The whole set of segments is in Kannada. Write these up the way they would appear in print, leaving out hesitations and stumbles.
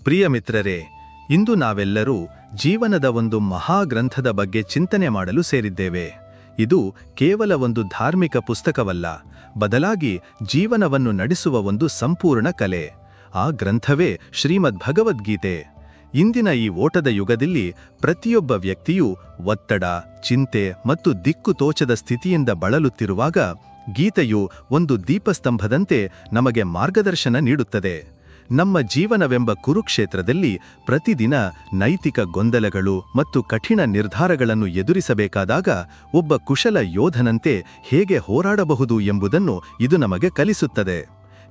ಪ್ರಿಯ ಮಿತ್ರರೇ, ಇಂದು ನಾವೆಲ್ಲರೂ ಜೀವನದ ಒಂದು ಮಹಾಗ್ರಂಥದ ಬಗ್ಗೆ ಚಿಂತನೆ ಮಾಡಲು ಸೇರಿದ್ದೇವೆ. ಇದು ಕೇವಲ ಒಂದು ಧಾರ್ಮಿಕ ಪುಸ್ತಕವಲ್ಲ, ಬದಲಾಗಿ ಜೀವನವನ್ನು ನಡೆಸುವ ಒಂದು ಸಂಪೂರ್ಣ ಕಲೆ. ಆ ಗ್ರಂಥವೇ ಶ್ರೀಮದ್ ಭಗವದ್ಗೀತೆ. ಇಂದಿನ ಈ ಓಟದ ಯುಗದಲ್ಲಿ ಪ್ರತಿಯೊಬ್ಬ ವ್ಯಕ್ತಿಯೂ ಒತ್ತಡ, ಚಿಂತೆ ಮತ್ತು ದಿಕ್ಕು ತೋಚದ ಸ್ಥಿತಿಯಿಂದ ಬಳಲುತ್ತಿರುವಾಗ ಗೀತೆಯು ಒಂದು ದೀಪಸ್ತಂಭದಂತೆ ನಮಗೆ ಮಾರ್ಗದರ್ಶನ ನೀಡುತ್ತದೆ. ನಮ್ಮ ಜೀವನವೆಂಬ ಕುರುಕ್ಷೇತ್ರದಲ್ಲಿ ಪ್ರತಿದಿನ ನೈತಿಕ ಗೊಂದಲಗಳು ಮತ್ತು ಕಠಿಣ ನಿರ್ಧಾರಗಳನ್ನು ಎದುರಿಸಬೇಕಾದಾಗ ಒಬ್ಬ ಕುಶಲ ಯೋಧನಂತೆ ಹೇಗೆ ಹೋರಾಡಬಹುದು ಎಂಬುದನ್ನು ಇದು ನಮಗೆ ಕಲಿಸುತ್ತದೆ.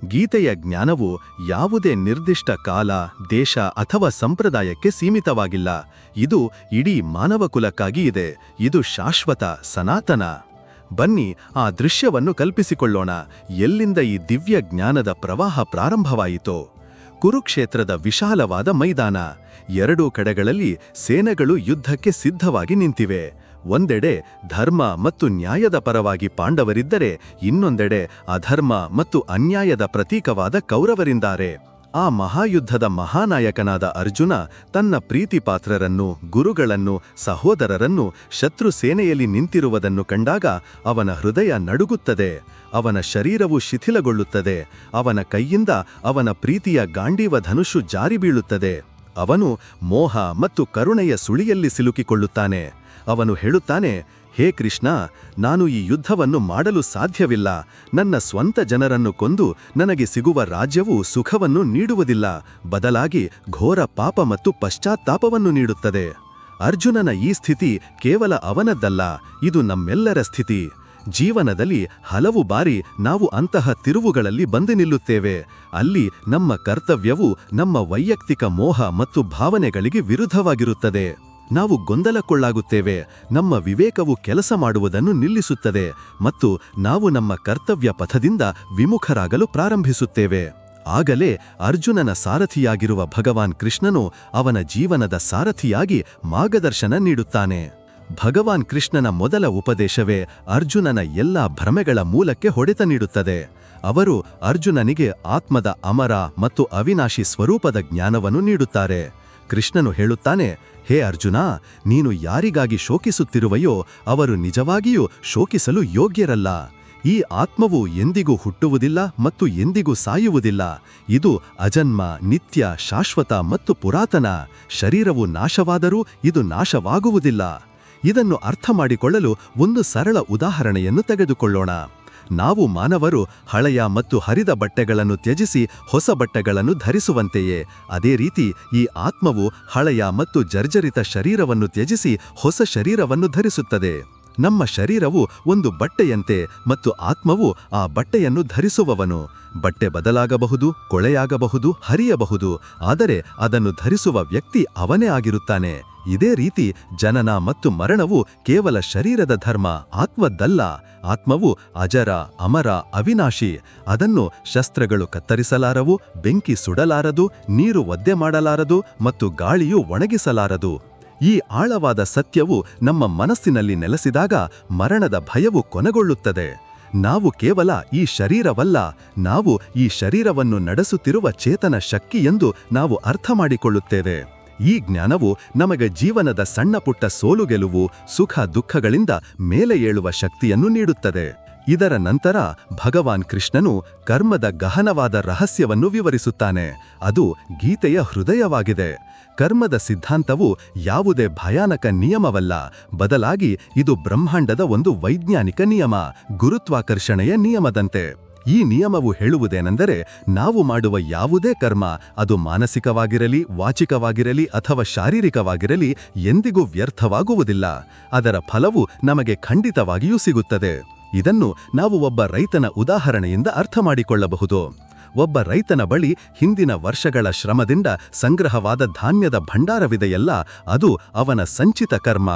ಗೀತೆಯ ಜ್ಞಾನವು ಯಾವುದೇ ನಿರ್ದಿಷ್ಟ ಕಾಲ, ದೇಶ ಅಥವಾ ಸಂಪ್ರದಾಯಕ್ಕೆ ಸೀಮಿತವಾಗಿಲ್ಲ. ಇದು ಇಡೀ ಮಾನವಕುಲಕ್ಕಾಗಿ ಇದೆ. ಇದು ಶಾಶ್ವತ, ಸನಾತನ. ಬನ್ನಿ ಆ ದೃಶ್ಯವನ್ನು ಕಲ್ಪಿಸಿಕೊಳ್ಳೋಣ. ಎಲ್ಲಿಂದ ಈ ದಿವ್ಯ ಜ್ಞಾನದ ಪ್ರವಾಹ ಪ್ರಾರಂಭವಾಯಿತೋ? ಕುರುಕ್ಷೇತ್ರದ ವಿಶಾಲವಾದ ಮೈದಾನ. ಎರಡೂ ಕಡೆಗಳಲ್ಲಿ ಸೇನೆಗಳು ಯುದ್ಧಕ್ಕೆ ಸಿದ್ಧವಾಗಿ ನಿಂತಿವೆ. ಒಂದೆಡೆ ಧರ್ಮ ಮತ್ತು ನ್ಯಾಯದ ಪರವಾಗಿ ಪಾಂಡವರಿದ್ದರೆ, ಇನ್ನೊಂದೆಡೆ ಅಧರ್ಮ ಮತ್ತು ಅನ್ಯಾಯದ ಪ್ರತೀಕವಾದ ಕೌರವರಿದ್ದಾರೆ. ಆ ಮಹಾಯುದ್ಧದ ಮಹಾನಾಯಕನಾದ ಅರ್ಜುನ ತನ್ನ ಪ್ರೀತಿಪಾತ್ರರನ್ನು, ಗುರುಗಳನ್ನು, ಸಹೋದರರನ್ನು ಶತ್ರು ಸೇನೆಯಲ್ಲಿ ನಿಂತಿರುವುದನ್ನು ಕಂಡಾಗ ಅವನ ಹೃದಯ ನಡುಗುತ್ತದೆ. ಅವನ ಶರೀರವು ಶಿಥಿಲಗೊಳ್ಳುತ್ತದೆ. ಅವನ ಕೈಯಿಂದ ಅವನ ಪ್ರೀತಿಯ ಗಾಂಡೀವ ಧನುಷು ಜಾರಿ ಬೀಳುತ್ತದೆ. ಅವನು ಮೋಹ ಮತ್ತು ಕರುಣೆಯ ಸುಳಿಯಲ್ಲಿ ಸಿಲುಕಿಕೊಳ್ಳುತ್ತಾನೆ. ಅವನು ಹೇಳುತ್ತಾನೆ, ಹೇ ಕೃಷ್ಣ, ನಾನು ಈ ಯುದ್ಧವನ್ನು ಮಾಡಲು ಸಾಧ್ಯವಿಲ್ಲ. ನನ್ನ ಸ್ವಂತ ಜನರನ್ನು ಕೊಂದು ನನಗೆ ಸಿಗುವ ರಾಜ್ಯವು ಸುಖವನ್ನು ನೀಡುವುದಿಲ್ಲ, ಬದಲಾಗಿ ಘೋರ ಪಾಪ ಮತ್ತು ಪಶ್ಚಾತ್ತಾಪವನ್ನು ನೀಡುತ್ತದೆ. ಅರ್ಜುನನ ಈ ಸ್ಥಿತಿ ಕೇವಲ ಅವನದ್ದಲ್ಲ, ಇದು ನಮ್ಮೆಲ್ಲರ ಸ್ಥಿತಿ. ಜೀವನದಲ್ಲಿ ಹಲವು ಬಾರಿ ನಾವು ಅಂತಹ ತಿರುವುಗಳಲ್ಲಿ ಬಂದು ನಿಲ್ಲುತ್ತೇವೆ. ಅಲ್ಲಿ ನಮ್ಮ ಕರ್ತವ್ಯವು ನಮ್ಮ ವೈಯಕ್ತಿಕ ಮೋಹ ಮತ್ತು ಭಾವನೆಗಳಿಗೆ ವಿರುದ್ಧವಾಗಿರುತ್ತದೆ. ನಾವು ಗೊಂದಲಕ್ಕೊಳಾಗುತ್ತೇವೆ. ನಮ್ಮ ವಿವೇಕವು ಕೆಲಸ ಮಾಡುವುದನ್ನು ನಿಲ್ಲಿಸುತ್ತದೆ ಮತ್ತು ನಾವು ನಮ್ಮ ಕರ್ತವ್ಯ ಪಥದಿಂದ ವಿಮುಖರಾಗಲು ಪ್ರಾರಂಭಿಸುತ್ತೇವೆ. ಆಗಲೇ ಅರ್ಜುನನ ಸಾರಥಿಯಾಗಿರುವ ಭಗವಾನ್ ಕೃಷ್ಣನು ಅವನ ಜೀವನದ ಸಾರಥಿಯಾಗಿ ಮಾರ್ಗದರ್ಶನ ನೀಡುತ್ತಾನೆ. ಭಗವಾನ್ ಕೃಷ್ಣನ ಮೊದಲ ಉಪದೇಶವೇ ಅರ್ಜುನನ ಎಲ್ಲಾ ಭ್ರಮೆಗಳ ಮೂಲಕ್ಕೆ ಹೊಡೆತ ನೀಡುತ್ತದೆ. ಅವರು ಅರ್ಜುನನಿಗೆ ಆತ್ಮದ ಅಮರ ಮತ್ತು ಅವಿನಾಶಿ ಸ್ವರೂಪದ ಜ್ಞಾನವನ್ನು ನೀಡುತ್ತಾರೆ. ಕೃಷ್ಣನು ಹೇಳುತ್ತಾನೆ, ಹೇ ಅರ್ಜುನ, ನೀನು ಯಾರಿಗಾಗಿ ಶೋಕಿಸುತ್ತಿರುವೆಯೋ ಅವರು ನಿಜವಾಗಿಯೂ ಶೋಕಿಸಲು ಯೋಗ್ಯರಲ್ಲ. ಈ ಆತ್ಮವು ಎಂದಿಗೂ ಹುಟ್ಟುವುದಿಲ್ಲ ಮತ್ತು ಎಂದಿಗೂ ಸಾಯುವುದಿಲ್ಲ. ಇದು ಅಜನ್ಮ, ನಿತ್ಯ, ಶಾಶ್ವತ ಮತ್ತು ಪುರಾತನ. ಶರೀರವು ನಾಶವಾದರೂ ಇದು ನಾಶವಾಗುವುದಿಲ್ಲ. ಇದನ್ನು ಅರ್ಥ ಮಾಡಿಕೊಳ್ಳಲು ಒಂದು ಸರಳ ಉದಾಹರಣೆಯನ್ನು ತೆಗೆದುಕೊಳ್ಳೋಣ. ನಾವು ಮಾನವರು ಹಳೆಯ ಮತ್ತು ಹರಿದ ಬಟ್ಟೆಗಳನ್ನು ತ್ಯಜಿಸಿ ಹೊಸ ಬಟ್ಟೆಗಳನ್ನು ಧರಿಸುವಂತೆಯೇ, ಅದೇ ರೀತಿ ಈ ಆತ್ಮವು ಹಳೆಯ ಮತ್ತು ಜರ್ಜರಿತ ಶರೀರವನ್ನು ತ್ಯಜಿಸಿ ಹೊಸ ಶರೀರವನ್ನು ಧರಿಸುತ್ತದೆ. ನಮ್ಮ ಶರೀರವು ಒಂದು ಬಟ್ಟೆಯಂತೆ ಮತ್ತು ಆತ್ಮವು ಆ ಬಟ್ಟೆಯನ್ನು ಧರಿಸುವವನು. ಬಟ್ಟೆ ಬದಲಾಗಬಹುದು, ಕೊಳೆಯಾಗಬಹುದು, ಹರಿಯಬಹುದು, ಆದರೆ ಅದನ್ನು ಧರಿಸುವ ವ್ಯಕ್ತಿ ಅವನೇ ಆಗಿರುತ್ತಾನೆ. ಇದೇ ರೀತಿ ಜನನ ಮತ್ತು ಮರಣವು ಕೇವಲ ಶರೀರದ ಧರ್ಮ, ಆತ್ಮದ್ದಲ್ಲ. ಆತ್ಮವು ಅಜರ, ಅಮರ, ಅವಿನಾಶಿ. ಅದನ್ನು ಶಸ್ತ್ರಗಳು ಕತ್ತರಿಸಲಾರವು, ಬೆಂಕಿ ಸುಡಲಾರದು, ನೀರು ಒದ್ದೆ ಮಾಡಲಾರದು ಮತ್ತು ಗಾಳಿಯು ಒಣಗಿಸಲಾರದು. ಈ ಆಳವಾದ ಸತ್ಯವು ನಮ್ಮ ಮನಸ್ಸಿನಲ್ಲಿ ನೆಲೆಸಿದಾಗ ಮರಣದ ಭಯವು ಕೊನೆಗೊಳ್ಳುತ್ತದೆ. ನಾವು ಕೇವಲ ಈ ಶರೀರವಲ್ಲ, ನಾವು ಈ ಶರೀರವನ್ನು ನಡೆಸುತ್ತಿರುವ ಚೇತನ ಶಕ್ತಿ ಎಂದು ನಾವು ಅರ್ಥ ಮಾಡಿಕೊಳ್ಳುತ್ತೇವೆ. ಈ ಜ್ಞಾನವು ನಮಗೆ ಜೀವನದ ಸಣ್ಣಪುಟ್ಟ ಸೋಲುಗೆಲುವು, ಸುಖ ದುಃಖಗಳಿಂದ ಮೇಲೆ ಏಳುವ ಶಕ್ತಿಯನ್ನು ನೀಡುತ್ತದೆ. ಇದರ ನಂತರ ಭಗವಾನ್ ಕೃಷ್ಣನು ಕರ್ಮದ ಗಹನವಾದ ರಹಸ್ಯವನ್ನು ವಿವರಿಸುತ್ತಾನೆ. ಅದು ಗೀತೆಯ ಹೃದಯವಾಗಿದೆ. ಕರ್ಮದ ಸಿದ್ಧಾಂತವು ಯಾವುದೇ ಭಯಾನಕ ನಿಯಮವಲ್ಲ, ಬದಲಾಗಿ ಇದು ಬ್ರಹ್ಮಾಂಡದ ಒಂದು ವೈಜ್ಞಾನಿಕ ನಿಯಮ, ಗುರುತ್ವಾಕರ್ಷಣೆಯ ನಿಯಮದಂತೆ. ಈ ನಿಯಮವು ಹೇಳುವುದೇನೆಂದರೆ, ನಾವು ಮಾಡುವ ಯಾವುದೇ ಕರ್ಮ, ಅದು ಮಾನಸಿಕವಾಗಿರಲಿ, ವಾಚಿಕವಾಗಿರಲಿ ಅಥವಾ ಶಾರೀರಿಕವಾಗಿರಲಿ, ಎಂದಿಗೂ ವ್ಯರ್ಥವಾಗುವುದಿಲ್ಲ. ಅದರ ಫಲವು ನಮಗೆ ಖಂಡಿತವಾಗಿಯೂ ಸಿಗುತ್ತದೆ. ಇದನ್ನು ನಾವು ಒಬ್ಬ ರೈತನ ಉದಾಹರಣೆಯಿಂದ ಅರ್ಥ ಮಾಡಿಕೊಳ್ಳಬಹುದು. ಒಬ್ಬ ರೈತನ ಬಳಿ ಹಿಂದಿನ ವರ್ಷಗಳ ಶ್ರಮದಿಂದ ಸಂಗ್ರಹವಾದ ಧಾನ್ಯದ ಭಂಡಾರವಿದೆಯಲ್ಲ, ಅದು ಅವನ ಸಂಚಿತ ಕರ್ಮ.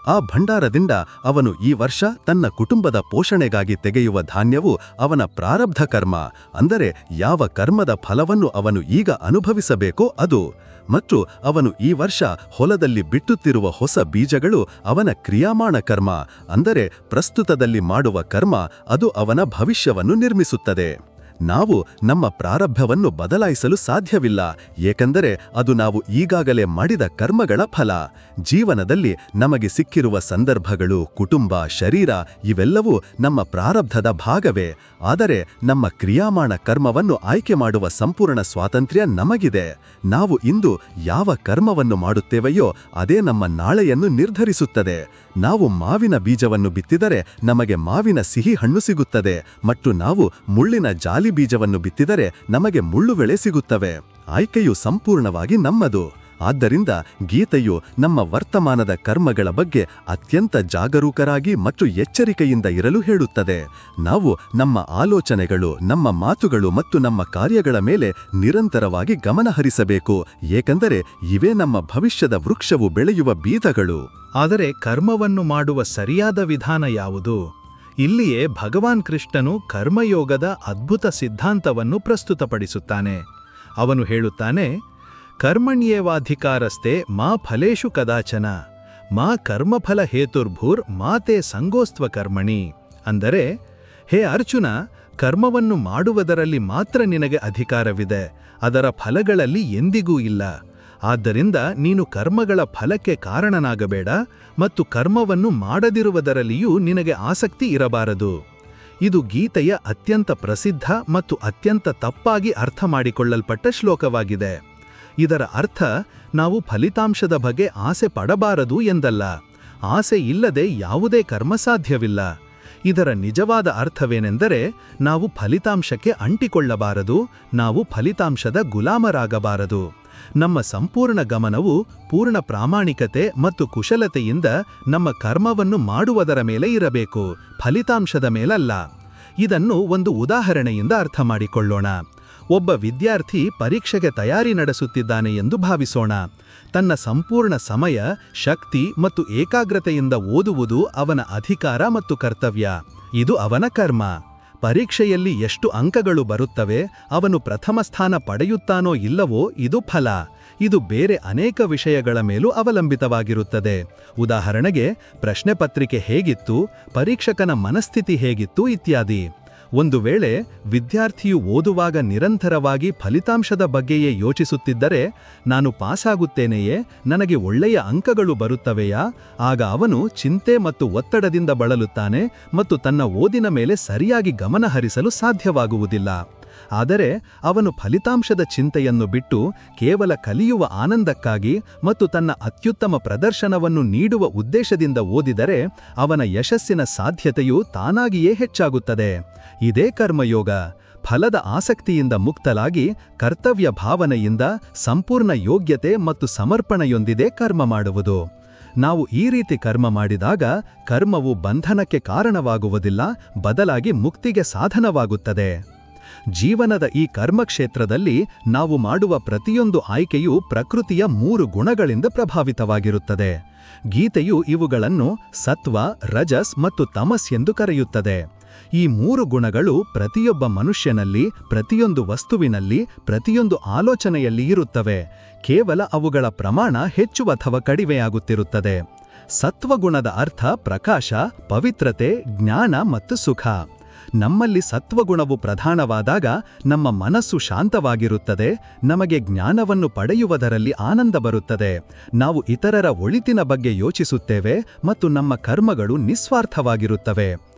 ಆ ಭಂಡಾರದಿಂದ ಅವನು ಈ ವರ್ಷ ತನ್ನ ಕುಟುಂಬದ ಪೋಷಣೆಗಾಗಿ ತೆಗೆಯುವ ಧಾನ್ಯವು ಅವನ ಪ್ರಾರಬ್ಧ ಕರ್ಮ, ಅಂದರೆ ಯಾವ ಕರ್ಮದ ಫಲವನ್ನು ಅವನು ಈಗ ಅನುಭವಿಸಬೇಕೋ ಅದು. ಮತ್ತು ಅವನು ಈ ವರ್ಷ ಹೊಲದಲ್ಲಿ ಬಿಟ್ಟುತ್ತಿರುವ ಹೊಸ ಬೀಜಗಳು ಅವನ ಕ್ರಿಯಾಮಾಣ ಕರ್ಮ, ಅಂದರೆ ಪ್ರಸ್ತುತದಲ್ಲಿ ಮಾಡುವ ಕರ್ಮ, ಅದು ಅವನ ಭವಿಷ್ಯವನ್ನು ನಿರ್ಮಿಸುತ್ತದೆ. ನಾವು ನಮ್ಮ ಪ್ರಾರಬ್ಧವನ್ನು ಬದಲಾಯಿಸಲು ಸಾಧ್ಯವಿಲ್ಲ, ಏಕೆಂದರೆ ಅದು ನಾವು ಈಗಾಗಲೇ ಮಾಡಿದ ಕರ್ಮಗಳ ಫಲ. ಜೀವನದಲ್ಲಿ ನಮಗೆ ಸಿಕ್ಕಿರುವ ಸಂದರ್ಭಗಳು, ಕುಟುಂಬ, ಶರೀರ ಇವೆಲ್ಲವೂ ನಮ್ಮ ಪ್ರಾರಬ್ಧದ ಭಾಗವೇ. ಆದರೆ ನಮ್ಮ ಕ್ರಿಯಾಮಾಣ ಕರ್ಮವನ್ನು ಆಯ್ಕೆ ಮಾಡುವ ಸಂಪೂರ್ಣ ಸ್ವಾತಂತ್ರ್ಯ ನಮಗಿದೆ. ನಾವು ಇಂದು ಯಾವ ಕರ್ಮವನ್ನು ಮಾಡುತ್ತೇವೆಯೋ ಅದೇ ನಮ್ಮ ನಾಳೆಯನ್ನು ನಿರ್ಧರಿಸುತ್ತದೆ. ನಾವು ಮಾವಿನ ಬೀಜವನ್ನು ಬಿತ್ತಿದರೆ ನಮಗೆ ಮಾವಿನ ಸಿಹಿ ಹಣ್ಣು ಸಿಗುತ್ತದೆ, ಮತ್ತು ನಾವು ಮುಳ್ಳಿನ ಜಾಲಿ ಬೀಜವನ್ನು ಬಿತ್ತಿದರೆ ನಮಗೆ ಮುಳ್ಳುಬೆಳೆ ಸಿಗುತ್ತವೆ. ಆಯ್ಕೆಯು ಸಂಪೂರ್ಣವಾಗಿ ನಮ್ಮದು. ಆದ್ದರಿಂದ ಗೀತೆಯು ನಮ್ಮ ವರ್ತಮಾನದ ಕರ್ಮಗಳ ಬಗ್ಗೆ ಅತ್ಯಂತ ಜಾಗರೂಕರಾಗಿ ಮತ್ತು ಎಚ್ಚರಿಕೆಯಿಂದ ಇರಲು ಹೇಳುತ್ತದೆ. ನಾವು ನಮ್ಮ ಆಲೋಚನೆಗಳು, ನಮ್ಮ ಮಾತುಗಳು ಮತ್ತು ನಮ್ಮ ಕಾರ್ಯಗಳ ಮೇಲೆ ನಿರಂತರವಾಗಿ ಗಮನ ಹರಿಸಬೇಕು, ಏಕೆಂದರೆ ಇವೇ ನಮ್ಮ ಭವಿಷ್ಯದ ವೃಕ್ಷವು ಬೆಳೆಯುವ ಬೀಜಗಳು. ಆದರೆ ಕರ್ಮವನ್ನು ಮಾಡುವ ಸರಿಯಾದ ವಿಧಾನ ಯಾವುದು? ಇಲ್ಲಿಯೇ ಭಗವಾನ್ ಕೃಷ್ಣನು ಕರ್ಮಯೋಗದ ಅದ್ಭುತ ಸಿದ್ಧಾಂತವನ್ನು ಪ್ರಸ್ತುತಪಡಿಸುತ್ತಾನೆ. ಅವನು ಹೇಳುತ್ತಾನೆ, ಕರ್ಮಣ್ಯೇವಾಧಿಕಾರಸ್ತೆ ಮಾ ಫಲೇಷು ಕದಾಚನ ಮಾ ಕರ್ಮಫಲ ಹೇತುರ್ಭೂರ್ ಮಾತೆ ಸಂಗೋಸ್ತ್ವ ಕರ್ಮಣಿ. ಅಂದರೆ, ಹೇ ಅರ್ಜುನ, ಕರ್ಮವನ್ನು ಮಾಡುವುದರಲ್ಲಿ ಮಾತ್ರ ನಿನಗೆ ಅಧಿಕಾರವಿದೆ, ಅದರ ಫಲಗಳಲ್ಲಿ ಎಂದಿಗೂ ಇಲ್ಲ. ಆದ್ದರಿಂದ ನೀನು ಕರ್ಮಗಳ ಫಲಕ್ಕೆ ಕಾರಣನಾಗಬೇಡ ಮತ್ತು ಕರ್ಮವನ್ನು ಮಾಡದಿರುವುದರಲ್ಲಿಯೂ ನಿನಗೆ ಆಸಕ್ತಿ ಇರಬಾರದು. ಇದು ಗೀತೆಯ ಅತ್ಯಂತ ಪ್ರಸಿದ್ಧ ಮತ್ತು ಅತ್ಯಂತ ತಪ್ಪಾಗಿ ಅರ್ಥ ಮಾಡಿಕೊಳ್ಳಲ್ಪಟ್ಟ ಶ್ಲೋಕವಾಗಿದೆ. ಇದರ ಅರ್ಥ ನಾವು ಫಲಿತಾಂಶದ ಬಗ್ಗೆ ಆಸೆ ಪಡಬಾರದು ಎಂದಲ್ಲ. ಆಸೆ ಇಲ್ಲದೆ ಯಾವುದೇ ಕರ್ಮ ಸಾಧ್ಯವಿಲ್ಲ. ಇದರ ನಿಜವಾದ ಅರ್ಥವೇನೆಂದರೆ, ನಾವು ಫಲಿತಾಂಶಕ್ಕೆ ಅಂಟಿಕೊಳ್ಳಬಾರದು, ನಾವು ಫಲಿತಾಂಶದ ಗುಲಾಮರಾಗಬಾರದು. ನಮ್ಮ ಸಂಪೂರ್ಣ ಗಮನವು ಪೂರ್ಣ ಪ್ರಾಮಾಣಿಕತೆ ಮತ್ತು ಕುಶಲತೆಯಿಂದ ನಮ್ಮ ಕರ್ಮವನ್ನು ಮಾಡುವುದರ ಮೇಲೆ ಇರಬೇಕು, ಫಲಿತಾಂಶದ ಮೇಲಲ್ಲ. ಇದನ್ನು ಒಂದು ಉದಾಹರಣೆಯಿಂದ ಅರ್ಥ ಮಾಡಿಕೊಳ್ಳೋಣ. ಒಬ್ಬ ವಿದ್ಯಾರ್ಥಿ ಪರೀಕ್ಷೆಗೆ ತಯಾರಿ ನಡೆಸುತ್ತಿದ್ದಾನೆ ಎಂದು ಭಾವಿಸೋಣ. ತನ್ನ ಸಂಪೂರ್ಣ ಸಮಯ, ಶಕ್ತಿ ಮತ್ತು ಏಕಾಗ್ರತೆಯಿಂದ ಓದುವುದು ಅವನ ಅಧಿಕಾರ ಮತ್ತು ಕರ್ತವ್ಯ. ಇದು ಅವನ ಕರ್ಮ. ಪರೀಕ್ಷೆಯಲ್ಲಿ ಎಷ್ಟು ಅಂಕಗಳು ಬರುತ್ತವೆ, ಅವನು ಪ್ರಥಮ ಸ್ಥಾನ ಪಡೆಯುತ್ತಾನೋ ಇಲ್ಲವೋ ಇದು ಫಲ. ಇದು ಬೇರೆ ಅನೇಕ ವಿಷಯಗಳ ಮೇಲೂ ಅವಲಂಬಿತವಾಗಿರುತ್ತದೆ. ಉದಾಹರಣೆಗೆ, ಪ್ರಶ್ನೆ ಪತ್ರಿಕೆ ಹೇಗಿತ್ತು, ಪರೀಕ್ಷಕನ ಮನಸ್ಥಿತಿ ಹೇಗಿತ್ತು ಇತ್ಯಾದಿ. ಒಂದು ವೇಳೆ ವಿದ್ಯಾರ್ಥಿಯು ಓದುವಾಗ ನಿರಂತರವಾಗಿ ಫಲಿತಾಂಶದ ಬಗ್ಗೆಯೇ ಯೋಚಿಸುತ್ತಿದ್ದರೆ, ನಾನು ಪಾಸಾಗುತ್ತೇನೆಯೇ, ನನಗೆ ಒಳ್ಳೆಯ ಅಂಕಗಳು ಬರುತ್ತವೆಯಾ, ಆಗ ಅವನು ಚಿಂತೆ ಮತ್ತು ಒತ್ತಡದಿಂದ ಬಳಲುತ್ತಾನೆ ಮತ್ತು ತನ್ನ ಓದಿನ ಮೇಲೆ ಸರಿಯಾಗಿ ಗಮನ ಹರಿಸಲು ಸಾಧ್ಯವಾಗುವುದಿಲ್ಲ. ಆದರೆ ಅವನು ಫಲಿತಾಂಶದ ಚಿಂತೆಯನ್ನು ಬಿಟ್ಟು ಕೇವಲ ಕಲಿಯುವ ಆನಂದಕ್ಕಾಗಿ ಮತ್ತು ತನ್ನ ಅತ್ಯುತ್ತಮ ಪ್ರದರ್ಶನವನ್ನು ನೀಡುವ ಉದ್ದೇಶದಿಂದ ಓದಿದರೆ ಅವನ ಯಶಸ್ಸಿನ ಸಾಧ್ಯತೆಯು ತಾನಾಗಿಯೇ ಹೆಚ್ಚಾಗುತ್ತದೆ. ಇದೇ ಕರ್ಮಯೋಗ. ಫಲದ ಆಸಕ್ತಿಯಿಂದ ಮುಕ್ತಲಾಗಿ ಕರ್ತವ್ಯ ಭಾವನೆಯಿಂದ ಸಂಪೂರ್ಣ ಯೋಗ್ಯತೆ ಮತ್ತು ಸಮರ್ಪಣೆಯೊಂದಿದೆ ಕರ್ಮ ಮಾಡುವುದು. ನಾವು ಈ ರೀತಿ ಕರ್ಮ ಮಾಡಿದಾಗ ಕರ್ಮವು ಬಂಧನಕ್ಕೆ ಕಾರಣವಾಗುವುದಿಲ್ಲ, ಬದಲಾಗಿ ಮುಕ್ತಿಗೆ ಸಾಧನವಾಗುತ್ತದೆ. ಜೀವನದ ಈ ಕರ್ಮಕ್ಷೇತ್ರದಲ್ಲಿ ನಾವು ಮಾಡುವ ಪ್ರತಿಯೊಂದು ಆಯ್ಕೆಯೂ ಪ್ರಕೃತಿಯ 3 ಗುಣಗಳಿಂದ ಪ್ರಭಾವಿತವಾಗಿರುತ್ತದೆ. ಗೀತೆಯು ಇವುಗಳನ್ನು ಸತ್ವ, ರಜಸ್ ಮತ್ತು ತಮಸ್ ಎಂದು ಕರೆಯುತ್ತದೆ. ಈ 3 ಗುಣಗಳು ಪ್ರತಿಯೊಬ್ಬ ಮನುಷ್ಯನಲ್ಲಿ, ಪ್ರತಿಯೊಂದು ವಸ್ತುವಿನಲ್ಲಿ, ಪ್ರತಿಯೊಂದು ಆಲೋಚನೆಯಲ್ಲಿ ಇರುತ್ತವೆ. ಕೇವಲ ಅವುಗಳ ಪ್ರಮಾಣ ಹೆಚ್ಚು ಅಥವಾ ಕಡಿಮೆಯಾಗುತ್ತಿರುತ್ತದೆ. ಸತ್ವಗುಣದ ಅರ್ಥ ಪ್ರಕಾಶ, ಪವಿತ್ರತೆ, ಜ್ಞಾನ ಮತ್ತು ಸುಖ. ನಮ್ಮಲ್ಲಿ ಸತ್ವಗುಣವು ಪ್ರಧಾನವಾದಾಗ ನಮ್ಮ ಮನಸ್ಸು ಶಾಂತವಾಗಿರುತ್ತದೆ, ನಮಗೆ ಜ್ಞಾನವನ್ನು ಪಡೆಯುವುದರಲ್ಲಿ ಆನಂದ ಬರುತ್ತದೆ, ನಾವು ಇತರರ ಒಳಿತಿನ ಬಗ್ಗೆ ಯೋಚಿಸುತ್ತೇವೆ ಮತ್ತು ನಮ್ಮ ಕರ್ಮಗಳು ನಿಸ್ವಾರ್ಥವಾಗಿರುತ್ತವೆ.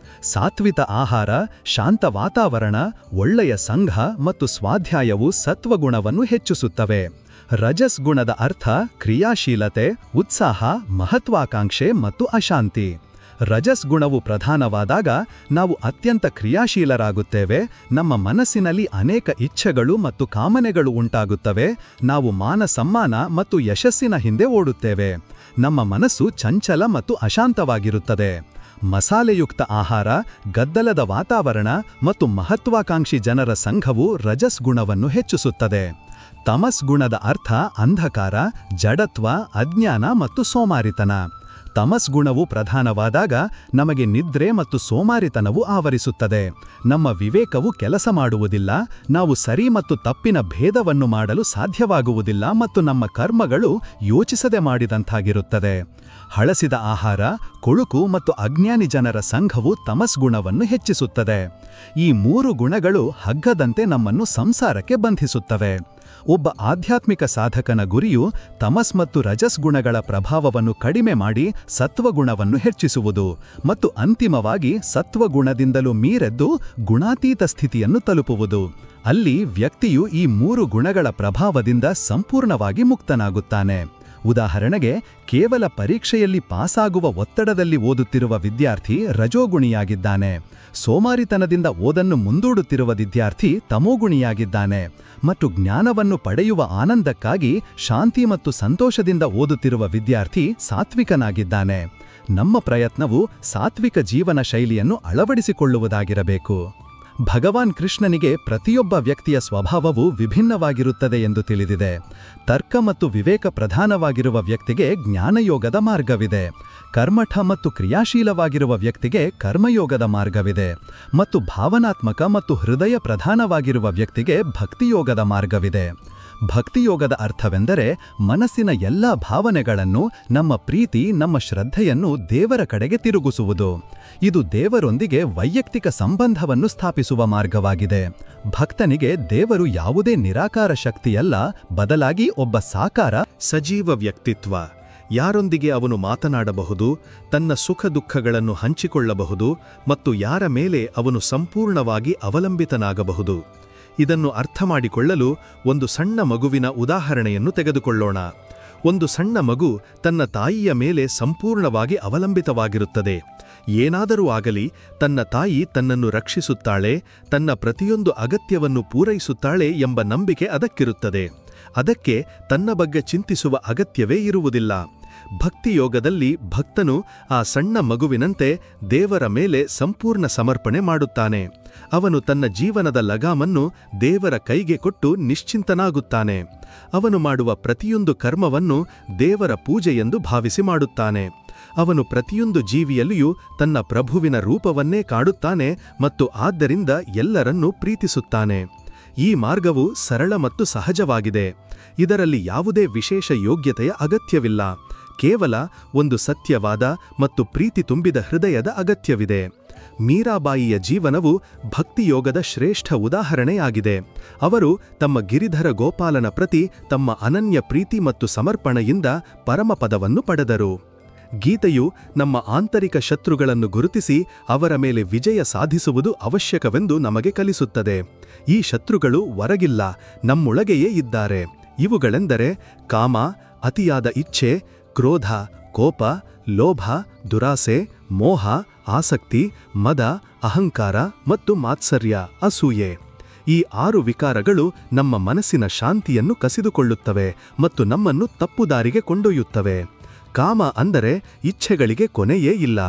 ಸಾತ್ವಿಕ ಆಹಾರ, ಶಾಂತ ವಾತಾವರಣ, ಒಳ್ಳೆಯ ಸಂಘ ಮತ್ತು ಸ್ವಾಧ್ಯಾಯವು ಸತ್ವಗುಣವನ್ನು ಹೆಚ್ಚಿಸುತ್ತವೆ. ರಜಸ್ ಗುಣದ ಅರ್ಥ ಕ್ರಿಯಾಶೀಲತೆ, ಉತ್ಸಾಹ, ಮಹತ್ವಾಕಾಂಕ್ಷೆ ಮತ್ತು ಅಶಾಂತಿ. ರಜಸ್ ಗುಣವು ಪ್ರಧಾನವಾದಾಗ ನಾವು ಅತ್ಯಂತ ಕ್ರಿಯಾಶೀಲರಾಗುತ್ತೇವೆ, ನಮ್ಮ ಮನಸ್ಸಿನಲ್ಲಿ ಅನೇಕ ಇಚ್ಛೆಗಳು ಮತ್ತು ಕಾಮನೆಗಳು ಉಂಟಾಗುತ್ತವೆ, ನಾವು ಮಾನ ಸಮ್ಮಾನ ಮತ್ತು ಯಶಸ್ಸಿನ ಹಿಂದೆ ಓಡುತ್ತೇವೆ, ನಮ್ಮ ಮನಸ್ಸು ಚಂಚಲ ಮತ್ತು ಅಶಾಂತವಾಗಿರುತ್ತದೆ. ಮಸಾಲೆಯುಕ್ತ ಆಹಾರ, ಗದ್ದಲದ ವಾತಾವರಣ ಮತ್ತು ಮಹತ್ವಾಕಾಂಕ್ಷಿ ಜನರ ಸಂಘವು ರಜಸ್ ಗುಣವನ್ನು ಹೆಚ್ಚಿಸುತ್ತದೆ. ತಮಸ್ ಗುಣದ ಅರ್ಥ ಅಂಧಕಾರ, ಜಡತ್ವ, ಅಜ್ಞಾನ ಮತ್ತು ಸೋಮಾರಿತನ. ತಮಸ್ ಗುಣವು ಪ್ರಧಾನವಾದಾಗ ನಮಗೆ ನಿದ್ರೆ ಮತ್ತು ಸೋಮಾರಿತನವು ಆವರಿಸುತ್ತದೆ. ನಮ್ಮ ವಿವೇಕವು ಕೆಲಸ ಮಾಡುವುದಿಲ್ಲ, ನಾವು ಸರಿ ಮತ್ತು ತಪ್ಪಿನ ಭೇದವನ್ನು ಮಾಡಲು ಸಾಧ್ಯವಾಗುವುದಿಲ್ಲ ಮತ್ತು ನಮ್ಮ ಕರ್ಮಗಳು ಯೋಚಿಸದೆ ಮಾಡಿದಂತಾಗಿರುತ್ತದೆ. ಹಳಸಿದ ಆಹಾರ, ಕೊಳುಕು ಮತ್ತು ಅಜ್ಞಾನಿ ಜನರ ಸಂಘವು ತಮಸ್ ಗುಣವನ್ನು ಹೆಚ್ಚಿಸುತ್ತದೆ. ಈ 3 ಗುಣಗಳು ಹಗ್ಗದಂತೆ ನಮ್ಮನ್ನು ಸಂಸಾರಕ್ಕೆ ಬಂಧಿಸುತ್ತವೆ. ಒಬ್ಬ ಆಧ್ಯಾತ್ಮಿಕ ಸಾಧಕನ ಗುರಿಯು ತಮಸ್ ಮತ್ತು ರಜಸ್ ಗುಣಗಳ ಪ್ರಭಾವವನ್ನು ಕಡಿಮೆ ಮಾಡಿ ಸತ್ವಗುಣವನ್ನು ಹೆಚ್ಚಿಸುವುದು ಮತ್ತು ಅಂತಿಮವಾಗಿ ಸತ್ವಗುಣದಿಂದಲೂ ಮೀರೆದ್ದು ಗುಣಾತೀತ ಸ್ಥಿತಿಯನ್ನು ತಲುಪುವುದು. ಅಲ್ಲಿ ವ್ಯಕ್ತಿಯು ಈ 3 ಗುಣಗಳ ಪ್ರಭಾವದಿಂದ ಸಂಪೂರ್ಣವಾಗಿ ಮುಕ್ತನಾಗುತ್ತಾನೆ. ಉದಾಹರಣೆಗೆ, ಕೇವಲ ಪರೀಕ್ಷೆಯಲ್ಲಿ ಪಾಸಾಗುವ ಒತ್ತಡದಲ್ಲಿ ಓದುತ್ತಿರುವ ವಿದ್ಯಾರ್ಥಿ ರಜೋಗುಣಿಯಾಗಿದ್ದಾನೆ. ಸೋಮಾರಿತನದಿಂದ ಓದನ್ನು ಮುಂದೂಡುತ್ತಿರುವ ವಿದ್ಯಾರ್ಥಿ ತಮೋಗುಣಿಯಾಗಿದ್ದಾನೆ. ಮತ್ತು ಜ್ಞಾನವನ್ನು ಪಡೆಯುವ ಆನಂದಕ್ಕಾಗಿ ಶಾಂತಿ ಮತ್ತು ಸಂತೋಷದಿಂದ ಓದುತ್ತಿರುವ ವಿದ್ಯಾರ್ಥಿ ಸಾತ್ವಿಕನಾಗಿದ್ದಾನೆ. ನಮ್ಮ ಪ್ರಯತ್ನವು ಸಾತ್ವಿಕ ಜೀವನ ಶೈಲಿಯನ್ನು ಅಳವಡಿಸಿಕೊಳ್ಳುವುದಾಗಿರಬೇಕು. ಭಗವಾನ್ ಕೃಷ್ಣನಿಗೆ ಪ್ರತಿಯೊಬ್ಬ ವ್ಯಕ್ತಿಯ ಸ್ವಭಾವವು ವಿಭಿನ್ನವಾಗಿರುತ್ತದೆ ಎಂದು ತಿಳಿದಿದೆ. ತರ್ಕ ಮತ್ತು ವಿವೇಕ ಪ್ರಧಾನವಾಗಿರುವ ವ್ಯಕ್ತಿಗೆ ಜ್ಞಾನಯೋಗದ ಮಾರ್ಗವಿದೆ. ಕರ್ಮಠ ಮತ್ತು ಕ್ರಿಯಾಶೀಲವಾಗಿರುವ ವ್ಯಕ್ತಿಗೆ ಕರ್ಮಯೋಗದ ಮಾರ್ಗವಿದೆ. ಮತ್ತು ಭಾವನಾತ್ಮಕ ಮತ್ತು ಹೃದಯ ಪ್ರಧಾನವಾಗಿರುವ ವ್ಯಕ್ತಿಗೆ ಭಕ್ತಿಯೋಗದ ಮಾರ್ಗವಿದೆ. ಭಕ್ತಿಯೋಗದ ಅರ್ಥವೆಂದರೆ ಮನಸ್ಸಿನ ಎಲ್ಲ ಭಾವನೆಗಳನ್ನು, ನಮ್ಮ ಪ್ರೀತಿ, ನಮ್ಮ ಶ್ರದ್ಧೆಯನ್ನು ದೇವರ ಕಡೆಗೆ ತಿರುಗಿಸುವುದು. ಇದು ದೇವರೊಂದಿಗೆ ವೈಯಕ್ತಿಕ ಸಂಬಂಧವನ್ನು ಸ್ಥಾಪಿಸುವ ಮಾರ್ಗವಾಗಿದೆ. ಭಕ್ತನಿಗೆ ದೇವರು ಯಾವುದೇ ನಿರಾಕಾರ ಶಕ್ತಿಯಲ್ಲ, ಬದಲಾಗಿ ಒಬ್ಬ ಸಾಕಾರ ಸಜೀವ ವ್ಯಕ್ತಿತ್ವ. ಯಾರೊಂದಿಗೆ ಅವನು ಮಾತನಾಡಬಹುದು, ತನ್ನ ಸುಖ ದುಃಖಗಳನ್ನು ಹಂಚಿಕೊಳ್ಳಬಹುದು ಮತ್ತು ಯಾರ ಮೇಲೆ ಅವನು ಸಂಪೂರ್ಣವಾಗಿ ಅವಲಂಬಿತನಾಗಬಹುದು. ಇದನ್ನು ಅರ್ಥಮಾಡಿಕೊಳ್ಳಲು ಒಂದು ಸಣ್ಣ ಮಗುವಿನ ಉದಾಹರಣೆಯನ್ನು ತೆಗೆದುಕೊಳ್ಳೋಣ. ಒಂದು ಸಣ್ಣ ಮಗು ತನ್ನ ತಾಯಿಯ ಮೇಲೆ ಸಂಪೂರ್ಣವಾಗಿ ಅವಲಂಬಿತವಾಗಿರುತ್ತದೆ. ಏನಾದರೂ ಆಗಲಿ ತನ್ನ ತಾಯಿ ತನ್ನನ್ನು ರಕ್ಷಿಸುತ್ತಾಳೆ, ತನ್ನ ಪ್ರತಿಯೊಂದು ಅಗತ್ಯವನ್ನು ಪೂರೈಸುತ್ತಾಳೆ ಎಂಬ ನಂಬಿಕೆ ಅದಕ್ಕಿರುತ್ತದೆ. ಅದಕ್ಕೆ ತನ್ನ ಬಗ್ಗೆ ಚಿಂತಿಸುವ ಅಗತ್ಯವೇ ಇರುವುದಿಲ್ಲ. ಭಕ್ತಿಯೋಗದಲ್ಲಿ ಭಕ್ತನು ಆ ಸಣ್ಣ ಮಗುವಿನಂತೆ ದೇವರ ಮೇಲೆ ಸಂಪೂರ್ಣ ಸಮರ್ಪಣೆ ಮಾಡುತ್ತಾನೆ. ಅವನು ತನ್ನ ಜೀವನದ ಲಗಾಮನ್ನು ದೇವರ ಕೈಗೆ ಕೊಟ್ಟು ನಿಶ್ಚಿಂತನಾಗುತ್ತಾನೆ. ಅವನು ಮಾಡುವ ಪ್ರತಿಯೊಂದು ಕರ್ಮವನ್ನು ದೇವರ ಪೂಜೆಯೆಂದು ಭಾವಿಸಿ ಮಾಡುತ್ತಾನೆ. ಅವನು ಪ್ರತಿಯೊಂದು ಜೀವಿಯಲ್ಲಿಯೂ ತನ್ನ ಪ್ರಭುವಿನ ರೂಪವನ್ನೇ ಕಾಡುತ್ತಾನೆ ಮತ್ತು ಆದ್ದರಿಂದ ಎಲ್ಲರನ್ನೂ ಪ್ರೀತಿಸುತ್ತಾನೆ. ಈ ಮಾರ್ಗವು ಸರಳ ಮತ್ತು ಸಹಜವಾಗಿದೆ. ಇದರಲ್ಲಿ ಯಾವುದೇ ವಿಶೇಷ ಯೋಗ್ಯತೆಯ ಅಗತ್ಯವಿಲ್ಲ. ಕೇವಲ ಒಂದು ಸತ್ಯವಾದ ಮತ್ತು ಪ್ರೀತಿ ತುಂಬಿದ ಹೃದಯದ ಅಗತ್ಯವಿದೆ. ಮೀರಾಬಾಯಿಯ ಜೀವನವು ಭಕ್ತಿಯೋಗದ ಶ್ರೇಷ್ಠ ಉದಾಹರಣೆಯಾಗಿದೆ. ಅವರು ತಮ್ಮ ಗಿರಿಧರ ಗೋಪಾಲನ ಪ್ರತಿ ತಮ್ಮ ಅನನ್ಯ ಪ್ರೀತಿ ಮತ್ತು ಸಮರ್ಪಣೆಯಿಂದ ಪರಮಪದವನ್ನು ಪಡೆದರು. ಗೀತೆಯು ನಮ್ಮ ಆಂತರಿಕ ಶತ್ರುಗಳನ್ನು ಗುರುತಿಸಿ ಅವರ ಮೇಲೆ ವಿಜಯ ಸಾಧಿಸುವುದು ಅವಶ್ಯಕವೆಂದು ನಮಗೆ ಕಲಿಸುತ್ತದೆ. ಈ ಶತ್ರುಗಳು ಹೊರಗಿಲ್ಲ, ನಮ್ಮೊಳಗೆಯೇ ಇದ್ದಾರೆ. ಇವುಗಳೆಂದರೆ ಕಾಮ, ಅತಿಯಾದ ಇಚ್ಛೆ, ಕ್ರೋಧ, ಕೋಪ, ಲೋಭ, ದುರಾಸೆ, ಮೋಹ, ಆಸಕ್ತಿ, ಮದ, ಅಹಂಕಾರ ಮತ್ತು ಮಾತ್ಸರ್ಯ, ಅಸೂಯೆ. ಈ 6 ವಿಕಾರಗಳು ನಮ್ಮ ಮನಸ್ಸಿನ ಶಾಂತಿಯನ್ನು ಕಸಿದುಕೊಳ್ಳುತ್ತವೆ ಮತ್ತು ನಮ್ಮನ್ನು ತಪ್ಪುದಾರಿಗೆ ಕೊಂಡೊಯ್ಯುತ್ತವೆ. ಕಾಮ ಅಂದರೆ ಇಚ್ಛೆಗಳಿಗೆ ಕೊನೆಯೇ ಇಲ್ಲ.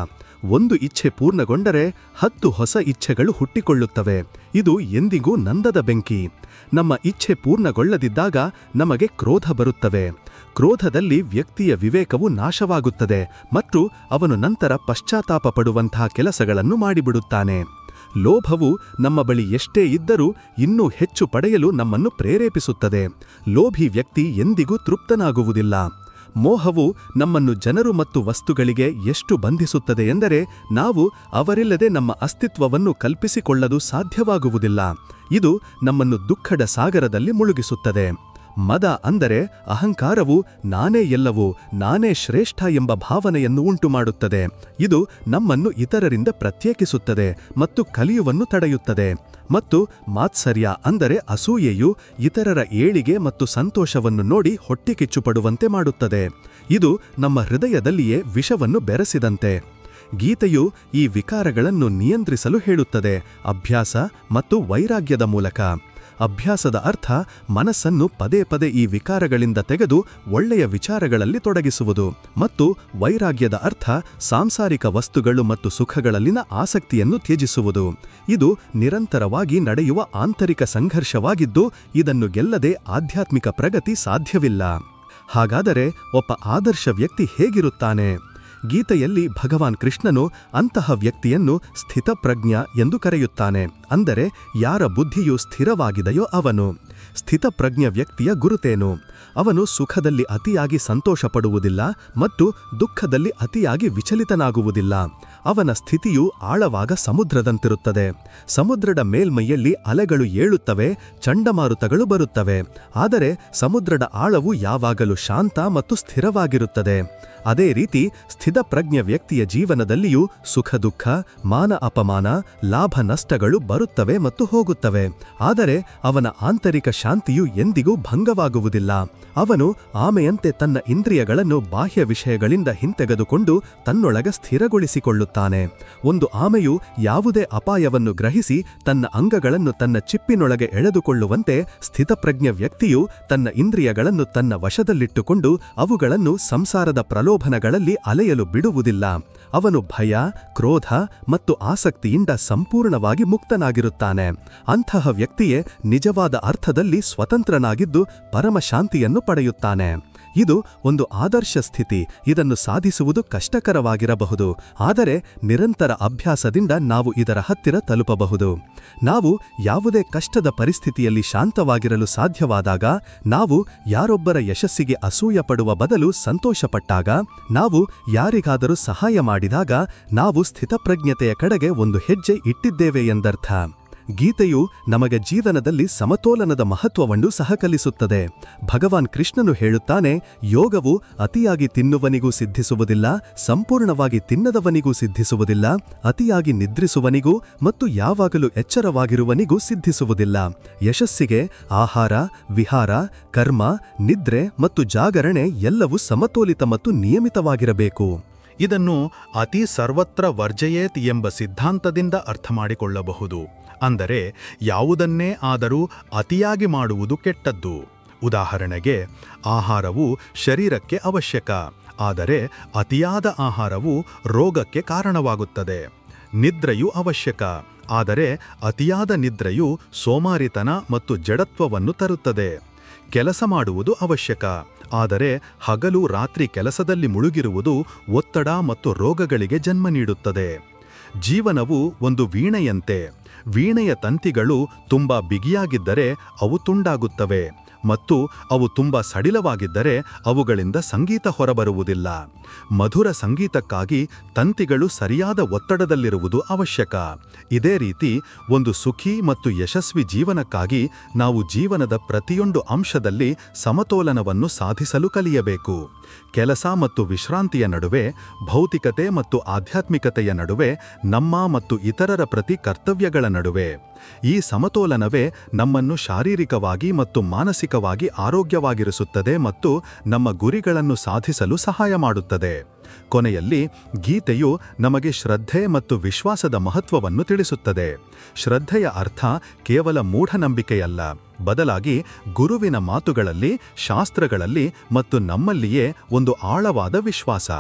ಒಂದು ಇಚ್ಛೆ ಪೂರ್ಣಗೊಂಡರೆ 10 ಹೊಸ ಇಚ್ಛೆಗಳು ಹುಟ್ಟಿಕೊಳ್ಳುತ್ತವೆ. ಇದು ಎಂದಿಗೂ ನಂದದ ಬೆಂಕಿ. ನಮ್ಮ ಇಚ್ಛೆ ಪೂರ್ಣಗೊಳ್ಳದಿದ್ದಾಗ ನಮಗೆ ಕ್ರೋಧ ಬರುತ್ತವೆ. ಕ್ರೋಧದಲ್ಲಿ ವ್ಯಕ್ತಿಯ ವಿವೇಕವು ನಾಶವಾಗುತ್ತದೆ ಮತ್ತು ಅವನು ನಂತರ ಪಶ್ಚಾತ್ತಾಪ ಪಡುವಂತಹ ಕೆಲಸಗಳನ್ನು ಮಾಡಿಬಿಡುತ್ತಾನೆ. ಲೋಭವು ನಮ್ಮ ಬಳಿ ಎಷ್ಟೇ ಇದ್ದರೂ ಇನ್ನೂ ಹೆಚ್ಚು ಪಡೆಯಲು ನಮ್ಮನ್ನು ಪ್ರೇರೇಪಿಸುತ್ತದೆ. ಲೋಭಿ ವ್ಯಕ್ತಿ ಎಂದಿಗೂ ತೃಪ್ತನಾಗುವುದಿಲ್ಲ. ಮೋಹವು ನಮ್ಮನ್ನು ಜನರು ಮತ್ತು ವಸ್ತುಗಳಿಗೆ ಎಷ್ಟು ಬಂಧಿಸುತ್ತದೆ ಎಂದರೆ ನಾವು ಅವರಿಲ್ಲದೆ ನಮ್ಮ ಅಸ್ತಿತ್ವವನ್ನು ಕಲ್ಪಿಸಿಕೊಳ್ಳಲು ಸಾಧ್ಯವಾಗುವುದಿಲ್ಲ. ಇದು ನಮ್ಮನ್ನು ದುಃಖದ ಸಾಗರದಲ್ಲಿ ಮುಳುಗಿಸುತ್ತದೆ. ಮದ ಅಂದರೆ ಅಹಂಕಾರವು ನಾನೇ ಎಲ್ಲವೂ, ನಾನೇ ಶ್ರೇಷ್ಠ ಎಂಬ ಭಾವನೆಯನ್ನು ಉಂಟುಮಾಡುತ್ತದೆ. ಇದು ನಮ್ಮನ್ನು ಇತರರಿಂದ ಪ್ರತ್ಯೇಕಿಸುತ್ತದೆ ಮತ್ತು ಕಲಿಯುವನ್ನು ತಡೆಯುತ್ತದೆ. ಮತ್ತು ಮಾತ್ಸರ್ಯ ಅಂದರೆ ಅಸೂಯೆಯು ಇತರರ ಏಳಿಗೆ ಮತ್ತು ಸಂತೋಷವನ್ನು ನೋಡಿ ಹೊಟ್ಟೆಕಿಚ್ಚುಪಡುವಂತೆ ಮಾಡುತ್ತದೆ. ಇದು ನಮ್ಮ ಹೃದಯದಲ್ಲಿಯೇ ವಿಷವನ್ನು ಬೆರೆಸಿದಂತೆ. ಗೀತೆಯು ಈ ವಿಕಾರಗಳನ್ನು ನಿಯಂತ್ರಿಸಲು ಹೇಳುತ್ತದೆ, ಅಭ್ಯಾಸ ಮತ್ತು ವೈರಾಗ್ಯದ ಮೂಲಕ. ಅಭ್ಯಾಸದ ಅರ್ಥ ಮನಸ್ಸನ್ನು ಪದೇ ಪದೇ ಈ ವಿಕಾರಗಳಿಂದ ತೆಗೆದು ಒಳ್ಳೆಯ ವಿಚಾರಗಳಲ್ಲಿ ತೊಡಗಿಸುವುದು, ಮತ್ತು ವೈರಾಗ್ಯದ ಅರ್ಥ ಸಾಂಸಾರಿಕ ವಸ್ತುಗಳು ಮತ್ತು ಸುಖಗಳಲ್ಲಿನ ಆಸಕ್ತಿಯನ್ನು ತ್ಯಜಿಸುವುದು. ಇದು ನಿರಂತರವಾಗಿ ನಡೆಯುವ ಆಂತರಿಕ ಸಂಘರ್ಷವಾಗಿದ್ದು, ಇದನ್ನು ಗೆಲ್ಲದೆ ಆಧ್ಯಾತ್ಮಿಕ ಪ್ರಗತಿ ಸಾಧ್ಯವಿಲ್ಲ. ಹಾಗಾದರೆ ಒಬ್ಬ ಆದರ್ಶ ವ್ಯಕ್ತಿ ಹೇಗಿರುತ್ತಾನೆ? ಗೀತೆಯಲ್ಲಿ ಭಗವಾನ್ ಕೃಷ್ಣನು ಅಂತಹ ವ್ಯಕ್ತಿಯನ್ನು ಸ್ಥಿತಪ್ರಜ್ಞ ಎಂದು ಕರೆಯುತ್ತಾನೆ. ಅಂದರೆ ಯಾರ ಬುದ್ಧಿಯು ಸ್ಥಿರವಾಗಿದೆಯೋ ಅವನು. ಸ್ಥಿತಪ್ರಜ್ಞ ವ್ಯಕ್ತಿಯ ಗುರುತೇನು? ಅವನು ಸುಖದಲ್ಲಿ ಅತಿಯಾಗಿ ಸಂತೋಷಪಡುವುದಿಲ್ಲ ಮತ್ತು ದುಃಖದಲ್ಲಿ ಅತಿಯಾಗಿ ವಿಚಲಿತನಾಗುವುದಿಲ್ಲ. ಅವನ ಸ್ಥಿತಿಯು ಆಳವಾದ ಸಮುದ್ರದಂತಿರುತ್ತದೆ. ಸಮುದ್ರದ ಮೇಲ್ಮೈಯಲ್ಲಿ ಅಲೆಗಳು ಏಳುತ್ತವೆ, ಚಂಡಮಾರುತಗಳು ಬರುತ್ತವೆ. ಆದರೆ ಸಮುದ್ರದ ಆಳವು ಯಾವಾಗಲೂ ಶಾಂತ ಮತ್ತು ಸ್ಥಿರವಾಗಿರುತ್ತದೆ. ಅದೇ ರೀತಿ ಸ್ಥಿತಪ್ರಜ್ಞ ವ್ಯಕ್ತಿಯ ಜೀವನದಲ್ಲಿಯೂ ಸುಖ ದುಃಖ, ಮಾನ ಅಪಮಾನ, ಲಾಭ ನಷ್ಟಗಳು ಬರುತ್ತವೆ ಮತ್ತು ಹೋಗುತ್ತವೆ. ಆದರೆ ಅವನ ಆಂತರಿಕ ಶಾಂತಿಯು ಎಂದಿಗೂ ಭಂಗವಾಗುವುದಿಲ್ಲ. ಅವನು ಆಮೆಯಂತೆ ತನ್ನ ಇಂದ್ರಿಯಗಳನ್ನು ಬಾಹ್ಯ ವಿಷಯಗಳಿಂದ ಹಿಂತೆಗೆದುಕೊಂಡು ತನ್ನೊಳಗ ಸ್ಥಿರಗೊಳಿಸಿಕೊಳ್ಳುತ್ತಾನೆ. ಒಂದು ಆಮೆಯು ಯಾವುದೇ ಅಪಾಯವನ್ನು ಗ್ರಹಿಸಿ ತನ್ನ ಅಂಗಗಳನ್ನು ತನ್ನ ಚಿಪ್ಪಿನೊಳಗೆ ಎಳೆದುಕೊಳ್ಳುವಂತೆ ಸ್ಥಿತಪ್ರಜ್ಞ ವ್ಯಕ್ತಿಯು ತನ್ನ ಇಂದ್ರಿಯಗಳನ್ನು ತನ್ನ ವಶದಲ್ಲಿಟ್ಟುಕೊಂಡು ಅವುಗಳನ್ನು ಸಂಸಾರದ ಪ್ರಲೋಭನಗಳಲ್ಲಿ ಅಲೆಯಲು ಬಿಡುವುದಿಲ್ಲ. ಅವನು ಭಯ, ಕ್ರೋಧ ಮತ್ತು ಆಸಕ್ತಿಯಿಂದ ಸಂಪೂರ್ಣವಾಗಿ ಮುಕ್ತನಾಗಿರುತ್ತಾನೆ. ಅಂತಹ ವ್ಯಕ್ತಿಯೇ ನಿಜವಾದ ಅರ್ಥದಲ್ಲಿ ಸ್ವತಂತ್ರನಾಗಿದ್ದು ಪರಮಶಾಂತಿಯನ್ನು ಪಡೆಯುತ್ತಾನೆ. ಇದು ಒಂದು ಆದರ್ಶ ಸ್ಥಿತಿ. ಇದನ್ನು ಸಾಧಿಸುವುದು ಕಷ್ಟಕರವಾಗಿರಬಹುದು, ಆದರೆ ನಿರಂತರ ಅಭ್ಯಾಸದಿಂದ ನಾವು ಇದರ ಹತ್ತಿರ ತಲುಪಬಹುದು. ನಾವು ಯಾವುದೇ ಕಷ್ಟದ ಪರಿಸ್ಥಿತಿಯಲ್ಲಿ ಶಾಂತವಾಗಿರಲು ಸಾಧ್ಯವಾದಾಗ, ನಾವು ಯಾರೊಬ್ಬರ ಯಶಸ್ಸಿಗೆ ಅಸೂಯ ಪಡುವ ಬದಲು ಸಂತೋಷಪಟ್ಟಾಗ, ನಾವು ಯಾರಿಗಾದರೂ ಸಹಾಯ ಮಾಡಿದಾಗ, ನಾವು ಸ್ಥಿತಪ್ರಜ್ಞತೆಯ ಕಡೆಗೆ ಒಂದು ಹೆಜ್ಜೆ ಇಟ್ಟಿದ್ದೇವೆ ಎಂದರ್ಥ. ಗೀತೆಯು ನಮಗೆ ಜೀವನದಲ್ಲಿ ಸಮತೋಲನದ ಮಹತ್ವವನ್ನು ಸಹ ಕಲಿಸುತ್ತದೆ. ಭಗವಾನ್ ಕೃಷ್ಣನು ಹೇಳುತ್ತಾನೆ, ಯೋಗವು ಅತಿಯಾಗಿ ತಿನ್ನುವನಿಗೂ ಸಿದ್ಧಿಸುವುದಿಲ್ಲ, ಸಂಪೂರ್ಣವಾಗಿ ತಿನ್ನದವನಿಗೂ ಸಿದ್ಧಿಸುವುದಿಲ್ಲ, ಅತಿಯಾಗಿ ನಿದ್ರಿಸುವನಿಗೂ ಮತ್ತು ಯಾವಾಗಲೂ ಎಚ್ಚರವಾಗಿರುವನಿಗೂ ಸಿದ್ಧಿಸುವುದಿಲ್ಲ. ಯಶಸ್ಸಿಗೆ ಆಹಾರ, ವಿಹಾರ, ಕರ್ಮ, ನಿದ್ರೆ ಮತ್ತು ಜಾಗರಣೆ ಎಲ್ಲವೂ ಸಮತೋಲಿತ ಮತ್ತು ನಿಯಮಿತವಾಗಿರಬೇಕು. ಇದನ್ನು ಅತಿ ಸರ್ವತ್ರ ವರ್ಜಯೇತ್ ಎಂಬ ಸಿದ್ಧಾಂತದಿಂದ ಅರ್ಥಮಾಡಿಕೊಳ್ಳಬಹುದು. ಅಂದರೆ ಯಾವುದನ್ನೇ ಆದರೂ ಅತಿಯಾಗಿ ಮಾಡುವುದು ಕೆಟ್ಟದ್ದು. ಉದಾಹರಣೆಗೆ, ಆಹಾರವು ಶರೀರಕ್ಕೆ ಅವಶ್ಯಕ, ಆದರೆ ಅತಿಯಾದ ಆಹಾರವು ರೋಗಕ್ಕೆ ಕಾರಣವಾಗುತ್ತದೆ. ನಿದ್ರೆಯು ಅವಶ್ಯಕ, ಆದರೆ ಅತಿಯಾದ ನಿದ್ರೆಯು ಸೋಮಾರಿತನ ಮತ್ತು ಜಡತ್ವವನ್ನು ತರುತ್ತದೆ. ಕೆಲಸ ಮಾಡುವುದು ಅವಶ್ಯಕ, ಆದರೆ ಹಗಲು ರಾತ್ರಿ ಕೆಲಸದಲ್ಲಿ ಮುಳುಗಿರುವುದು ಒತ್ತಡ ಮತ್ತು ರೋಗಗಳಿಗೆ ಜನ್ಮ ನೀಡುತ್ತದೆ. ಜೀವನವು ಒಂದು ವೀಣೆಯಂತೆ. ವೀಣೆಯ ತಂತಿಗಳು ತುಂಬ ಬಿಗಿಯಾಗಿದ್ದರೆ ಅವು ತುಂಡಾಗುತ್ತವೆ ಮತ್ತು ಅವು ತುಂಬ ಸಡಿಲವಾಗಿದ್ದರೆ ಅವುಗಳಿಂದ ಸಂಗೀತ ಹೊರಬರುವುದಿಲ್ಲ. ಮಧುರ ಸಂಗೀತಕ್ಕಾಗಿ ತಂತಿಗಳು ಸರಿಯಾದ ಒತ್ತಡದಲ್ಲಿರುವುದು ಅವಶ್ಯಕ. ಇದೇ ರೀತಿ ಒಂದು ಸುಖಿ ಮತ್ತು ಯಶಸ್ವಿ ಜೀವನಕ್ಕಾಗಿ ನಾವು ಜೀವನದ ಪ್ರತಿಯೊಂದು ಅಂಶದಲ್ಲಿ ಸಮತೋಲನವನ್ನು ಸಾಧಿಸಲು ಕಲಿಯಬೇಕು. ಕೆಲಸ ಮತ್ತು ವಿಶ್ರಾಂತಿಯ ನಡುವೆ, ಭೌತಿಕತೆ ಮತ್ತು ಆಧ್ಯಾತ್ಮಿಕತೆಯ ನಡುವೆ, ನಮ್ಮ ಮತ್ತು ಇತರರ ಪ್ರತಿ ಕರ್ತವ್ಯಗಳ ನಡುವೆ. ಈ ಸಮತೋಲನವೇ ನಮ್ಮನ್ನು ಶಾರೀರಿಕವಾಗಿ ಮತ್ತು ಮಾನಸಿಕವಾಗಿ ಆರೋಗ್ಯವಾಗಿರಿಸುತ್ತದೆ ಮತ್ತು ನಮ್ಮ ಗುರಿಗಳನ್ನು ಸಾಧಿಸಲು ಸಹಾಯ ಮಾಡುತ್ತದೆ. ಕೊನೆಯಲ್ಲಿ ಗೀತೆಯು ನಮಗೆ ಶ್ರದ್ಧೆ ಮತ್ತು ವಿಶ್ವಾಸದ ಮಹತ್ವವನ್ನು ತಿಳಿಸುತ್ತದೆ. ಶ್ರದ್ಧೆಯ ಅರ್ಥ ಕೇವಲ ಮೂಢನಂಬಿಕೆಯಲ್ಲ, ಬದಲಾಗಿ ಗುರುವಿನ ಮಾತುಗಳಲ್ಲಿ, ಶಾಸ್ತ್ರಗಳಲ್ಲಿ ಮತ್ತು ನಮ್ಮಲ್ಲಿಯೇ ಒಂದು ಆಳವಾದ ವಿಶ್ವಾಸ.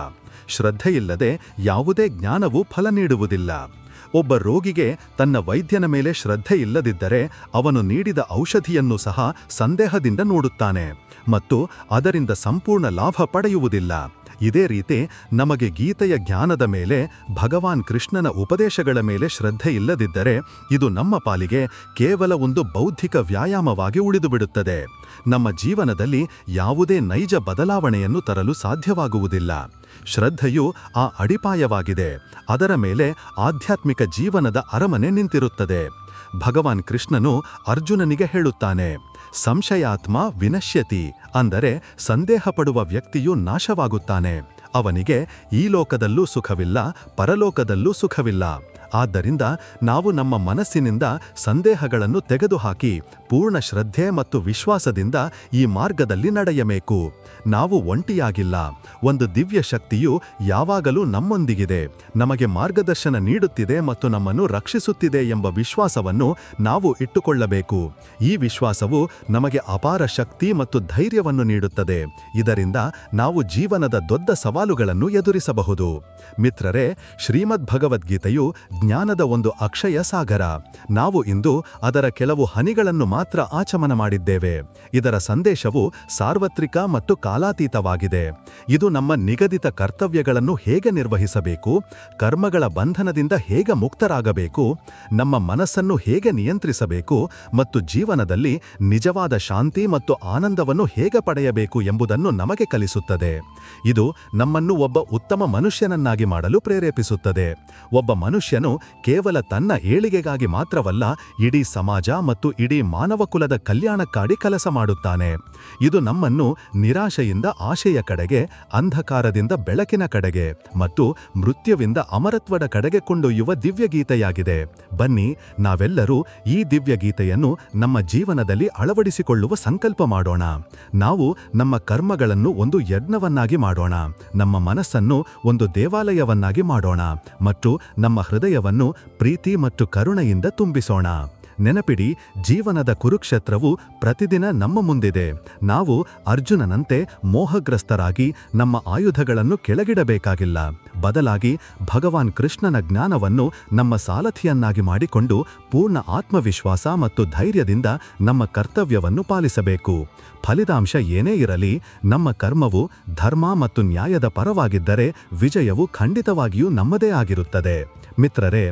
ಶ್ರದ್ಧೆಯಿಲ್ಲದೆ ಯಾವುದೇ ಜ್ಞಾನವೂ ಫಲ ನೀಡುವುದಿಲ್ಲ. ಒಬ್ಬ ರೋಗಿಗೆ ತನ್ನ ವೈದ್ಯನ ಮೇಲೆ ಶ್ರದ್ಧೆ ಇಲ್ಲದಿದ್ದರೆ ಅವನು ನೀಡಿದ ಔಷಧಿಯನ್ನು ಸಹ ಸಂದೇಹದಿಂದ ನೋಡುತ್ತಾನೆ ಮತ್ತು ಅದರಿಂದ ಸಂಪೂರ್ಣ ಲಾಭ ಪಡೆಯುವುದಿಲ್ಲ. ಇದೇ ರೀತಿ ನಮಗೆ ಗೀತೆಯ ಜ್ಞಾನದ ಮೇಲೆ, ಭಗವಾನ್ ಕೃಷ್ಣನ ಉಪದೇಶಗಳ ಮೇಲೆ ಶ್ರದ್ಧೆ ಇಲ್ಲದಿದ್ದರೆ ಇದು ನಮ್ಮ ಪಾಲಿಗೆ ಕೇವಲ ಒಂದು ಬೌದ್ಧಿಕ ವ್ಯಾಯಾಮವಾಗಿ ಉಳಿದುಬಿಡುತ್ತದೆ. ನಮ್ಮ ಜೀವನದಲ್ಲಿ ಯಾವುದೇ ನೈಜ ಬದಲಾವಣೆಯನ್ನು ತರಲು ಸಾಧ್ಯವಾಗುವುದಿಲ್ಲ. ಶ್ರದ್ಧೆಯು ಆ ಅಡಿಪಾಯವಾಗಿದೆ. ಅದರ ಮೇಲೆ ಆಧ್ಯಾತ್ಮಿಕ ಜೀವನದ ಅರಮನೆ ನಿಂತಿರುತ್ತದೆ. ಭಗವಾನ್ ಕೃಷ್ಣನು ಅರ್ಜುನನಿಗೆ ಹೇಳುತ್ತಾನೆ, ಸಂಶಯಾತ್ಮ ವಿನಶ್ಯತಿ, ಅಂದರೆ ಸಂದೇಹಪಡುವ ವ್ಯಕ್ತಿಯು ನಾಶವಾಗುತ್ತಾನೆ. ಅವನಿಗೆ ಈ ಲೋಕದಲ್ಲೂ ಸುಖವಿಲ್ಲ, ಪರಲೋಕದಲ್ಲೂ ಸುಖವಿಲ್ಲ. ಆದ್ದರಿಂದ ನಾವು ನಮ್ಮ ಮನಸ್ಸಿನಿಂದ ಸಂದೇಹಗಳನ್ನು ತೆಗೆದುಹಾಕಿ ಪೂರ್ಣ ಶ್ರದ್ಧೆ ಮತ್ತು ವಿಶ್ವಾಸದಿಂದ ಈ ಮಾರ್ಗದಲ್ಲಿ ನಡೆಯಬೇಕು. ನಾವು ಒಂಟಿಯಾಗಿಲ್ಲ. ಒಂದು ದಿವ್ಯ ಶಕ್ತಿಯು ಯಾವಾಗಲೂ ನಮ್ಮೊಂದಿಗಿದೆ, ನಮಗೆ ಮಾರ್ಗದರ್ಶನ ನೀಡುತ್ತಿದೆ ಮತ್ತು ನಮ್ಮನ್ನು ರಕ್ಷಿಸುತ್ತಿದೆ ಎಂಬ ವಿಶ್ವಾಸವನ್ನು ನಾವು ಇಟ್ಟುಕೊಳ್ಳಬೇಕು. ಈ ವಿಶ್ವಾಸವು ನಮಗೆ ಅಪಾರ ಶಕ್ತಿ ಮತ್ತು ಧೈರ್ಯವನ್ನು ನೀಡುತ್ತದೆ. ಇದರಿಂದ ನಾವು ಜೀವನದ ದೊಡ್ಡ ಸವಾಲುಗಳನ್ನು ಎದುರಿಸಬಹುದು. ಮಿತ್ರರೇ, ಶ್ರೀಮದ್ ಭಗವದ್ಗೀತೆಯು ಜ್ಞಾನದ ಒಂದು ಅಕ್ಷಯ ಸಾಗರ. ನಾವು ಇಂದು ಅದರ ಕೆಲವು ಹನಿಗಳನ್ನು ಮಾತ್ರ ಆಚಮನ ಮಾಡಿದ್ದೇವೆ. ಇದರ ಸಂದೇಶವು ಸಾರ್ವತ್ರಿಕ ಮತ್ತು ಕಾಲಾತೀತವಾಗಿದೆ. ಇದು ನಮ್ಮ ನಿಗದಿತ ಕರ್ತವ್ಯಗಳನ್ನು ಹೇಗೆ ನಿರ್ವಹಿಸಬೇಕು, ಕರ್ಮಗಳ ಬಂಧನದಿಂದ ಹೇಗೆ ಮುಕ್ತರಾಗಬೇಕು, ನಮ್ಮ ಮನಸ್ಸನ್ನು ಹೇಗೆ ನಿಯಂತ್ರಿಸಬೇಕು ಮತ್ತು ಜೀವನದಲ್ಲಿ ನಿಜವಾದ ಶಾಂತಿ ಮತ್ತು ಆನಂದವನ್ನು ಹೇಗೆ ಪಡೆಯಬೇಕು ಎಂಬುದನ್ನು ನಮಗೆ ಕಲಿಸುತ್ತದೆ. ಇದು ನಮ್ಮನ್ನು ಒಬ್ಬ ಉತ್ತಮ ಮನುಷ್ಯನನ್ನಾಗಿ ಮಾಡಲು ಪ್ರೇರೇಪಿಸುತ್ತದೆ. ಒಬ್ಬ ಮನುಷ್ಯನು ಕೇವಲ ತನ್ನ ಏಳಿಗೆಗಾಗಿ ಮಾತ್ರವಲ್ಲ, ಇಡೀ ಸಮಾಜ ಮತ್ತು ಇಡೀ ಮಾನವಕುಲದ ಕಲ್ಯಾಣಕ್ಕಾಗಿ ಕೆಲಸ ಮಾಡುತ್ತಾನೆ. ಇದು ನಮ್ಮನ್ನು ನಿರಾಶೆಯಿಂದ ಆಶೆಯ ಕಡೆಗೆ, ಅಂಧಕಾರದಿಂದ ಬೆಳಕಿನ ಕಡೆಗೆ ಮತ್ತು ಮೃತ್ಯುವಿಂದ ಅಮರತ್ವದ ಕಡೆಗೆ ಕೊಂಡೊಯ್ಯುವ ದಿವ್ಯಗೀತೆಯಾಗಿದೆ. ಬನ್ನಿ, ನಾವೆಲ್ಲರೂ ಈ ದಿವ್ಯಗೀತೆಯನ್ನು ನಮ್ಮ ಜೀವನದಲ್ಲಿ ಅಳವಡಿಸಿಕೊಳ್ಳುವ ಸಂಕಲ್ಪ ಮಾಡೋಣ. ನಾವು ನಮ್ಮ ಕರ್ಮಗಳನ್ನು ಒಂದು ಯಜ್ಞವನ್ನಾಗಿ ಮಾಡೋಣ, ನಮ್ಮ ಮನಸ್ಸನ್ನು ಒಂದು ದೇವಾಲಯವನ್ನಾಗಿ ಮಾಡೋಣ ಮತ್ತು ನಮ್ಮ ಹೃದಯವನ್ನು ಪ್ರೀತಿ ಮತ್ತು ಕರುಣೆಯಿಂದ ತುಂಬಿಸೋಣ. ನೆನಪಿಡಿ, ಜೀವನದ ಕುರುಕ್ಷೇತ್ರವು ಪ್ರತಿದಿನ ನಮ್ಮ ಮುಂದಿದೆ. ನಾವು ಅರ್ಜುನನಂತೆ ಮೋಹಗ್ರಸ್ತರಾಗಿ ನಮ್ಮ ಆಯುಧಗಳನ್ನು ಕೆಳಗಿಡಬೇಕಾಗಿಲ್ಲ. ಬದಲಾಗಿ ಭಗವಾನ್ ಕೃಷ್ಣನ ಜ್ಞಾನವನ್ನು ನಮ್ಮ ಸಾರಥಿಯನ್ನಾಗಿ ಮಾಡಿಕೊಂಡು ಪೂರ್ಣ ಆತ್ಮವಿಶ್ವಾಸ ಮತ್ತು ಧೈರ್ಯದಿಂದ ನಮ್ಮ ಕರ್ತವ್ಯವನ್ನು ಪಾಲಿಸಬೇಕು. ಫಲಿತಾಂಶ ಏನೇ ಇರಲಿ, ನಮ್ಮ ಕರ್ಮವು ಧರ್ಮ ಮತ್ತು ನ್ಯಾಯದ ಪರವಾಗಿದ್ದರೆ ವಿಜಯವು ಖಂಡಿತವಾಗಿಯೂ ನಮ್ಮದೇ ಆಗಿರುತ್ತದೆ. ಮಿತ್ರರೇ,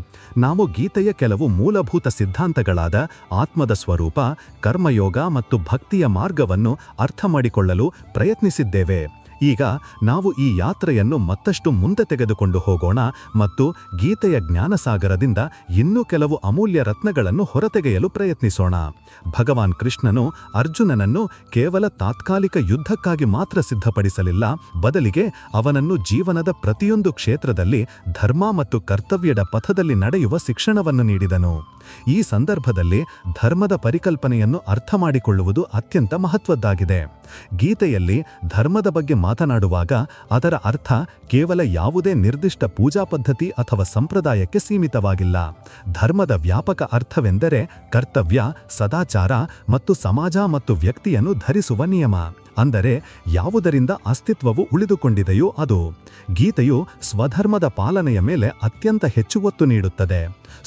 ನಾವು ಗೀತೆಯ ಕೆಲವು ಮೂಲಭೂತ ಸಿದ್ಧಾಂತಗಳಾದ ಆತ್ಮದ ಸ್ವರೂಪ, ಕರ್ಮಯೋಗ ಮತ್ತು ಭಕ್ತಿಯ ಮಾರ್ಗವನ್ನು ಅರ್ಥ ಮಾಡಿಕೊಳ್ಳಲು ಪ್ರಯತ್ನಿಸಿದ್ದೇವೆ. ಈಗ ನಾವು ಈ ಯಾತ್ರೆಯನ್ನು ಮತ್ತಷ್ಟು ಮುಂದೆ ತೆಗೆದುಕೊಂಡು ಹೋಗೋಣ ಮತ್ತು ಗೀತೆಯ ಜ್ಞಾನಸಾಗರದಿಂದ ಇನ್ನೂ ಕೆಲವು ಅಮೂಲ್ಯ ರತ್ನಗಳನ್ನು ಹೊರತೆಗೆಯಲು ಪ್ರಯತ್ನಿಸೋಣ. ಭಗವಾನ್ ಕೃಷ್ಣನು ಅರ್ಜುನನನ್ನು ಕೇವಲ ತಾತ್ಕಾಲಿಕ ಯುದ್ಧಕ್ಕಾಗಿ ಮಾತ್ರ ಸಿದ್ಧಪಡಿಸಲಿಲ್ಲ, ಬದಲಿಗೆ ಅವನನ್ನು ಜೀವನದ ಪ್ರತಿಯೊಂದು ಕ್ಷೇತ್ರದಲ್ಲಿ ಧರ್ಮ ಮತ್ತು ಕರ್ತವ್ಯದ ಪಥದಲ್ಲಿ ನಡೆಯುವ ಶಿಕ್ಷಣವನ್ನು ನೀಡಿದನು. ಈ ಸಂದರ್ಭದಲ್ಲಿ ಧರ್ಮದ ಪರಿಕಲ್ಪನೆಯನ್ನು ಅರ್ಥ ಮಾಡಿಕೊಳ್ಳುವುದು ಅತ್ಯಂತ ಮಹತ್ವದ್ದಾಗಿದೆ. ಗೀತೆಯಲ್ಲಿ ಧರ್ಮದ ಬಗ್ಗೆ ಮಾತನಾಡುವಾಗ ಅದರ ಅರ್ಥ ಕೇವಲ ಯಾವುದೇ ನಿರ್ದಿಷ್ಟ ಪೂಜಾ ಪದ್ಧತಿ ಅಥವಾ ಸಂಪ್ರದಾಯಕ್ಕೆ ಸೀಮಿತವಾಗಿಲ್ಲ. ಧರ್ಮದ ವ್ಯಾಪಕ ಅರ್ಥವೆಂದರೆ ಕರ್ತವ್ಯ, ಸದಾಚಾರ ಮತ್ತು ಸಮಾಜ ಮತ್ತು ವ್ಯಕ್ತಿಯನ್ನು ಧರಿಸುವ ನಿಯಮ. ಅಂದರೆ ಯಾವುದರಿಂದ ಅಸ್ತಿತ್ವವು ಉಳಿದುಕೊಂಡಿದೆಯೋ ಅದು. ಗೀತೆಯು ಸ್ವಧರ್ಮದ ಪಾಲನೆಯ ಮೇಲೆ ಅತ್ಯಂತ ಹೆಚ್ಚು ಒತ್ತು ನೀಡುತ್ತದೆ.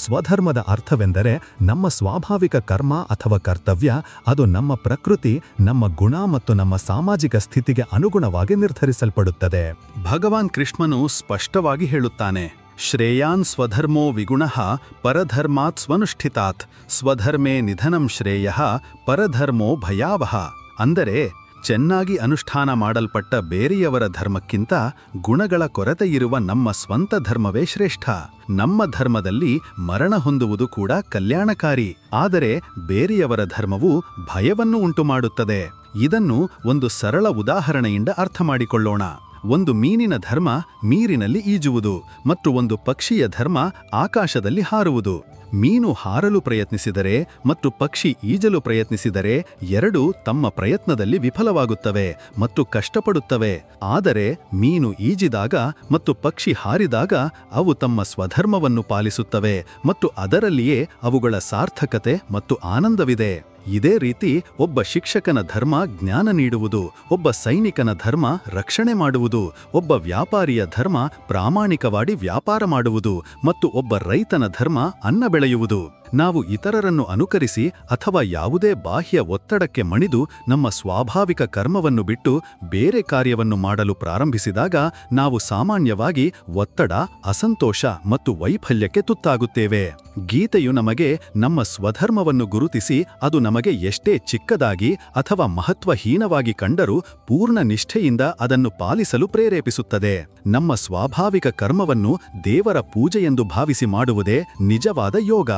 ಸ್ವಧರ್ಮದ ಅರ್ಥವೆಂದರೆ ನಮ್ಮ ಸ್ವಾಭಾವಿಕ ಕರ್ಮ ಅಥವಾ ಕರ್ತವ್ಯ. ಅದು ನಮ್ಮ ಪ್ರಕೃತಿ, ನಮ್ಮ ಗುಣ ಮತ್ತು ನಮ್ಮ ಸಾಮಾಜಿಕ ಸ್ಥಿತಿಗೆ ಅನುಗುಣವಾಗಿ ನಿರ್ಧರಿಸಲ್ಪಡುತ್ತದೆ. ಭಗವಾನ್ ಕೃಷ್ಣನು ಸ್ಪಷ್ಟವಾಗಿ ಹೇಳುತ್ತಾನೆ, ಶ್ರೇಯಾನ್ ಸ್ವಧರ್ಮೋ ವಿಗುಣಃ ಪರಧರ್ಮಾತ್ ಸ್ವನುಷ್ಠಿತಾತ್ ಸ್ವಧರ್ಮೇ ನಿಧನಂ ಶ್ರೇಯಃ ಪರಧರ್ಮೋ ಭಯಾವಹ. ಅಂದರೆ ಚೆನ್ನಾಗಿ ಅನುಷ್ಠಾನ ಮಾಡಲ್ಪಟ್ಟ ಬೇರೆಯವರ ಧರ್ಮಕ್ಕಿಂತ ಗುಣಗಳ ಕೊರತೆಯಿರುವ ನಮ್ಮ ಸ್ವಂತ ಧರ್ಮವೇ ಶ್ರೇಷ್ಠ. ನಮ್ಮ ಧರ್ಮದಲ್ಲಿ ಮರಣ ಹೊಂದುವುದು ಕೂಡ ಕಲ್ಯಾಣಕಾರಿ, ಆದರೆ ಬೇರೆಯವರ ಧರ್ಮವು ಭಯವನ್ನು ಉಂಟುಮಾಡುತ್ತದೆ. ಇದನ್ನು ಒಂದು ಸರಳ ಉದಾಹರಣೆಯಿಂದ ಅರ್ಥ ಮಾಡಿಕೊಳ್ಳೋಣ. ಒಂದು ಮೀನಿನ ಧರ್ಮ ನೀರಿನಲ್ಲಿ ಈಜುವುದು ಮತ್ತು ಒಂದು ಪಕ್ಷಿಯ ಧರ್ಮ ಆಕಾಶದಲ್ಲಿ ಹಾರುವುದು. ಮೀನು ಹಾರಲು ಪ್ರಯತ್ನಿಸಿದರೆ ಮತ್ತು ಪಕ್ಷಿ ಈಜಲು ಪ್ರಯತ್ನಿಸಿದರೆ ಎರಡೂ ತಮ್ಮ ಪ್ರಯತ್ನದಲ್ಲಿ ವಿಫಲವಾಗುತ್ತವೆ ಮತ್ತು ಕಷ್ಟಪಡುತ್ತವೆ. ಆದರೆ ಮೀನು ಈಜಿದಾಗ ಮತ್ತು ಪಕ್ಷಿ ಹಾರಿದಾಗ ಅವು ತಮ್ಮ ಸ್ವಧರ್ಮವನ್ನು ಪಾಲಿಸುತ್ತವೆ ಮತ್ತು ಅದರಲ್ಲಿಯೇ ಅವುಗಳ ಸಾರ್ಥಕತೆ ಮತ್ತು ಆನಂದವಿದೆ. ಇದೇ ರೀತಿ ಒಬ್ಬ ಶಿಕ್ಷಕನ ಧರ್ಮ ಜ್ಞಾನ ನೀಡುವುದು, ಒಬ್ಬ ಸೈನಿಕನ ಧರ್ಮ ರಕ್ಷಣೆ ಮಾಡುವುದು, ಒಬ್ಬ ವ್ಯಾಪಾರಿಯ ಧರ್ಮ ಪ್ರಾಮಾಣಿಕವಾಗಿ ವ್ಯಾಪಾರ ಮಾಡುವುದು ಮತ್ತು ಒಬ್ಬ ರೈತನ ಧರ್ಮ ಅನ್ನ ಬೆಳೆಯುವುದು. ನಾವು ಇತರರನ್ನು ಅನುಕರಿಸಿ ಅಥವಾ ಯಾವುದೇ ಬಾಹ್ಯ ಒತ್ತಡಕ್ಕೆ ಮಣಿದು ನಮ್ಮ ಸ್ವಾಭಾವಿಕ ಕರ್ಮವನ್ನು ಬಿಟ್ಟು ಬೇರೆ ಕಾರ್ಯವನ್ನು ಮಾಡಲು ಪ್ರಾರಂಭಿಸಿದಾಗ ನಾವು ಸಾಮಾನ್ಯವಾಗಿ ಒತ್ತಡ, ಅಸಂತೋಷ ಮತ್ತು ವೈಫಲ್ಯಕ್ಕೆ ತುತ್ತಾಗುತ್ತೇವೆ. ಗೀತೆಯು ನಮಗೆ ನಮ್ಮ ಸ್ವಧರ್ಮವನ್ನು ಗುರುತಿಸಿ ಅದು ನಮಗೆ ಎಷ್ಟೇ ಚಿಕ್ಕದಾಗಿ ಅಥವಾ ಮಹತ್ವಹೀನವಾಗಿ ಕಂಡರೂ ಪೂರ್ಣ ನಿಷ್ಠೆಯಿಂದ ಅದನ್ನು ಪಾಲಿಸಲು ಪ್ರೇರೇಪಿಸುತ್ತದೆ. ನಮ್ಮ ಸ್ವಾಭಾವಿಕ ಕರ್ಮವನ್ನು ದೇವರ ಪೂಜೆಯೆಂದು ಭಾವಿಸಿ ಮಾಡುವುದೇ ನಿಜವಾದ ಯೋಗ.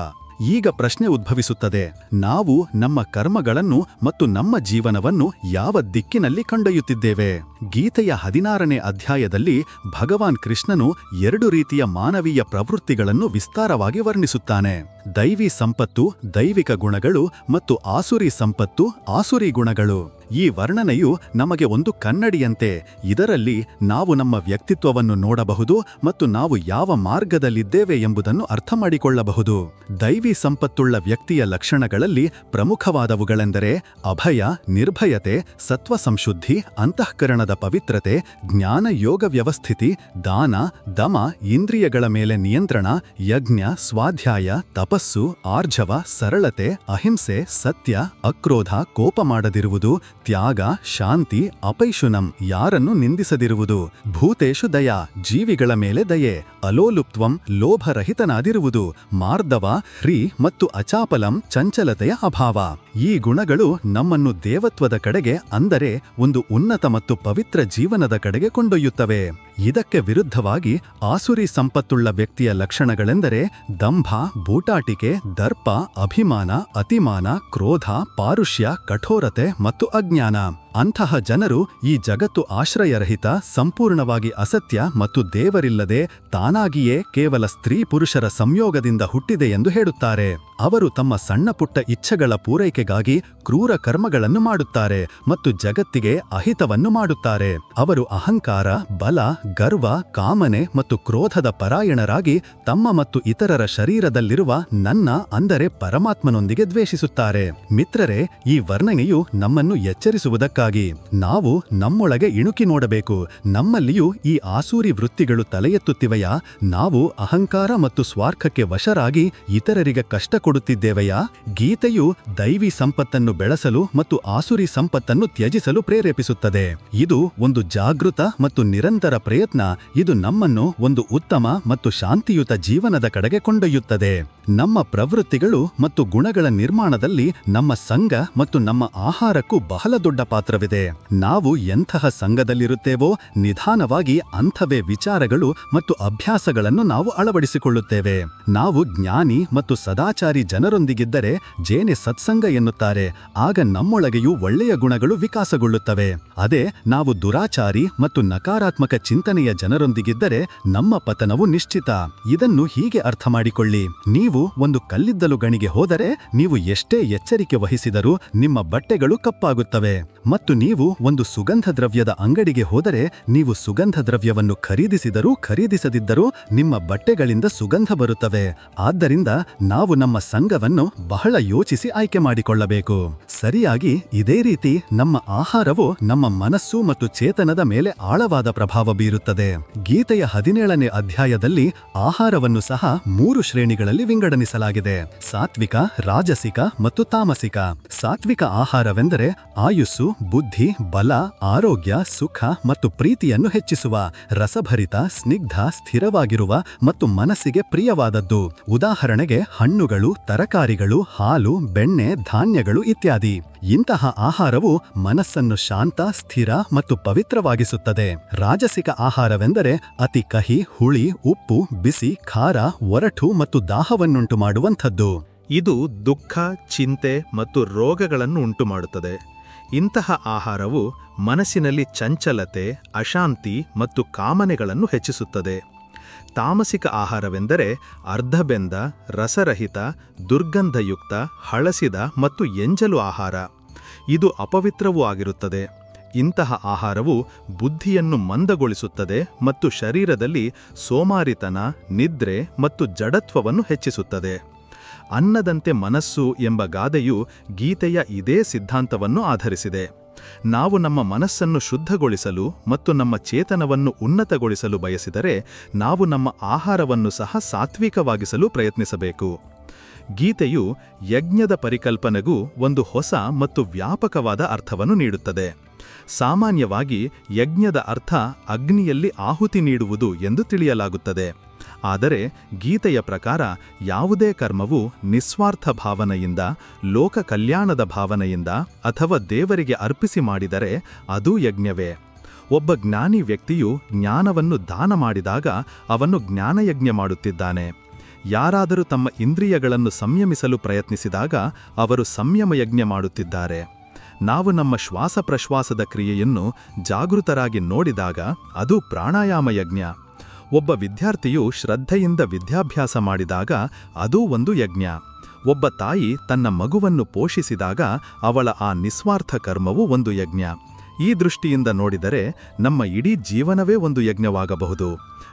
ಈಗ ಪ್ರಶ್ನೆ ಉದ್ಭವಿಸುತ್ತದೆ, ನಾವು ನಮ್ಮ ಕರ್ಮಗಳನ್ನು ಮತ್ತು ನಮ್ಮ ಜೀವನವನ್ನು ಯಾವ ದಿಕ್ಕಿನಲ್ಲಿ ಕೊಂಡೊಯ್ಯುತ್ತಿದ್ದೇವೆ? ಗೀತೆಯ 16ನೇ ಅಧ್ಯಾಯದಲ್ಲಿ ಭಗವಾನ್ ಕೃಷ್ಣನು 2 ರೀತಿಯ ಮಾನವೀಯ ಪ್ರವೃತ್ತಿಗಳನ್ನು ವಿಸ್ತಾರವಾಗಿ ವರ್ಣಿಸುತ್ತಾನೆ. ದೈವಿ ಸಂಪತ್ತು, ದೈವಿಕ ಗುಣಗಳು ಮತ್ತು ಆಸುರಿ ಸಂಪತ್ತು, ಆಸುರಿ ಗುಣಗಳು. ಈ ವರ್ಣನೆಯು ನಮಗೆ ಒಂದು ಕನ್ನಡಿಯಂತೆ. ಇದರಲ್ಲಿ ನಾವು ನಮ್ಮ ವ್ಯಕ್ತಿತ್ವವನ್ನು ನೋಡಬಹುದು ಮತ್ತು ನಾವು ಯಾವ ಮಾರ್ಗದಲ್ಲಿದ್ದೇವೆ ಎಂಬುದನ್ನು ಅರ್ಥಮಾಡಿಕೊಳ್ಳಬಹುದು. ದೈವಿ ಸಂಪತ್ತುಳ್ಳ ವ್ಯಕ್ತಿಯ ಲಕ್ಷಣಗಳಲ್ಲಿ ಪ್ರಮುಖವಾದವುಗಳೆಂದರೆ ಅಭಯ, ನಿರ್ಭಯತೆ, ಸತ್ವ ಸಂಶುದ್ಧಿ, ಅಂತಃಕರಣದ ಪವಿತ್ರತೆ, ಜ್ಞಾನ ಯೋಗ ವ್ಯವಸ್ಥಿತಿ, ದಾನ, ದಮ, ಇಂದ್ರಿಯಗಳ ಮೇಲೆ ನಿಯಂತ್ರಣ, ಯಜ್ಞ, ಸ್ವಾಧ್ಯಾಯ, ತಪಸ್ಸು, ಆರ್ಜವ, ಸರಳತೆ, ಅಹಿಂಸೆ, ಸತ್ಯ, ಅಕ್ರೋಧ, ಕೋಪ ಮಾಡದಿರುವುದು, ತ್ಯಾಗ, ಶಾಂತಿ, ಅಪೈಶುನಂ, ಯಾರನ್ನು ನಿಂದಿಸದಿರುವುದು, ಭೂತೇಶು ದಯಾ, ಜೀವಿಗಳ ಮೇಲೆ ದಯೆ, ಅಲೋಲುಪ್ತ್ವಂ, ಲೋಭರಹಿತನಾದಿರುವುದು, ಮಾರ್ದವ, ಹ್ರೀ ಮತ್ತು ಅಚಾಪಲಂ, ಚಂಚಲತೆಯ ಅಭಾವ. ಈ ಗುಣಗಳು ನಮ್ಮನ್ನು ದೇವತ್ವದ ಕಡೆಗೆ, ಅಂದರೆ ಒಂದು ಉನ್ನತ ಮತ್ತು ಪವಿತ್ರ ಜೀವನದ ಕಡೆಗೆ ಕೊಂಡೊಯ್ಯುತ್ತವೆ. ಇದಕ್ಕೆ ವಿರುದ್ಧವಾಗಿ ಆಸುರಿ ಸಂಪತ್ತುಳ್ಳ ವ್ಯಕ್ತಿಯ ಲಕ್ಷಣಗಳೆಂದರೆ ದಂಭ, ಬೂಟಾಟಿಕೆ, ದರ್ಪ, ಅಭಿಮಾನ, ಅತಿಮಾನ, ಕ್ರೋಧ, ಪಾರುಷ್ಯ, ಕಠೋರತೆ ಮತ್ತು ಅಜ್ಞಾನ. ಅಂತಹ ಜನರು ಈ ಜಗತ್ತು ಆಶ್ರಯರಹಿತ, ಸಂಪೂರ್ಣವಾಗಿ ಅಸತ್ಯ ಮತ್ತು ದೇವರಿಲ್ಲದೆ ತಾನಾಗಿಯೇ ಕೇವಲ ಸ್ತ್ರೀ ಪುರುಷರ ಸಂಯೋಗದಿಂದ ಹುಟ್ಟಿದೆ ಎಂದು ಹೇಳುತ್ತಾರೆ. ಅವರು ತಮ್ಮ ಸಣ್ಣಪುಟ್ಟ ಇಚ್ಛೆಗಳ ಪೂರೈಕೆಗಾಗಿ ಕ್ರೂರ ಕರ್ಮಗಳನ್ನು ಮಾಡುತ್ತಾರೆ ಮತ್ತು ಜಗತ್ತಿಗೆ ಅಹಿತವನ್ನು ಮಾಡುತ್ತಾರೆ. ಅವರು ಅಹಂಕಾರ, ಬಲ, ಗರ್ವ, ಕಾಮನೆ ಮತ್ತು ಕ್ರೋಧದ ಪರಾಯಣರಾಗಿ ತಮ್ಮ ಮತ್ತು ಇತರರ ಶರೀರದಲ್ಲಿರುವ ನನ್ನ, ಅಂದರೆ ಪರಮಾತ್ಮನೊಂದಿಗೆ ದ್ವೇಷಿಸುತ್ತಾರೆ. ಮಿತ್ರರೇ, ಈ ವರ್ಣನೆಯು ನಮ್ಮನ್ನು ಎಚ್ಚರಿಸುವುದಕ್ಕಾಗಿ ನಾವು ನಮ್ಮೊಳಗೆ ಇಣುಕಿ ನೋಡಬೇಕು. ನಮ್ಮಲ್ಲಿಯೂ ಈ ಆಸೂರಿ ವೃತ್ತಿಗಳು ತಲೆಯೆತ್ತುತ್ತಿವೆಯಾ? ನಾವು ಅಹಂಕಾರ ಮತ್ತು ಸ್ವಾರ್ಥಕ್ಕೆ ವಶರಾಗಿ ಇತರರಿಗೆ ಕಷ್ಟ ಕೊಡುತ್ತಿದ್ದೇವೆಯಾ? ಗೀತೆಯು ದೈವಿ ಸಂಪತ್ತನ್ನು ಬೆಳೆಸಲು ಮತ್ತು ಆಸುರಿ ಸಂಪತ್ತನ್ನು ತ್ಯಜಿಸಲು ಪ್ರೇರೇಪಿಸುತ್ತದೆ. ಇದು ಒಂದು ಜಾಗೃತ ಮತ್ತು ನಿರಂತರ ಪ್ರಯತ್ನ. ಇದು ನಮ್ಮನ್ನು ಒಂದು ಉತ್ತಮ ಮತ್ತು ಶಾಂತಿಯುತ ಜೀವನದ ಕಡೆಗೆ ಕೊಂಡೊಯ್ಯುತ್ತದೆ. ನಮ್ಮ ಪ್ರವೃತ್ತಿಗಳು ಮತ್ತು ಗುಣಗಳ ನಿರ್ಮಾಣದಲ್ಲಿ ನಮ್ಮ ಸಂಘ ಮತ್ತು ನಮ್ಮ ಆಹಾರಕ್ಕೂ ಬಹಳ ದೊಡ್ಡ ಪಾತ್ರವಿದೆ. ನಾವು ಎಂತಹ ಸಂಘದಲ್ಲಿರುತ್ತೇವೋ ನಿಧಾನವಾಗಿ ಅಂಥವೇ ವಿಚಾರಗಳು ಮತ್ತು ಅಭ್ಯಾಸಗಳನ್ನು ನಾವು ಅಳವಡಿಸಿಕೊಳ್ಳುತ್ತೇವೆ. ನಾವು ಜ್ಞಾನಿ ಮತ್ತು ಸದಾಚಾರಿ ಜನರೊಂದಿಗಿದ್ದರೆ ಜೇನೆ ಸತ್ಸಂಗ ಎನ್ನುತ್ತಾರೆ. ಆಗ ನಮ್ಮೊಳಗೆಯೂ ಒಳ್ಳೆಯ ಗುಣಗಳು ವಿಕಾಸಗೊಳ್ಳುತ್ತವೆ. ಅದೇ ನಾವು ದುರಾಚಾರಿ ಮತ್ತು ನಕಾರಾತ್ಮಕ ಚಿಂತನೆಯ ಜನರೊಂದಿಗಿದ್ದರೆ ನಮ್ಮ ಪತನವು ನಿಶ್ಚಿತ. ಇದನ್ನು ಹೀಗೆ ಅರ್ಥ ಮಾಡಿಕೊಳ್ಳಿ. ನೀವು ಒಂದು ಕಲ್ಲಿದ್ದಲು ಗಣಿಗೆ ಹೋದರೆ ನೀವು ಎಷ್ಟೇ ಎಚ್ಚರಿಕೆ ವಹಿಸಿದರೂ ನಿಮ್ಮ ಬಟ್ಟೆಗಳು ಕಪ್ಪಾಗುತ್ತವೆ. ಮತ್ತು ನೀವು ಒಂದು ಸುಗಂಧ ದ್ರವ್ಯದ ಅಂಗಡಿಗೆ ಹೋದರೆ ನೀವು ಸುಗಂಧ ದ್ರವ್ಯವನ್ನು ಖರೀದಿಸಿದರೂ ಖರೀದಿಸದಿದ್ದರೂ ನಿಮ್ಮ ಬಟ್ಟೆಗಳಿಂದ ಸುಗಂಧ ಬರುತ್ತವೆ. ಆದ್ದರಿಂದ ನಾವು ನಮ್ಮ ಸಂಘವನ್ನು ಬಹಳ ಯೋಚಿಸಿ ಆಯ್ಕೆ ಮಾಡಿಕೊಳ್ಳಬೇಕು. ಸರಿಯಾಗಿ ಇದೇ ರೀತಿ ನಮ್ಮ ಆಹಾರವು ನಮ್ಮ ಮನಸ್ಸು ಮತ್ತು ಚೇತನದ ಮೇಲೆ ಆಳವಾದ ಪ್ರಭಾವ ಬೀರುತ್ತದೆ. ಗೀತೆಯ 17ನೇ ಅಧ್ಯಾಯದಲ್ಲಿ ಆಹಾರವನ್ನು ಸಹ 3 ಶ್ರೇಣಿಗಳಲ್ಲಿ ವಿಂಗಡಣಿಸಲಾಗಿದೆ: ಸಾತ್ವಿಕ, ರಾಜಸಿಕ ಮತ್ತು ತಾಮಸಿಕ. ಸಾತ್ವಿಕ ಆಹಾರವೆಂದರೆ ಆಯುಸ್ಸು, ಬುದ್ಧಿ, ಬಲ, ಆರೋಗ್ಯ, ಸುಖ ಮತ್ತು ಪ್ರೀತಿಯನ್ನು ಹೆಚ್ಚಿಸುವ, ರಸಭರಿತ, ಸ್ನಿಗ್ಧ, ಸ್ಥಿರವಾಗಿರುವ ಮತ್ತು ಮನಸ್ಸಿಗೆ ಪ್ರಿಯವಾದದ್ದು. ಉದಾಹರಣೆಗೆ ಹಣ್ಣುಗಳು, ತರಕಾರಿಗಳು, ಹಾಲು, ಬೆಣ್ಣೆ, ಧಾನ್ಯಗಳು ಇತ್ಯಾದಿ. ಇಂತಹ ಆಹಾರವು ಮನಸ್ಸನ್ನು ಶಾಂತ, ಸ್ಥಿರ ಮತ್ತು ಪವಿತ್ರವಾಗಿಸುತ್ತದೆ. ರಾಜಸಿಕ ಆಹಾರವೆಂದರೆ ಅತಿ ಕಹಿ, ಹುಳಿ, ಉಪ್ಪು, ಬಿಸಿ, ಖಾರ, ಒರಟು ಮತ್ತು ದಾಹವನ್ನುಂಟು ಮಾಡುವಂಥದ್ದು. ಇದು ದುಃಖ, ಚಿಂತೆ ಮತ್ತು ರೋಗಗಳನ್ನು ಉಂಟುಮಾಡುತ್ತದೆ. ಇಂತಹ ಆಹಾರವು ಮನಸ್ಸಿನಲ್ಲಿ ಚಂಚಲತೆ, ಅಶಾಂತಿ ಮತ್ತು ಕಾಮನೆಗಳನ್ನು ಹೆಚ್ಚಿಸುತ್ತದೆ. ತಾಮಸಿಕ ಆಹಾರವೆಂದರೆ ಅರ್ಧಬೆಂದ, ರಸರಹಿತ, ದುರ್ಗಂಧಯುಕ್ತ, ಹಳಸಿದ ಮತ್ತು ಎಂಜಲು ಆಹಾರ. ಇದು ಅಪವಿತ್ರವೂ ಆಗಿರುತ್ತದೆ. ಇಂತಹ ಆಹಾರವು ಬುದ್ಧಿಯನ್ನು ಮಂದಗೊಳಿಸುತ್ತದೆ ಮತ್ತು ಶರೀರದಲ್ಲಿ ಸೋಮಾರಿತನ, ನಿದ್ರೆ ಮತ್ತು ಜಡತ್ವವನ್ನು ಹೆಚ್ಚಿಸುತ್ತದೆ. ಅನ್ನದಂತೆ ಮನಸ್ಸು ಎಂಬ ಗಾದೆಯು ಗೀತೆಯ ಇದೇ ಸಿದ್ಧಾಂತವನ್ನು ಆಧರಿಸಿದೆ. ನಾವು ನಮ್ಮ ಮನಸ್ಸನ್ನು ಶುದ್ಧಗೊಳಿಸಲು ಮತ್ತು ನಮ್ಮ ಚೇತನವನ್ನು ಉನ್ನತಗೊಳಿಸಲು ಬಯಸಿದರೆ ನಾವು ನಮ್ಮ ಆಹಾರವನ್ನು ಸಹ ಸಾತ್ವಿಕವಾಗಿಸಲು ಪ್ರಯತ್ನಿಸಬೇಕು. ಗೀತೆಯು ಯಜ್ಞದ ಪರಿಕಲ್ಪನೆಗೂ ಒಂದು ಹೊಸ ಮತ್ತು ವ್ಯಾಪಕವಾದ ಅರ್ಥವನ್ನು ನೀಡುತ್ತದೆ. ಸಾಮಾನ್ಯವಾಗಿ ಯಜ್ಞದ ಅರ್ಥ ಅಗ್ನಿಯಲ್ಲಿ ಆಹುತಿ ನೀಡುವುದು ಎಂದು ತಿಳಿಯಲಾಗುತ್ತದೆ. ಆದರೆ ಗೀತೆಯ ಪ್ರಕಾರ ಯಾವುದೇ ಕರ್ಮವು ನಿಸ್ವಾರ್ಥ ಭಾವನೆಯಿಂದ, ಲೋಕ ಕಲ್ಯಾಣದ ಭಾವನೆಯಿಂದ ಅಥವಾ ದೇವರಿಗೆ ಅರ್ಪಿಸಿ ಮಾಡಿದರೆ ಅದೂ ಯಜ್ಞವೇ. ಒಬ್ಬ ಜ್ಞಾನಿ ವ್ಯಕ್ತಿಯು ಜ್ಞಾನವನ್ನು ದಾನ ಮಾಡಿದಾಗ ಅವನು ಜ್ಞಾನಯಜ್ಞ ಮಾಡುತ್ತಿದ್ದಾನೆ. ಯಾರಾದರೂ ತಮ್ಮ ಇಂದ್ರಿಯಗಳನ್ನು ಸಂಯಮಿಸಲು ಪ್ರಯತ್ನಿಸಿದಾಗ ಅವರು ಸಂಯಮಯಜ್ಞ ಮಾಡುತ್ತಿದ್ದಾರೆ. ನಾವು ನಮ್ಮ ಶ್ವಾಸ ಪ್ರಶ್ವಾಸದ ಕ್ರಿಯೆಯನ್ನು ಜಾಗೃತರಾಗಿ ನೋಡಿದಾಗ ಅದು ಪ್ರಾಣಾಯಾಮ ಯಜ್ಞ. ಒಬ್ಬ ವಿದ್ಯಾರ್ಥಿಯು ಶ್ರದ್ಧೆಯಿಂದ ವಿದ್ಯಾಭ್ಯಾಸ ಮಾಡಿದಾಗ ಅದೂ ಒಂದು ಯಜ್ಞ. ಒಬ್ಬ ತಾಯಿ ತನ್ನ ಮಗುವನ್ನು ಪೋಷಿಸಿದಾಗ ಅವಳ ಆ ನಿಸ್ವಾರ್ಥ ಕರ್ಮವು ಒಂದು ಯಜ್ಞ. ಈ ದೃಷ್ಟಿಯಿಂದ ನೋಡಿದರೆ ನಮ್ಮ ಇಡೀ ಜೀವನವೇ ಒಂದು ಯಜ್ಞವಾಗಬಹುದು.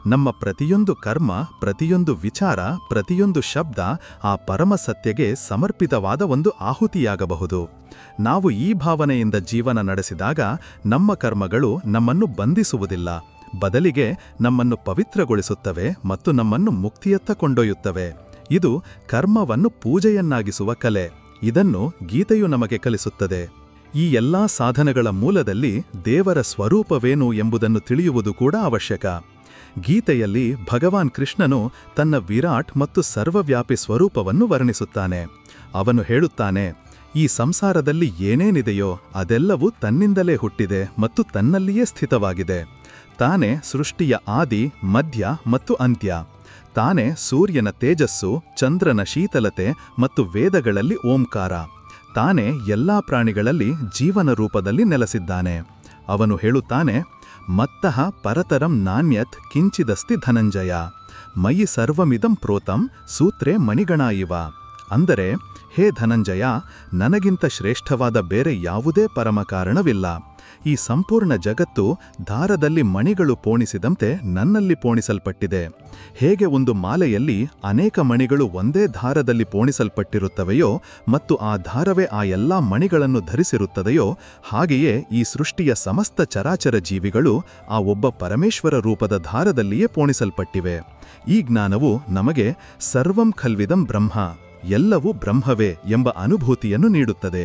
ನಮ್ಮ ಪ್ರತಿಯೊಂದು ಕರ್ಮ, ಪ್ರತಿಯೊಂದು ವಿಚಾರ, ಪ್ರತಿಯೊಂದು ಶಬ್ದ ಆ ಪರಮ ಸತ್ಯಗೆ ಸಮರ್ಪಿತವಾದ ಒಂದು ಆಹುತಿಯಾಗಬಹುದು. ನಾವು ಈ ಭಾವನೆಯಿಂದ ಜೀವನ ನಡೆಸಿದಾಗ ನಮ್ಮ ಕರ್ಮಗಳು ನಮ್ಮನ್ನು ಬಂಧಿಸುವುದಿಲ್ಲ, ಬದಲಿಗೆ ನಮ್ಮನ್ನು ಪವಿತ್ರಗೊಳಿಸುತ್ತವೆ ಮತ್ತು ನಮ್ಮನ್ನು ಮುಕ್ತಿಯತ್ತ ಕೊಂಡೊಯ್ಯುತ್ತವೆ. ಇದು ಕರ್ಮವನ್ನು ಪೂಜೆಯನ್ನಾಗಿಸುವ ಕಲೆ. ಇದನ್ನು ಗೀತೆಯು ನಮಗೆ ಕಲಿಸುತ್ತದೆ. ಈ ಎಲ್ಲಾ ಸಾಧನಗಳ ಮೂಲದಲ್ಲಿ ದೇವರ ಸ್ವರೂಪವೇನು ಎಂಬುದನ್ನು ತಿಳಿಯುವುದು ಕೂಡ ಅವಶ್ಯಕ. ಗೀತೆಯಲ್ಲಿ ಭಗವಾನ್ ಕೃಷ್ಣನು ತನ್ನ ವಿರಾಟ್ ಮತ್ತು ಸರ್ವವ್ಯಾಪಿ ಸ್ವರೂಪವನ್ನು ವರ್ಣಿಸುತ್ತಾನೆ. ಅವನು ಹೇಳುತ್ತಾನೆ, ಈ ಸಂಸಾರದಲ್ಲಿ ಏನೇನಿದೆಯೋ ಅದೆಲ್ಲವೂ ತನ್ನಿಂದಲೇ ಹುಟ್ಟಿದೆ ಮತ್ತು ತನ್ನಲ್ಲಿಯೇ ಸ್ಥಿತವಾಗಿದೆ. ತಾನೇ ಸೃಷ್ಟಿಯ ಆದಿ, ಮಧ್ಯ ಮತ್ತು ಅಂತ್ಯ. ತಾನೇ ಸೂರ್ಯನ ತೇಜಸ್ಸು, ಚಂದ್ರನ ಶೀತಲತೆ ಮತ್ತು ವೇದಗಳಲ್ಲಿ ಓಂಕಾರ. ತಾನೇ ಎಲ್ಲಾ ಪ್ರಾಣಿಗಳಲ್ಲಿ ಜೀವನ ರೂಪದಲ್ಲಿ ನೆಲೆಸಿದ್ದಾನೆ. ಅವನು ಹೇಳುತ್ತಾನೆ, ಮತ್ತಃ ಪರತರಂ ನಾಣ್ಯತ್ ಕಿಂಚಿದಸ್ತಿ ಧನಂಜಯ, ಮಯಿ ಸರ್ವಮಿದಂ ಪ್ರೋತಂ ಸೂತ್ರೇ ಮಣಿಗಣ ಇವ. ಅಂದರೆ, ಹೇ ಧನಂಜಯ, ನನಗಿಂತ ಶ್ರೇಷ್ಠವಾದ ಬೇರೆ ಯಾವುದೇ ಪರಮ ಕಾರಣವಿಲ್ಲ. ಈ ಸಂಪೂರ್ಣ ಜಗತ್ತು ದಾರದಲ್ಲಿ ಮಣಿಗಳು ಪೋಣಿಸಿದಂತೆ ನನ್ನಲ್ಲಿ ಪೋಣಿಸಲ್ಪಟ್ಟಿದೆ. ಹೇಗೆ ಒಂದು ಮಾಲೆಯಲ್ಲಿ ಅನೇಕ ಮಣಿಗಳು ಒಂದೇ ದಾರದಲ್ಲಿ ಪೋಣಿಸಲ್ಪಟ್ಟಿರುತ್ತವೆಯೋ ಮತ್ತು ಆ ದಾರವೇ ಆ ಎಲ್ಲಾ ಮಣಿಗಳನ್ನು ಧರಿಸಿರುತ್ತದೆಯೋ, ಹಾಗೆಯೇ ಈ ಸೃಷ್ಟಿಯ ಸಮಸ್ತ ಚರಾಚರ ಜೀವಿಗಳು ಆ ಒಬ್ಬ ಪರಮೇಶ್ವರ ರೂಪದ ದಾರದಲ್ಲಿಯೇ ಪೋಣಿಸಲ್ಪಟ್ಟಿವೆ. ಈ ಜ್ಞಾನವು ನಮಗೆ ಸರ್ವಂ ಖಲ್ವಿದಂ ಬ್ರಹ್ಮ, ಎಲ್ಲವೂ ಬ್ರಹ್ಮವೇ ಎಂಬ ಅನುಭೂತಿಯನ್ನು ನೀಡುತ್ತದೆ.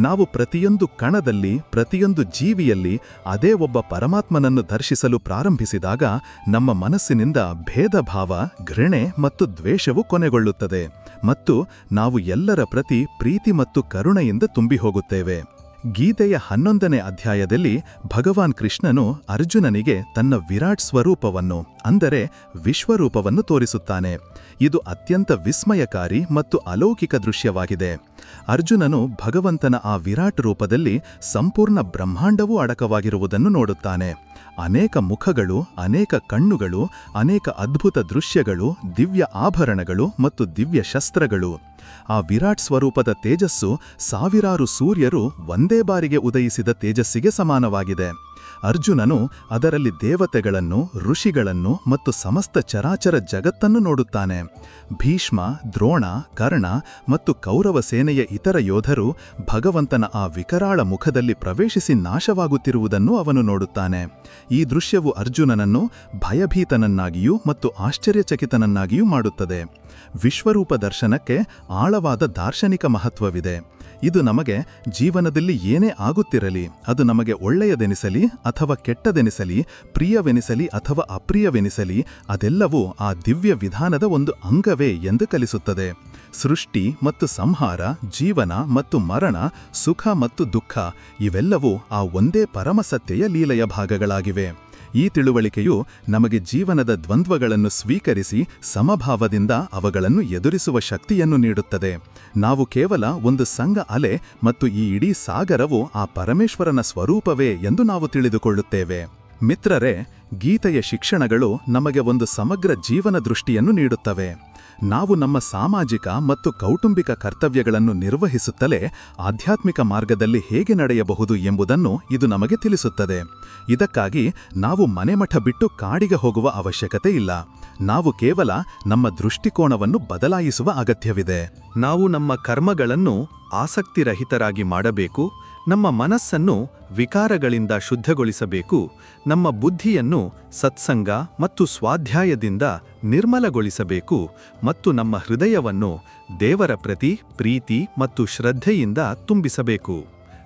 ನಾವು ಪ್ರತಿಯೊಂದು ಕಣದಲ್ಲಿ, ಪ್ರತಿಯೊಂದು ಜೀವಿಯಲ್ಲಿ ಅದೇ ಒಬ್ಬ ಪರಮಾತ್ಮನನ್ನು ದರ್ಶಿಸಲು ಪ್ರಾರಂಭಿಸಿದಾಗ ನಮ್ಮ ಮನಸ್ಸಿನಿಂದ ಭೇದಭಾವ, ಘೃಣೆ ಮತ್ತು ದ್ವೇಷವು ಕೊನೆಗೊಳ್ಳುತ್ತದೆ ಮತ್ತು ನಾವು ಎಲ್ಲರ ಪ್ರತಿ ಪ್ರೀತಿ ಮತ್ತು ಕರುಣೆಯಿಂದ ತುಂಬಿ ಹೋಗುತ್ತೇವೆ. ಗೀತೆಯ 11ನೇ ಅಧ್ಯಾಯದಲ್ಲಿ ಭಗವಾನ್ ಕೃಷ್ಣನು ಅರ್ಜುನನಿಗೆ ತನ್ನ ವಿರಾಟ್ ಸ್ವರೂಪವನ್ನು, ಅಂದರೆ ವಿಶ್ವರೂಪವನ್ನು ತೋರಿಸುತ್ತಾನೆ. ಇದು ಅತ್ಯಂತ ವಿಸ್ಮಯಕಾರಿ ಮತ್ತು ಅಲೌಕಿಕ ದೃಶ್ಯವಾಗಿದೆ. ಅರ್ಜುನನು ಭಗವಂತನ ಆ ವಿರಾಟ್ ರೂಪದಲ್ಲಿ ಸಂಪೂರ್ಣ ಬ್ರಹ್ಮಾಂಡವೂ ಅಡಕವಾಗಿರುವುದನ್ನು ನೋಡುತ್ತಾನೆ. ಅನೇಕ ಮುಖಗಳು, ಅನೇಕ ಕಣ್ಣುಗಳು, ಅನೇಕ ಅದ್ಭುತ ದೃಶ್ಯಗಳು, ದಿವ್ಯ ಆಭರಣಗಳು ಮತ್ತು ದಿವ್ಯ ಶಸ್ತ್ರಗಳು. ಆ ವಿರಾಟ್ ಸ್ವರೂಪದ ತೇಜಸ್ಸು ಸಾವಿರಾರು ಸೂರ್ಯರು ಒಂದೇ ಬಾರಿಗೆ ಉದಯಿಸಿದ ತೇಜಸ್ಸಿಗೆ ಸಮಾನವಾಗಿದೆ. ಅರ್ಜುನನು ಅದರಲ್ಲಿ ದೇವತೆಗಳನ್ನು, ಋಷಿಗಳನ್ನು ಮತ್ತು ಸಮಸ್ತ ಚರಾಚರ ಜಗತ್ತನ್ನು ನೋಡುತ್ತಾನೆ. ಭೀಷ್ಮ, ದ್ರೋಣ, ಕರ್ಣ ಮತ್ತು ಕೌರವ ಸೇನೆಯ ಇತರ ಯೋಧರು ಭಗವಂತನ ಆ ವಿಕರಾಳ ಮುಖದಲ್ಲಿ ಪ್ರವೇಶಿಸಿ ನಾಶವಾಗುತ್ತಿರುವುದನ್ನು ಅವನು ನೋಡುತ್ತಾನೆ. ಈ ದೃಶ್ಯವು ಅರ್ಜುನನನ್ನು ಭಯಭೀತನನ್ನಾಗಿಯೂ ಮತ್ತು ಆಶ್ಚರ್ಯಚಕಿತನನ್ನಾಗಿಯೂ ಮಾಡುತ್ತದೆ. ವಿಶ್ವರೂಪ ದರ್ಶನಕ್ಕೆ ಆಳವಾದ ದಾರ್ಶನಿಕ ಮಹತ್ವವಿದೆ. ಇದು ನಮಗೆ ಜೀವನದಲ್ಲಿ ಏನೇ ಆಗುತ್ತಿರಲಿ, ಅದು ನಮಗೆ ಒಳ್ಳೆಯದೆನಿಸಲಿ ಅಥವಾ ಕೆಟ್ಟದೆನಿಸಲಿ, ಪ್ರಿಯವೆನಿಸಲಿ ಅಥವಾ ಅಪ್ರಿಯವೆನಿಸಲಿ, ಅದೆಲ್ಲವೂ ಆ ದಿವ್ಯ ವಿಧಾನದ ಒಂದು ಅಂಗವೇ ಎಂದು ಕಲಿಸುತ್ತದೆ. ಸೃಷ್ಟಿ ಮತ್ತು ಸಂಹಾರ, ಜೀವನ ಮತ್ತು ಮರಣ, ಸುಖ ಮತ್ತು ದುಃಖ ಇವೆಲ್ಲವೂ ಆ ಒಂದೇ ಪರಮಸತ್ಯೆಯ ಲೀಲೆಯ ಭಾಗಗಳಾಗಿವೆ. ಈ ತಿಳುವಳಿಕೆಯು ನಮಗೆ ಜೀವನದ ದ್ವಂದ್ವಗಳನ್ನು ಸ್ವೀಕರಿಸಿ ಸಮಭಾವದಿಂದ ಅವುಗಳನ್ನು ಎದುರಿಸುವ ಶಕ್ತಿಯನ್ನು ನೀಡುತ್ತದೆ. ನಾವು ಕೇವಲ ಒಂದು ಸಂಘ ಅಲೆ ಮತ್ತು ಈ ಇಡೀ ಸಾಗರವು ಆ ಪರಮೇಶ್ವರನ ಸ್ವರೂಪವೇ ಎಂದು ನಾವು ತಿಳಿದುಕೊಳ್ಳುತ್ತೇವೆ. ಮಿತ್ರರೇ, ಗೀತೆಯ ಶಿಕ್ಷಣಗಳು ನಮಗೆ ಒಂದು ಸಮಗ್ರ ಜೀವನ ದೃಷ್ಟಿಯನ್ನು ನೀಡುತ್ತವೆ. ನಾವು ನಮ್ಮ ಸಾಮಾಜಿಕ ಮತ್ತು ಕೌಟುಂಬಿಕ ಕರ್ತವ್ಯಗಳನ್ನು ನಿರ್ವಹಿಸುತ್ತಲೇ ಆಧ್ಯಾತ್ಮಿಕ ಮಾರ್ಗದಲ್ಲಿ ಹೇಗೆ ನಡೆಯಬಹುದು ಎಂಬುದನ್ನು ಇದು ನಮಗೆ ತಿಳಿಸುತ್ತದೆ. ಇದಕ್ಕಾಗಿ ನಾವು ಮನೆಮಠ ಬಿಟ್ಟು ಕಾಡಿಗೆ ಹೋಗುವ ಅವಶ್ಯಕತೆ ಇಲ್ಲ. ನಾವು ಕೇವಲ ನಮ್ಮ ದೃಷ್ಟಿಕೋನವನ್ನು ಬದಲಾಯಿಸುವ ಅಗತ್ಯವಿದೆ. ನಾವು ನಮ್ಮ ಕರ್ಮಗಳನ್ನು ಆಸಕ್ತಿರಹಿತರಾಗಿ ಮಾಡಬೇಕು, ನಮ್ಮ ಮನಸ್ಸನ್ನು ವಿಕಾರಗಳಿಂದ ಶುದ್ಧಗೊಳಿಸಬೇಕು, ನಮ್ಮ ಬುದ್ಧಿಯನ್ನು ಸತ್ಸಂಗ ಮತ್ತು ಸ್ವಾಧ್ಯಾಯದಿಂದ ನಿರ್ಮಲಗೊಳಿಸಬೇಕು ಮತ್ತು ನಮ್ಮ ಹೃದಯವನ್ನು ದೇವರ ಪ್ರತಿ ಪ್ರೀತಿ ಮತ್ತು ಶ್ರದ್ಧೆಯಿಂದ ತುಂಬಿಸಬೇಕು.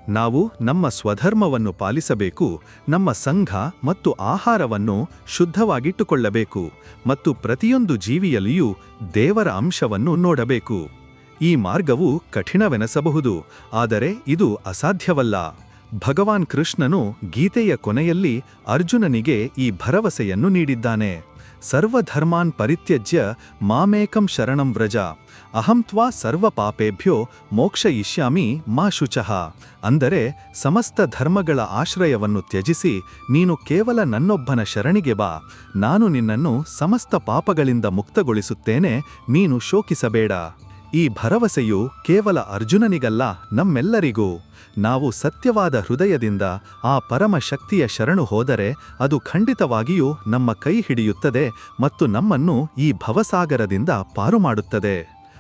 ನಾವು ನಮ್ಮ ಸ್ವಧರ್ಮವನ್ನು ಪಾಲಿಸಬೇಕು, ನಮ್ಮ ಸಂಘ ಮತ್ತು ಆಹಾರವನ್ನು ಶುದ್ಧವಾಗಿಟ್ಟುಕೊಳ್ಳಬೇಕು ಮತ್ತು ಪ್ರತಿಯೊಂದು ಜೀವಿಯಲ್ಲಿಯೂ ದೇವರ ಅಂಶವನ್ನು ನೋಡಬೇಕು. ಈ ಮಾರ್ಗವು ಕಠಿಣವೆನಿಸಬಹುದು, ಆದರೆ ಇದು ಅಸಾಧ್ಯವಲ್ಲ. ಭಗವಾನ್ ಕೃಷ್ಣನು ಗೀತೆಯ ಕೊನೆಯಲ್ಲಿ ಅರ್ಜುನನಿಗೆ ಈ ಭರವಸೆಯನ್ನು ನೀಡಿದ್ದಾನೆ. ಸರ್ವಧರ್ಮಾನ್ ಪರಿತ್ಯಜ್ಯ ಮಾಮೇಕಂ ಶರಣಂ ವ್ರಜ, ಅಹಂ ತ್ವಾ ಸರ್ವ ಪಾಪೇಭ್ಯೋ ಮೋಕ್ಷಯಿಷ್ಯಾಮಿ ಮಾ ಶುಚಃ. ಅಂದರೆ ಸಮಸ್ತ ಧರ್ಮಗಳ ಆಶ್ರಯವನ್ನು ತ್ಯಜಿಸಿ ನೀನು ಕೇವಲ ನನ್ನೊಬ್ಬನ ಶರಣಿಗೆ ಬಾ, ನಾನು ನಿನ್ನನ್ನು ಸಮಸ್ತ ಪಾಪಗಳಿಂದ ಮುಕ್ತಗೊಳಿಸುತ್ತೇನೆ, ನೀನು ಶೋಕಿಸಬೇಡ. ಈ ಭರವಸೆಯು ಕೇವಲ ಅರ್ಜುನನಿಗಲ್ಲ, ನಮ್ಮೆಲ್ಲರಿಗೂ. ನಾವು ಸತ್ಯವಾದ ಹೃದಯದಿಂದ ಆ ಪರಮ ಶಕ್ತಿಯ ಶರಣು ಹೋದರೆ ಅದು ಖಂಡಿತವಾಗಿಯೂ ನಮ್ಮ ಕೈ ಹಿಡಿಯುತ್ತದೆ ಮತ್ತು ನಮ್ಮನ್ನು ಈ ಭವಸಾಗರದಿಂದ ಪಾರು ಮಾಡುತ್ತದೆ.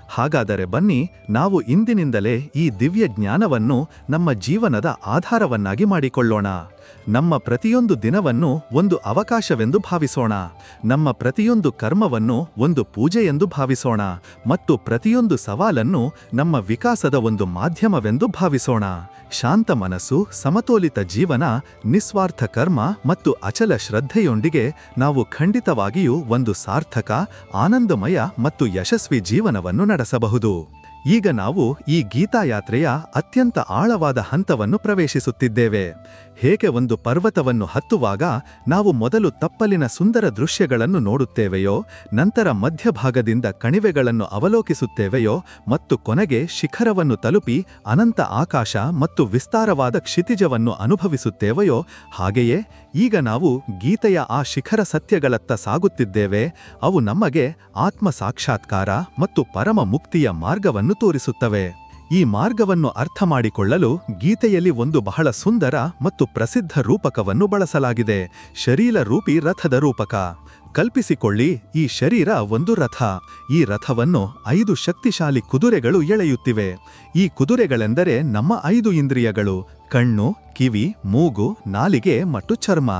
ಹಾಗಾದರೆ ಬನ್ನಿ, ನಾವು ಇಂದಿನಿಂದಲೇ ಈ ದಿವ್ಯ ಜ್ಞಾನವನ್ನು ನಮ್ಮ ಜೀವನದ ಆಧಾರವನ್ನಾಗಿ ಮಾಡಿಕೊಳ್ಳೋಣ. ನಮ್ಮ ಪ್ರತಿಯೊಂದು ದಿನವನ್ನು ಒಂದು ಅವಕಾಶವೆಂದು ಭಾವಿಸೋಣ. ನಮ್ಮ ಪ್ರತಿಯೊಂದು ಕರ್ಮವನ್ನು ಒಂದು ಪೂಜೆಯೆಂದು ಭಾವಿಸೋಣ ಮತ್ತು ಪ್ರತಿಯೊಂದು ಸವಾಲನ್ನು ನಮ್ಮ ವಿಕಾಸದ ಒಂದು ಮಾಧ್ಯಮವೆಂದು ಭಾವಿಸೋಣ. ಶಾಂತ ಮನಸ್ಸು, ಸಮತೋಲಿತ ಜೀವನ, ನಿಸ್ವಾರ್ಥ ಕರ್ಮ ಮತ್ತು ಅಚಲ ಶ್ರದ್ಧೆಯೊಂದಿಗೆ ನಾವು ಖಂಡಿತವಾಗಿಯೂ ಒಂದು ಸಾರ್ಥಕ, ಆನಂದಮಯ ಮತ್ತು ಯಶಸ್ವಿ ಜೀವನವನ್ನು ನಡೆಸಬಹುದು. ಈಗ ನಾವು ಈ ಗೀತಾಯಾತ್ರೆಯ ಅತ್ಯಂತ ಆಳವಾದ ಹಂತವನ್ನು ಪ್ರವೇಶಿಸುತ್ತಿದ್ದೇವೆ. ಹೇಗೆ ಒಂದು ಪರ್ವತವನ್ನು ಹತ್ತುವಾಗ ನಾವು ಮೊದಲು ತಪ್ಪಲಿನ ಸುಂದರ ದೃಶ್ಯಗಳನ್ನು ನೋಡುತ್ತೇವೆಯೋ, ನಂತರ ಮಧ್ಯಭಾಗದಿಂದ ಕಣಿವೆಗಳನ್ನು ಅವಲೋಕಿಸುತ್ತೇವೆಯೋ ಮತ್ತು ಕೊನೆಗೆ ಶಿಖರವನ್ನು ತಲುಪಿ ಅನಂತ ಆಕಾಶ ಮತ್ತು ವಿಸ್ತಾರವಾದ ಕ್ಷಿತಿಜವನ್ನು ಅನುಭವಿಸುತ್ತೇವೆಯೋ, ಹಾಗೆಯೇ ಈಗ ನಾವು ಗೀತೆಯ ಆ ಶಿಖರ ಸತ್ಯಗಳತ್ತ ಸಾಗುತ್ತಿದ್ದೇವೆ. ಅವು ನಮಗೆ ಆತ್ಮ ಸಾಕ್ಷಾತ್ಕಾರ ಮತ್ತು ಪರಮ ಮುಕ್ತಿಯ ಮಾರ್ಗವನ್ನು ತೋರಿಸುತ್ತವೆ. ಈ ಮಾರ್ಗವನ್ನು ಅರ್ಥ ಮಾಡಿಕೊಳ್ಳಲು ಗೀತೆಯಲ್ಲಿ ಒಂದು ಬಹಳ ಸುಂದರ ಮತ್ತು ಪ್ರಸಿದ್ಧ ರೂಪಕವನ್ನು ಬಳಸಲಾಗಿದೆ: ಶರೀರ ರೂಪಿ ರಥದ ರೂಪಕ. ಕಲ್ಪಿಸಿಕೊಳ್ಳಿ, ಈ ಶರೀರ ಒಂದು ರಥ. ಈ ರಥವನ್ನು 5 ಶಕ್ತಿಶಾಲಿ ಕುದುರೆಗಳು ಎಳೆಯುತ್ತಿವೆ. ಈ ಕುದುರೆಗಳೆಂದರೆ ನಮ್ಮ 5 ಇಂದ್ರಿಯಗಳು: ಕಣ್ಣು, ಕಿವಿ, ಮೂಗು, ನಾಲಿಗೆ ಮತ್ತು ಚರ್ಮ.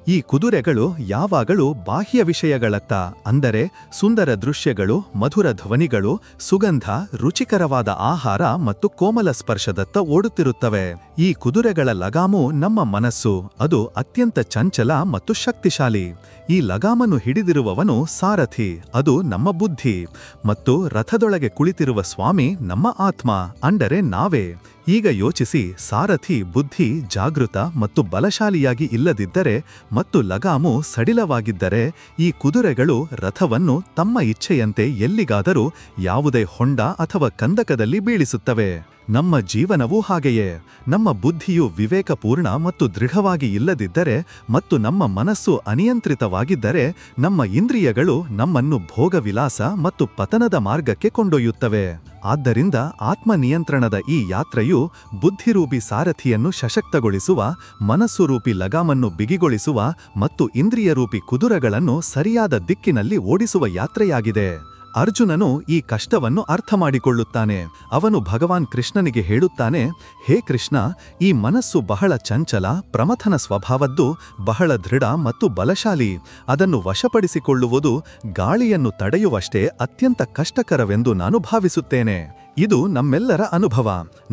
ಈ ಕುದುರೆಗಳು ಯಾವಾಗಲೂ ಬಾಹ್ಯ ವಿಷಯಗಳತ್ತ, ಅಂದರೆ ಸುಂದರ ದೃಶ್ಯಗಳು, ಮಧುರ ಧ್ವನಿಗಳು, ಸುಗಂಧ, ರುಚಿಕರವಾದ ಆಹಾರ ಮತ್ತು ಕೋಮಲ ಸ್ಪರ್ಶದತ್ತ ಓಡುತ್ತಿರುತ್ತವೆ. ಈ ಕುದುರೆಗಳ ಲಗಾಮು ನಮ್ಮ ಮನಸ್ಸು. ಅದು ಅತ್ಯಂತ ಚಂಚಲ ಮತ್ತು ಶಕ್ತಿಶಾಲಿ. ಈ ಲಗಾಮನ್ನು ಹಿಡಿದಿರುವವನು ಸಾರಥಿ, ಅದು ನಮ್ಮ ಬುದ್ಧಿ. ಮತ್ತು ರಥದೊಳಗೆ ಕುಳಿತಿರುವ ಸ್ವಾಮಿ ನಮ್ಮ ಆತ್ಮ, ಅಂದರೆ ನಾವೇ. ಈಗ ಯೋಚಿಸಿ, ಸಾರಥಿ ಬುದ್ಧಿ ಜಾಗೃತ ಮತ್ತು ಬಲಶಾಲಿಯಾಗಿ ಇಲ್ಲದಿದ್ದರೆ ಮತ್ತು ಲಗಾಮು ಸಡಿಲವಾಗಿದ್ದರೆ ಈ ಕುದುರೆಗಳು ರಥವನ್ನು ತಮ್ಮ ಇಚ್ಛೆಯಂತೆ ಎಲ್ಲಿಗಾದರೂ ಯಾವುದೇ ಹೊಂಡ ಅಥವಾ ಕಂದಕದಲ್ಲಿ ಬೀಳಿಸುತ್ತವೆ. ನಮ್ಮ ಜೀವನವೂ ಹಾಗೆಯೇ. ನಮ್ಮ ಬುದ್ಧಿಯು ವಿವೇಕಪೂರ್ಣ ಮತ್ತು ದೃಢವಾಗಿ ಇಲ್ಲದಿದ್ದರೆ ಮತ್ತು ನಮ್ಮ ಮನಸ್ಸು ಅನಿಯಂತ್ರಿತವಾಗಿದ್ದರೆ ನಮ್ಮ ಇಂದ್ರಿಯಗಳು ನಮ್ಮನ್ನು ಭೋಗವಿಲಾಸ ಮತ್ತು ಪತನದ ಮಾರ್ಗಕ್ಕೆ ಕೊಂಡೊಯ್ಯುತ್ತವೆ. ಆದ್ದರಿಂದ ಆತ್ಮನಿಯಂತ್ರಣದ ಈ ಯಾತ್ರೆಯು ಬುದ್ಧಿರೂಪಿ ಸಾರಥಿಯನ್ನು ಸಶಕ್ತಗೊಳಿಸುವ, ಮನಸ್ಸುರೂಪಿ ಲಗಾಮನ್ನು ಬಿಗಿಗೊಳಿಸುವ ಮತ್ತು ಇಂದ್ರಿಯರೂಪಿ ಕುದುರೆಗಳನ್ನು ಸರಿಯಾದ ದಿಕ್ಕಿನಲ್ಲಿ ಓಡಿಸುವ ಯಾತ್ರೆಯಾಗಿದೆ. ಅರ್ಜುನನು ಈ ಕಷ್ಟವನ್ನು ಅರ್ಥ ಮಾಡಿಕೊಳ್ಳುತ್ತಾನೆ. ಅವನು ಭಗವಾನ್ ಕೃಷ್ಣನಿಗೆ ಹೇಳುತ್ತಾನೆ: ಹೇ ಕೃಷ್ಣ, ಈ ಮನಸ್ಸು ಬಹಳ ಚಂಚಲ, ಪ್ರಮಥನ ಸ್ವಭಾವದ್ದು, ಬಹಳ ದೃಢ ಮತ್ತು ಬಲಶಾಲಿ. ಅದನ್ನು ವಶಪಡಿಸಿಕೊಳ್ಳುವುದು ಗಾಳಿಯನ್ನು ತಡೆಯುವಷ್ಟೇ ಅತ್ಯಂತ ಕಷ್ಟಕರವೆಂದು ನಾನು ಭಾವಿಸುತ್ತೇನೆ. ಇದು ನಮ್ಮೆಲ್ಲರ ಅನುಭವ.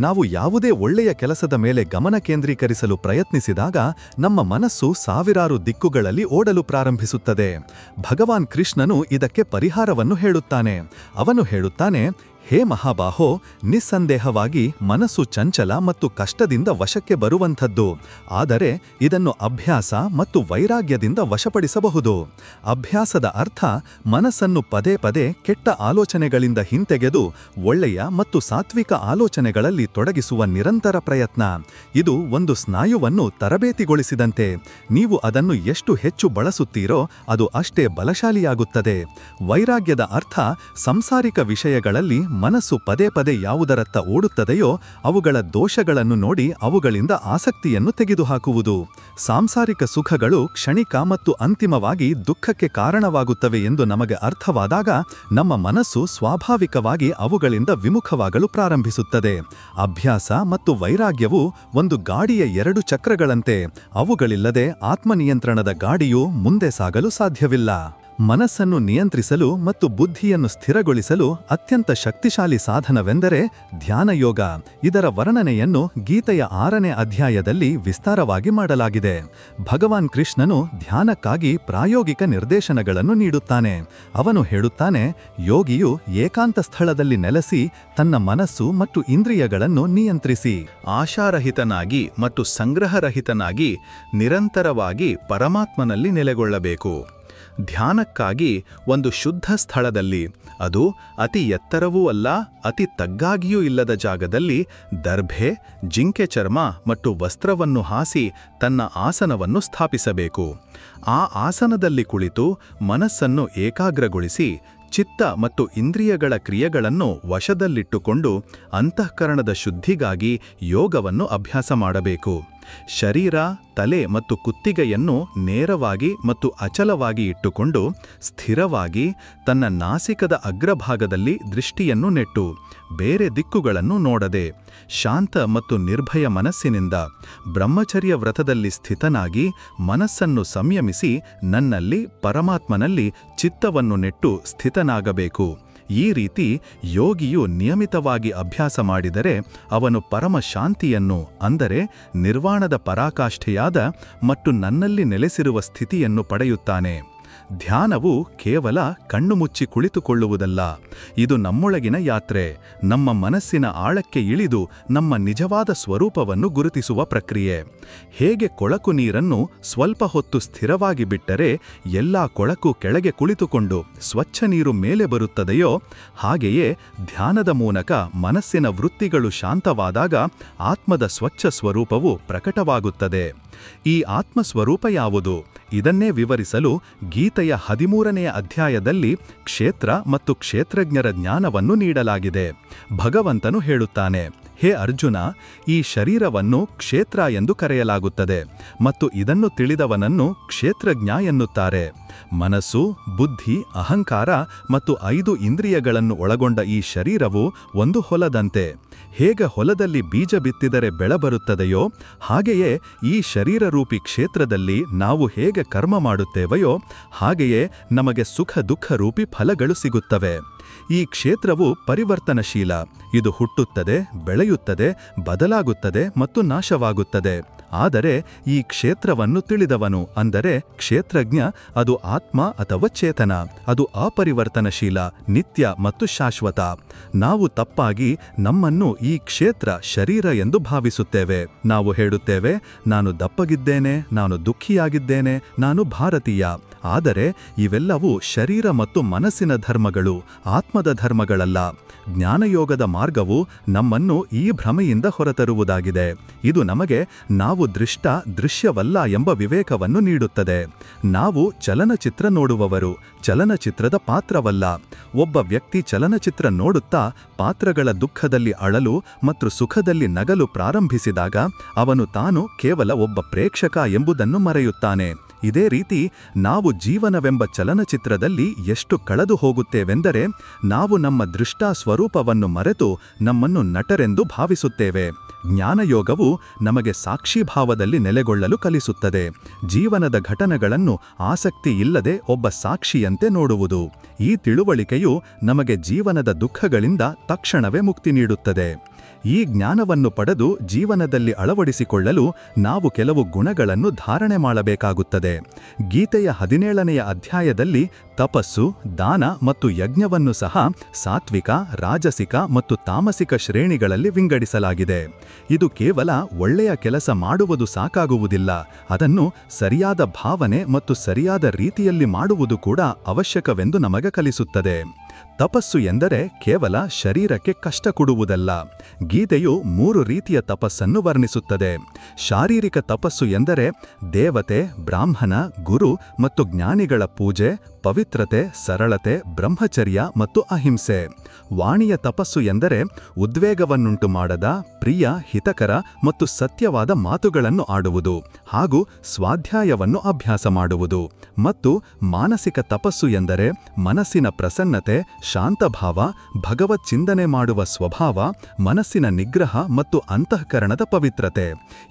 ನಾವು ಯಾವುದೇ ಒಳ್ಳೆಯ ಕೆಲಸದ ಮೇಲೆ ಗಮನ ಕೇಂದ್ರೀಕರಿಸಲು ಪ್ರಯತ್ನಿಸಿದಾಗ ನಮ್ಮ ಮನಸ್ಸು ಸಾವಿರಾರು ದಿಕ್ಕುಗಳಲ್ಲಿ ಓಡಲು ಪ್ರಾರಂಭಿಸುತ್ತದೆ. ಭಗವಾನ್ ಕೃಷ್ಣನು ಇದಕ್ಕೆ ಪರಿಹಾರವನ್ನು ಹೇಳುತ್ತಾನೆ. ಅವನು ಹೇಳುತ್ತಾನೆ: ಹೇ ಮಹಾಬಾಹೋ, ನಿಸ್ಸಂದೇಹವಾಗಿ ಮನಸ್ಸು ಚಂಚಲ ಮತ್ತು ಕಷ್ಟದಿಂದ ವಶಕ್ಕೆ ಬರುವಂಥದ್ದು. ಆದರೆ ಇದನ್ನು ಅಭ್ಯಾಸ ಮತ್ತು ವೈರಾಗ್ಯದಿಂದ ವಶಪಡಿಸಬಹುದು. ಅಭ್ಯಾಸದ ಅರ್ಥ ಮನಸ್ಸನ್ನು ಪದೇ ಪದೇ ಕೆಟ್ಟ ಆಲೋಚನೆಗಳಿಂದ ಹಿಂತೆಗೆದು ಒಳ್ಳೆಯ ಮತ್ತು ಸಾತ್ವಿಕ ಆಲೋಚನೆಗಳಲ್ಲಿ ತೊಡಗಿಸುವ ನಿರಂತರ ಪ್ರಯತ್ನ. ಇದು ಒಂದು ಸ್ನಾಯುವನ್ನು ತರಬೇತಿಗೊಳಿಸಿದಂತೆ. ನೀವು ಅದನ್ನು ಎಷ್ಟು ಹೆಚ್ಚು ಬಳಸುತ್ತೀರೋ ಅದು ಅಷ್ಟೇ ಬಲಶಾಲಿಯಾಗುತ್ತದೆ. ವೈರಾಗ್ಯದ ಅರ್ಥ ಸಂಸಾರಿಕ ವಿಷಯಗಳಲ್ಲಿ ಮನಸ್ಸು ಪದೇ ಪದೇ ಯಾವುದರತ್ತ ಓಡುತ್ತದೆಯೋ ಅವುಗಳ ದೋಷಗಳನ್ನು ನೋಡಿ ಅವುಗಳಿಂದ ಆಸಕ್ತಿಯನ್ನು ತೆಗೆದುಹಾಕುವುದು. ಸಾಂಸಾರಿಕ ಸುಖಗಳು ಕ್ಷಣಿಕ ಮತ್ತು ಅಂತಿಮವಾಗಿ ದುಃಖಕ್ಕೆ ಕಾರಣವಾಗುತ್ತವೆ ಎಂದು ನಮಗೆ ಅರ್ಥವಾದಾಗ ನಮ್ಮ ಮನಸ್ಸು ಸ್ವಾಭಾವಿಕವಾಗಿ ಅವುಗಳಿಂದ ವಿಮುಖವಾಗಲು ಪ್ರಾರಂಭಿಸುತ್ತದೆ. ಅಭ್ಯಾಸ ಮತ್ತು ವೈರಾಗ್ಯವು ಒಂದು ಗಾಡಿಯ 2 ಚಕ್ರಗಳಂತೆ. ಅವುಗಳಿಲ್ಲದೆ ಆತ್ಮನಿಯಂತ್ರಣದ ಗಾಡಿಯು ಮುಂದೆ ಸಾಗಲು ಸಾಧ್ಯವಿಲ್ಲ. ಮನಸ್ಸನ್ನು ನಿಯಂತ್ರಿಸಲು ಮತ್ತು ಬುದ್ಧಿಯನ್ನು ಸ್ಥಿರಗೊಳಿಸಲು ಅತ್ಯಂತ ಶಕ್ತಿಶಾಲಿ ಸಾಧನವೆಂದರೆ ಧ್ಯಾನಯೋಗ. ಇದರ ವರ್ಣನೆಯನ್ನು ಗೀತೆಯ 6ನೇ ಅಧ್ಯಾಯದಲ್ಲಿ ವಿಸ್ತಾರವಾಗಿ ಮಾಡಲಾಗಿದೆ. ಭಗವಾನ್ ಕೃಷ್ಣನು ಧ್ಯಾನಕ್ಕಾಗಿ ಪ್ರಾಯೋಗಿಕ ನಿರ್ದೇಶನಗಳನ್ನು ನೀಡುತ್ತಾನೆ. ಅವನು ಹೇಳುತ್ತಾನೆ: ಯೋಗಿಯು ಏಕಾಂತ ಸ್ಥಳದಲ್ಲಿ ನೆಲೆಸಿ ತನ್ನ ಮನಸ್ಸು ಮತ್ತು ಇಂದ್ರಿಯಗಳನ್ನು ನಿಯಂತ್ರಿಸಿ ಆಶಾರಹಿತನಾಗಿ ಮತ್ತು ಸಂಗ್ರಹರಹಿತನಾಗಿ ನಿರಂತರವಾಗಿ ಪರಮಾತ್ಮನಲ್ಲಿ ನೆಲೆಗೊಳ್ಳಬೇಕು. ಧ್ಯಾನಕ್ಕಾಗಿ ಒಂದು ಶುದ್ಧ ಸ್ಥಳದಲ್ಲಿ, ಅದು ಅತಿ ಎತ್ತರವೂ ಅಲ್ಲ ಅತಿ ತಗ್ಗಾಗಿಯೂ ಇಲ್ಲದ ಜಾಗದಲ್ಲಿ ದರ್ಭೆ, ಜಿಂಕೆ ಚರ್ಮ ಮತ್ತು ವಸ್ತ್ರವನ್ನು ಹಾಸಿ ತನ್ನ ಆಸನವನ್ನು ಸ್ಥಾಪಿಸಬೇಕು. ಆ ಆಸನದಲ್ಲಿ ಕುಳಿತು ಮನಸ್ಸನ್ನು ಏಕಾಗ್ರಗೊಳಿಸಿ ಚಿತ್ತ ಮತ್ತು ಇಂದ್ರಿಯಗಳ ಕ್ರಿಯೆಗಳನ್ನು ವಶದಲ್ಲಿಟ್ಟುಕೊಂಡು ಅಂತಃಕರಣದ ಶುದ್ಧಿಗಾಗಿ ಯೋಗವನ್ನು ಅಭ್ಯಾಸ ಮಾಡಬೇಕು. ಶರೀರ, ತಲೆ ಮತ್ತು ಕುತ್ತಿಗೆಯನ್ನು ನೇರವಾಗಿ ಮತ್ತು ಅಚಲವಾಗಿ ಇಟ್ಟುಕೊಂಡು ಸ್ಥಿರವಾಗಿ ತನ್ನ ನಾಸಿಕದ ಅಗ್ರಭಾಗದಲ್ಲಿ ದೃಷ್ಟಿಯನ್ನು ನೆಟ್ಟು ಬೇರೆ ದಿಕ್ಕುಗಳನ್ನು ನೋಡದೆ ಶಾಂತ ಮತ್ತು ನಿರ್ಭಯ ಮನಸ್ಸಿನಿಂದ ಬ್ರಹ್ಮಚರ್ಯ ವ್ರತದಲ್ಲಿ ಸ್ಥಿತನಾಗಿ ಮನಸ್ಸನ್ನು ಸಂಯಮಿಸಿ ನನ್ನಲ್ಲಿ ಪರಮಾತ್ಮನಲ್ಲಿ ಚಿತ್ತವನ್ನು ನೆಟ್ಟು ಸ್ಥಿತನಾಗಬೇಕು. ಈ ರೀತಿ ಯೋಗಿಯು ನಿಯಮಿತವಾಗಿ ಅಭ್ಯಾಸ ಮಾಡಿದರೆ ಅವನು ಪರಮ ಶಾಂತಿಯನ್ನು, ಅಂದರೆ ನಿರ್ವಾಣದ ಪರಾಕಾಷ್ಠೆಯಾದ ಮತ್ತು ನನ್ನಲ್ಲಿ ನೆಲೆಸಿರುವ ಸ್ಥಿತಿಯನ್ನು ಪಡೆಯುತ್ತಾನೆ. ಧ್ಯಾನವು ಕೇವಲ ಕಣ್ಣು ಮುಚ್ಚಿ ಕುಳಿತುಕೊಳ್ಳುವುದಲ್ಲ, ಇದು ನಮ್ಮೊಳಗಿನ ಯಾತ್ರೆ, ನಮ್ಮ ಮನಸ್ಸಿನ ಆಳಕ್ಕೆ ಇಳಿದು ನಮ್ಮ ನಿಜವಾದ ಸ್ವರೂಪವನ್ನು ಗುರುತಿಸುವ ಪ್ರಕ್ರಿಯೆ. ಹೇಗೆ ಕೊಳಕು ನೀರನ್ನು ಸ್ವಲ್ಪ ಹೊತ್ತು ಸ್ಥಿರವಾಗಿ ಬಿಟ್ಟರೆ ಎಲ್ಲ ಕೊಳಕು ಕೆಳಗೆ ಕುಳಿತುಕೊಂಡು ಸ್ವಚ್ಛ ನೀರು ಮೇಲೆ ಬರುತ್ತದೆಯೋ, ಹಾಗೆಯೇ ಧ್ಯಾನದ ಮೂಲಕ ಮನಸ್ಸಿನ ವೃತ್ತಿಗಳು ಶಾಂತವಾದಾಗ ಆತ್ಮದ ಸ್ವಚ್ಛ ಸ್ವರೂಪವು ಪ್ರಕಟವಾಗುತ್ತದೆ. ಈ ಆತ್ಮಸ್ವರೂಪ ಯಾವುದು? ಇದನ್ನೇ ವಿವರಿಸಲು ಗೀತೆಯ 13ನೇ ಅಧ್ಯಾಯದಲ್ಲಿ ಕ್ಷೇತ್ರ ಮತ್ತು ಕ್ಷೇತ್ರಜ್ಞರ ಜ್ಞಾನವನ್ನು ನೀಡಲಾಗಿದೆ. ಭಗವಂತನು ಹೇಳುತ್ತಾನೆ, ಹೇ ಅರ್ಜುನ, ಈ ಶರೀರವನ್ನು ಕ್ಷೇತ್ರ ಎಂದು ಕರೆಯಲಾಗುತ್ತದೆ ಮತ್ತು ಇದನ್ನು ತಿಳಿದವನನ್ನು ಕ್ಷೇತ್ರಜ್ಞ ಎನ್ನುತ್ತಾರೆ. ಮನಸ್ಸು, ಬುದ್ಧಿ, ಅಹಂಕಾರ ಮತ್ತು 5 ಇಂದ್ರಿಯಗಳನ್ನು ಒಳಗೊಂಡ ಈ ಶರೀರವು ಒಂದು ಹೊಲದಂತೆ. ಹೇಗೆ ಹೊಲದಲ್ಲಿ ಬೀಜ ಬಿತ್ತಿದರೆ ಬೆಳೆ ಬರುತ್ತದೆಯೋ, ಹಾಗೆಯೇ ಈ ಶರೀರರೂಪಿ ಕ್ಷೇತ್ರದಲ್ಲಿ ನಾವು ಹೇಗೆ ಕರ್ಮ ಮಾಡುತ್ತೇವೆಯೋ ಹಾಗೆಯೇ ನಮಗೆ ಸುಖ ದುಃಖ ರೂಪಿ ಫಲಗಳು ಸಿಗುತ್ತವೆ. ಈ ಕ್ಷೇತ್ರವು ಪರಿವರ್ತನಶೀಲ. ಇದು ಹುಟ್ಟುತ್ತದೆ, ಬೆಳೆಯುತ್ತದೆ, ಬದಲಾಗುತ್ತದೆ ಮತ್ತು ನಾಶವಾಗುತ್ತದೆ. ಆದರೆ ಈ ಕ್ಷೇತ್ರವನ್ನು ತಿಳಿದವನು, ಅಂದರೆ ಕ್ಷೇತ್ರಜ್ಞ, ಅದು ಆತ್ಮ ಅಥವಾ ಚೇತನ, ಅದು ಅಪರಿವರ್ತನಶೀಲ, ನಿತ್ಯ ಮತ್ತು ಶಾಶ್ವತ. ನಾವು ತಪ್ಪಾಗಿ ನಮ್ಮನ್ನು ಈ ಕ್ಷೇತ್ರ ಶರೀರ ಎಂದು ಭಾವಿಸುತ್ತೇವೆ. ನಾವು ಹೇಳುತ್ತೇವೆ, ನಾನು ದಪ್ಪಗಿದ್ದೇನೆ, ನಾನು ದುಃಖಿಯಾಗಿದ್ದೇನೆ, ನಾನು ಭಾರತೀಯ. ಆದರೆ ಇವೆಲ್ಲವೂ ಶರೀರ ಮತ್ತು ಮನಸ್ಸಿನ ಧರ್ಮಗಳು, ಆತ್ಮದ ಧರ್ಮಗಳಲ್ಲ. ಜ್ಞಾನಯೋಗದ ಮಾರ್ಗವು ನಮ್ಮನ್ನು ಈ ಭ್ರಮೆಯಿಂದ ಹೊರತರುವುದಾಗಿದೆ. ಇದು ನಮಗೆ ನಾವು ದೃಶ್ಯವಲ್ಲ ಎಂಬ ವಿವೇಕವನ್ನು ನೀಡುತ್ತದೆ. ನಾವು ಚಲನಚಿತ್ರ ನೋಡುವವರು, ಚಲನಚಿತ್ರದ ಪಾತ್ರವಲ್ಲ. ಒಬ್ಬ ವ್ಯಕ್ತಿ ಚಲನಚಿತ್ರ ನೋಡುತ್ತಾ ಪಾತ್ರಗಳ ದುಃಖದಲ್ಲಿ ಅಳಲು ಮತ್ತು ಸುಖದಲ್ಲಿ ನಗಲು ಪ್ರಾರಂಭಿಸಿದಾಗ ಅವನು ತಾನು ಕೇವಲ ಒಬ್ಬ ಪ್ರೇಕ್ಷಕ ಎಂಬುದನ್ನು ಮರೆಯುತ್ತಾನೆ. ಇದೇ ರೀತಿ ನಾವು ಜೀವನವೆಂಬ ಚಲನಚಿತ್ರದಲ್ಲಿ ಎಷ್ಟು ಕಳೆದು ಹೋಗುತ್ತೇವೆಂದರೆ ನಾವು ನಮ್ಮ ದೃಷ್ಟಾ ಸ್ವರೂಪವನ್ನು ಮರೆತು ನಮ್ಮನ್ನು ನಟರೆಂದು ಭಾವಿಸುತ್ತೇವೆ. ಜ್ಞಾನಯೋಗವು ನಮಗೆ ಸಾಕ್ಷಿಭಾವದಲ್ಲಿ ನೆಲೆಗೊಳ್ಳಲು ಕಲಿಸುತ್ತದೆ. ಜೀವನದ ಘಟನೆಗಳನ್ನು ಆಸಕ್ತಿ ಇಲ್ಲದೆ ಒಬ್ಬ ಸಾಕ್ಷಿಯಂತೆ ನೋಡುವುದು. ಈ ತಿಳುವಳಿಕೆಯು ನಮಗೆ ಜೀವನದ ದುಃಖಗಳಿಂದ ತಕ್ಷಣವೇ ಮುಕ್ತಿ ನೀಡುತ್ತದೆ. ಈ ಜ್ಞಾನವನ್ನು ಪಡೆದು ಜೀವನದಲ್ಲಿ ಅಳವಡಿಸಿಕೊಳ್ಳಲು ನಾವು ಕೆಲವು ಗುಣಗಳನ್ನು ಧಾರಣೆ ಮಾಡಬೇಕಾಗುತ್ತದೆ. ಗೀತೆಯ 17ನೇ ಅಧ್ಯಾಯದಲ್ಲಿ ತಪಸ್ಸು, ದಾನ ಮತ್ತು ಯಜ್ಞವನ್ನು ಸಹ ಸಾತ್ವಿಕ, ರಾಜಸಿಕ ಮತ್ತು ತಾಮಸಿಕ ಶ್ರೇಣಿಗಳಲ್ಲಿ ವಿಂಗಡಿಸಲಾಗಿದೆ. ಇದು ಕೇವಲ ಒಳ್ಳೆಯ ಕೆಲಸ ಮಾಡುವುದು ಸಾಕಾಗುವುದಿಲ್ಲ, ಅದನ್ನು ಸರಿಯಾದ ಭಾವನೆ ಮತ್ತು ಸರಿಯಾದ ರೀತಿಯಲ್ಲಿ ಮಾಡುವುದು ಕೂಡ ಅವಶ್ಯಕವೆಂದು ನಮಗೆ ಕಲಿಸುತ್ತದೆ. ತಪಸ್ಸು ಎಂದರೆ ಕೇವಲ ಶರೀರಕ್ಕೆ ಕಷ್ಟ ಕೊಡುವುದಲ್ಲ. ಗೀತೆಯು 3 ರೀತಿಯ ತಪಸ್ಸನ್ನು ವರ್ಣಿಸುತ್ತದೆ. ಶಾರೀರಿಕ ತಪಸ್ಸು ಎಂದರೆ ದೇವತೆ, ಬ್ರಾಹ್ಮಣ, ಗುರು ಮತ್ತು ಜ್ಞಾನಿಗಳ ಪೂಜೆ, ಪವಿತ್ರತೆ, ಸರಳತೆ, ಬ್ರಹ್ಮಚರ್ಯ ಮತ್ತು ಅಹಿಂಸೆ. ವಾಣಿಯ ತಪಸ್ಸು ಎಂದರೆ ಉದ್ವೇಗವನ್ನುಂಟು ಮಾಡದ, ಪ್ರಿಯ, ಹಿತಕರ ಮತ್ತು ಸತ್ಯವಾದ ಮಾತುಗಳನ್ನು ಆಡುವುದು ಹಾಗೂ ಸ್ವಾಧ್ಯಾಯವನ್ನು ಅಭ್ಯಾಸ ಮಾಡುವುದು. ಮತ್ತು ಮಾನಸಿಕ ತಪಸ್ಸು ಎಂದರೆ ಮನಸ್ಸಿನ ಪ್ರಸನ್ನತೆ, ಶಾಂತಭಾವ, ಭಗವತ್ ಚಿಂತನೆ ಮಾಡುವ ಸ್ವಭಾವ, ಮನಸ್ಸಿನ ನಿಗ್ರಹ ಮತ್ತು ಅಂತಃಕರಣದ ಪವಿತ್ರತೆ.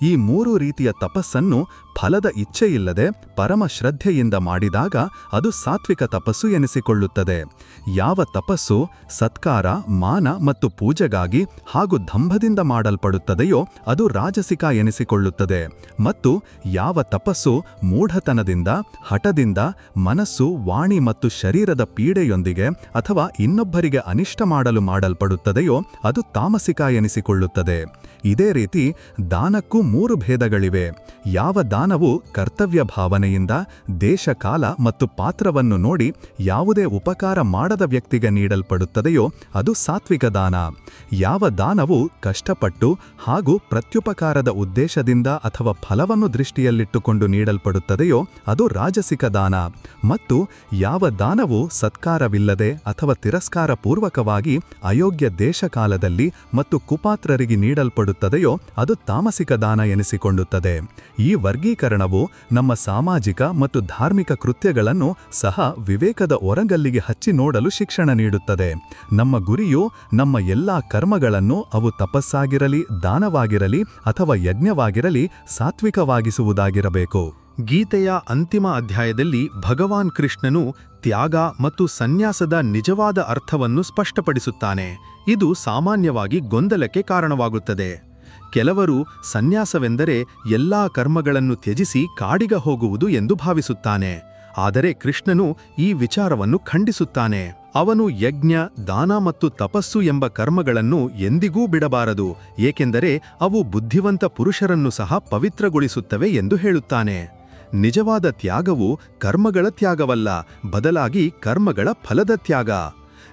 ಈ 3 ರೀತಿಯ ತಪಸ್ಸನ್ನು ಫಲದ ಇಚ್ಛೆಯಿಲ್ಲದೆ ಪರಮ ಶ್ರದ್ಧೆಯಿಂದ ಮಾಡಿದಾಗ ಅದು ಸಾತ್ವಿಕ ತಪಸ್ಸು ಎನಿಸಿಕೊಳ್ಳುತ್ತದೆ. ಯಾವ ತಪಸ್ಸು ಸತ್ಕಾರ, ಮಾನ ಮತ್ತು ಪೂಜೆಗಾಗಿ ಹಾಗೂ ದಂಭದಿಂದ ಮಾಡಲ್ಪಡುತ್ತದೆಯೋ ಅದು ರಾಜಸಿಕ ಎನಿಸಿಕೊಳ್ಳುತ್ತದೆ. ಮತ್ತು ಯಾವ ತಪಸ್ಸು ಮೂಢತನದಿಂದ, ಹಠದಿಂದ, ಮನಸ್ಸು, ವಾಣಿ ಮತ್ತು ಶರೀರದ ಪೀಡೆಯೊಂದಿಗೆ ಅಥವಾ ಇನ್ನೊಬ್ಬರಿಗೆ ಅನಿಷ್ಟ ಮಾಡಲು ಮಾಡಲ್ಪಡುತ್ತದೆಯೋ ಅದು ತಾಮಸಿಕ ಎನಿಸಿಕೊಳ್ಳುತ್ತದೆ. ಇದೇ ರೀತಿ ದಾನಕ್ಕೂ 3 ಭೇದಗಳಿವೆ. ಯಾವ ದಾನವು ಕರ್ತವ್ಯ ಭಾವನೆಯಿಂದ, ದೇಶ, ಕಾಲ ಮತ್ತು ಪಾತ್ರವನ್ನು ಎಂಬುದನ್ನು ನೋಡಿ ಯಾವುದೇ ಉಪಕಾರ ಮಾಡದ ವ್ಯಕ್ತಿಗೆ ನೀಡಲ್ಪಡುತ್ತದೆಯೋ ಅದು ಸಾತ್ವಿಕ ದಾನ. ಯಾವ ದಾನವು ಕಷ್ಟಪಟ್ಟು ಹಾಗೂ ಪ್ರತ್ಯುಪಕಾರದ ಉದ್ದೇಶದಿಂದ ಅಥವಾ ಫಲವನ್ನು ದೃಷ್ಟಿಯಲ್ಲಿಟ್ಟುಕೊಂಡು ನೀಡಲ್ಪಡುತ್ತದೆಯೋ ಅದು ರಾಜಸಿಕ ದಾನ. ಮತ್ತು ಯಾವ ದಾನವು ಸತ್ಕಾರವಿಲ್ಲದೆ ಅಥವಾ ತಿರಸ್ಕಾರಪೂರ್ವಕವಾಗಿ ಅಯೋಗ್ಯ ದೇಶಕಾಲದಲ್ಲಿ ಮತ್ತು ಕುಪಾತ್ರರಿಗೆ ನೀಡಲ್ಪಡುತ್ತದೆಯೋ ಅದು ತಾಮಸಿಕ ದಾನ ಎನಿಸಿಕೊಳ್ಳುತ್ತದೆ. ಈ ವರ್ಗೀಕರಣವು ನಮ್ಮ ಸಾಮಾಜಿಕ ಮತ್ತು ಧಾರ್ಮಿಕ ಕೃತ್ಯಗಳನ್ನು ಸಹ ವಿವೇಕದ ಒರಂಗಲ್ಲಿಗೆ ಹಚ್ಚಿ ನೋಡಲು ಶಿಕ್ಷಣ ನೀಡುತ್ತದೆ. ನಮ್ಮ ಗುರಿಯು ನಮ್ಮ ಎಲ್ಲಾ ಕರ್ಮಗಳನ್ನು, ಅವು ತಪಸ್ಸಾಗಿರಲಿ, ದಾನವಾಗಿರಲಿ ಅಥವಾ ಯಜ್ಞವಾಗಿರಲಿ, ಸಾತ್ವಿಕವಾಗಿಸುವುದಾಗಿರಬೇಕು. ಗೀತೆಯ ಅಂತಿಮ ಅಧ್ಯಾಯದಲ್ಲಿ ಭಗವಾನ್ ಕೃಷ್ಣನು ತ್ಯಾಗ ಮತ್ತು ಸನ್ಯಾಸದ ನಿಜವಾದ ಅರ್ಥವನ್ನು ಸ್ಪಷ್ಟಪಡಿಸುತ್ತಾನೆ. ಇದು ಸಾಮಾನ್ಯವಾಗಿ ಗೊಂದಲಕ್ಕೆ ಕಾರಣವಾಗುತ್ತದೆ. ಕೆಲವರು ಸನ್ಯಾಸವೆಂದರೆ ಎಲ್ಲಾ ಕರ್ಮಗಳನ್ನು ತ್ಯಜಿಸಿ ಕಾಡಿಗೆ ಹೋಗುವುದು ಎಂದು ಭಾವಿಸುತ್ತಾನೆ. ಆದರೆ ಕೃಷ್ಣನು ಈ ವಿಚಾರವನ್ನು ಖಂಡಿಸುತ್ತಾನೆ. ಅವನು ಯಜ್ಞ, ದಾನ ಮತ್ತು ತಪಸ್ಸು ಎಂಬ ಕರ್ಮಗಳನ್ನು ಎಂದಿಗೂ ಬಿಡಬಾರದು, ಏಕೆಂದರೆ ಅವು ಬುದ್ಧಿವಂತ ಪುರುಷರನ್ನು ಸಹ ಪವಿತ್ರಗೊಳಿಸುತ್ತವೆ ಎಂದು ಹೇಳುತ್ತಾನೆ. ನಿಜವಾದ ತ್ಯಾಗವು ಕರ್ಮಗಳ ತ್ಯಾಗವಲ್ಲ, ಬದಲಾಗಿ ಕರ್ಮಗಳ ಫಲದ ತ್ಯಾಗ.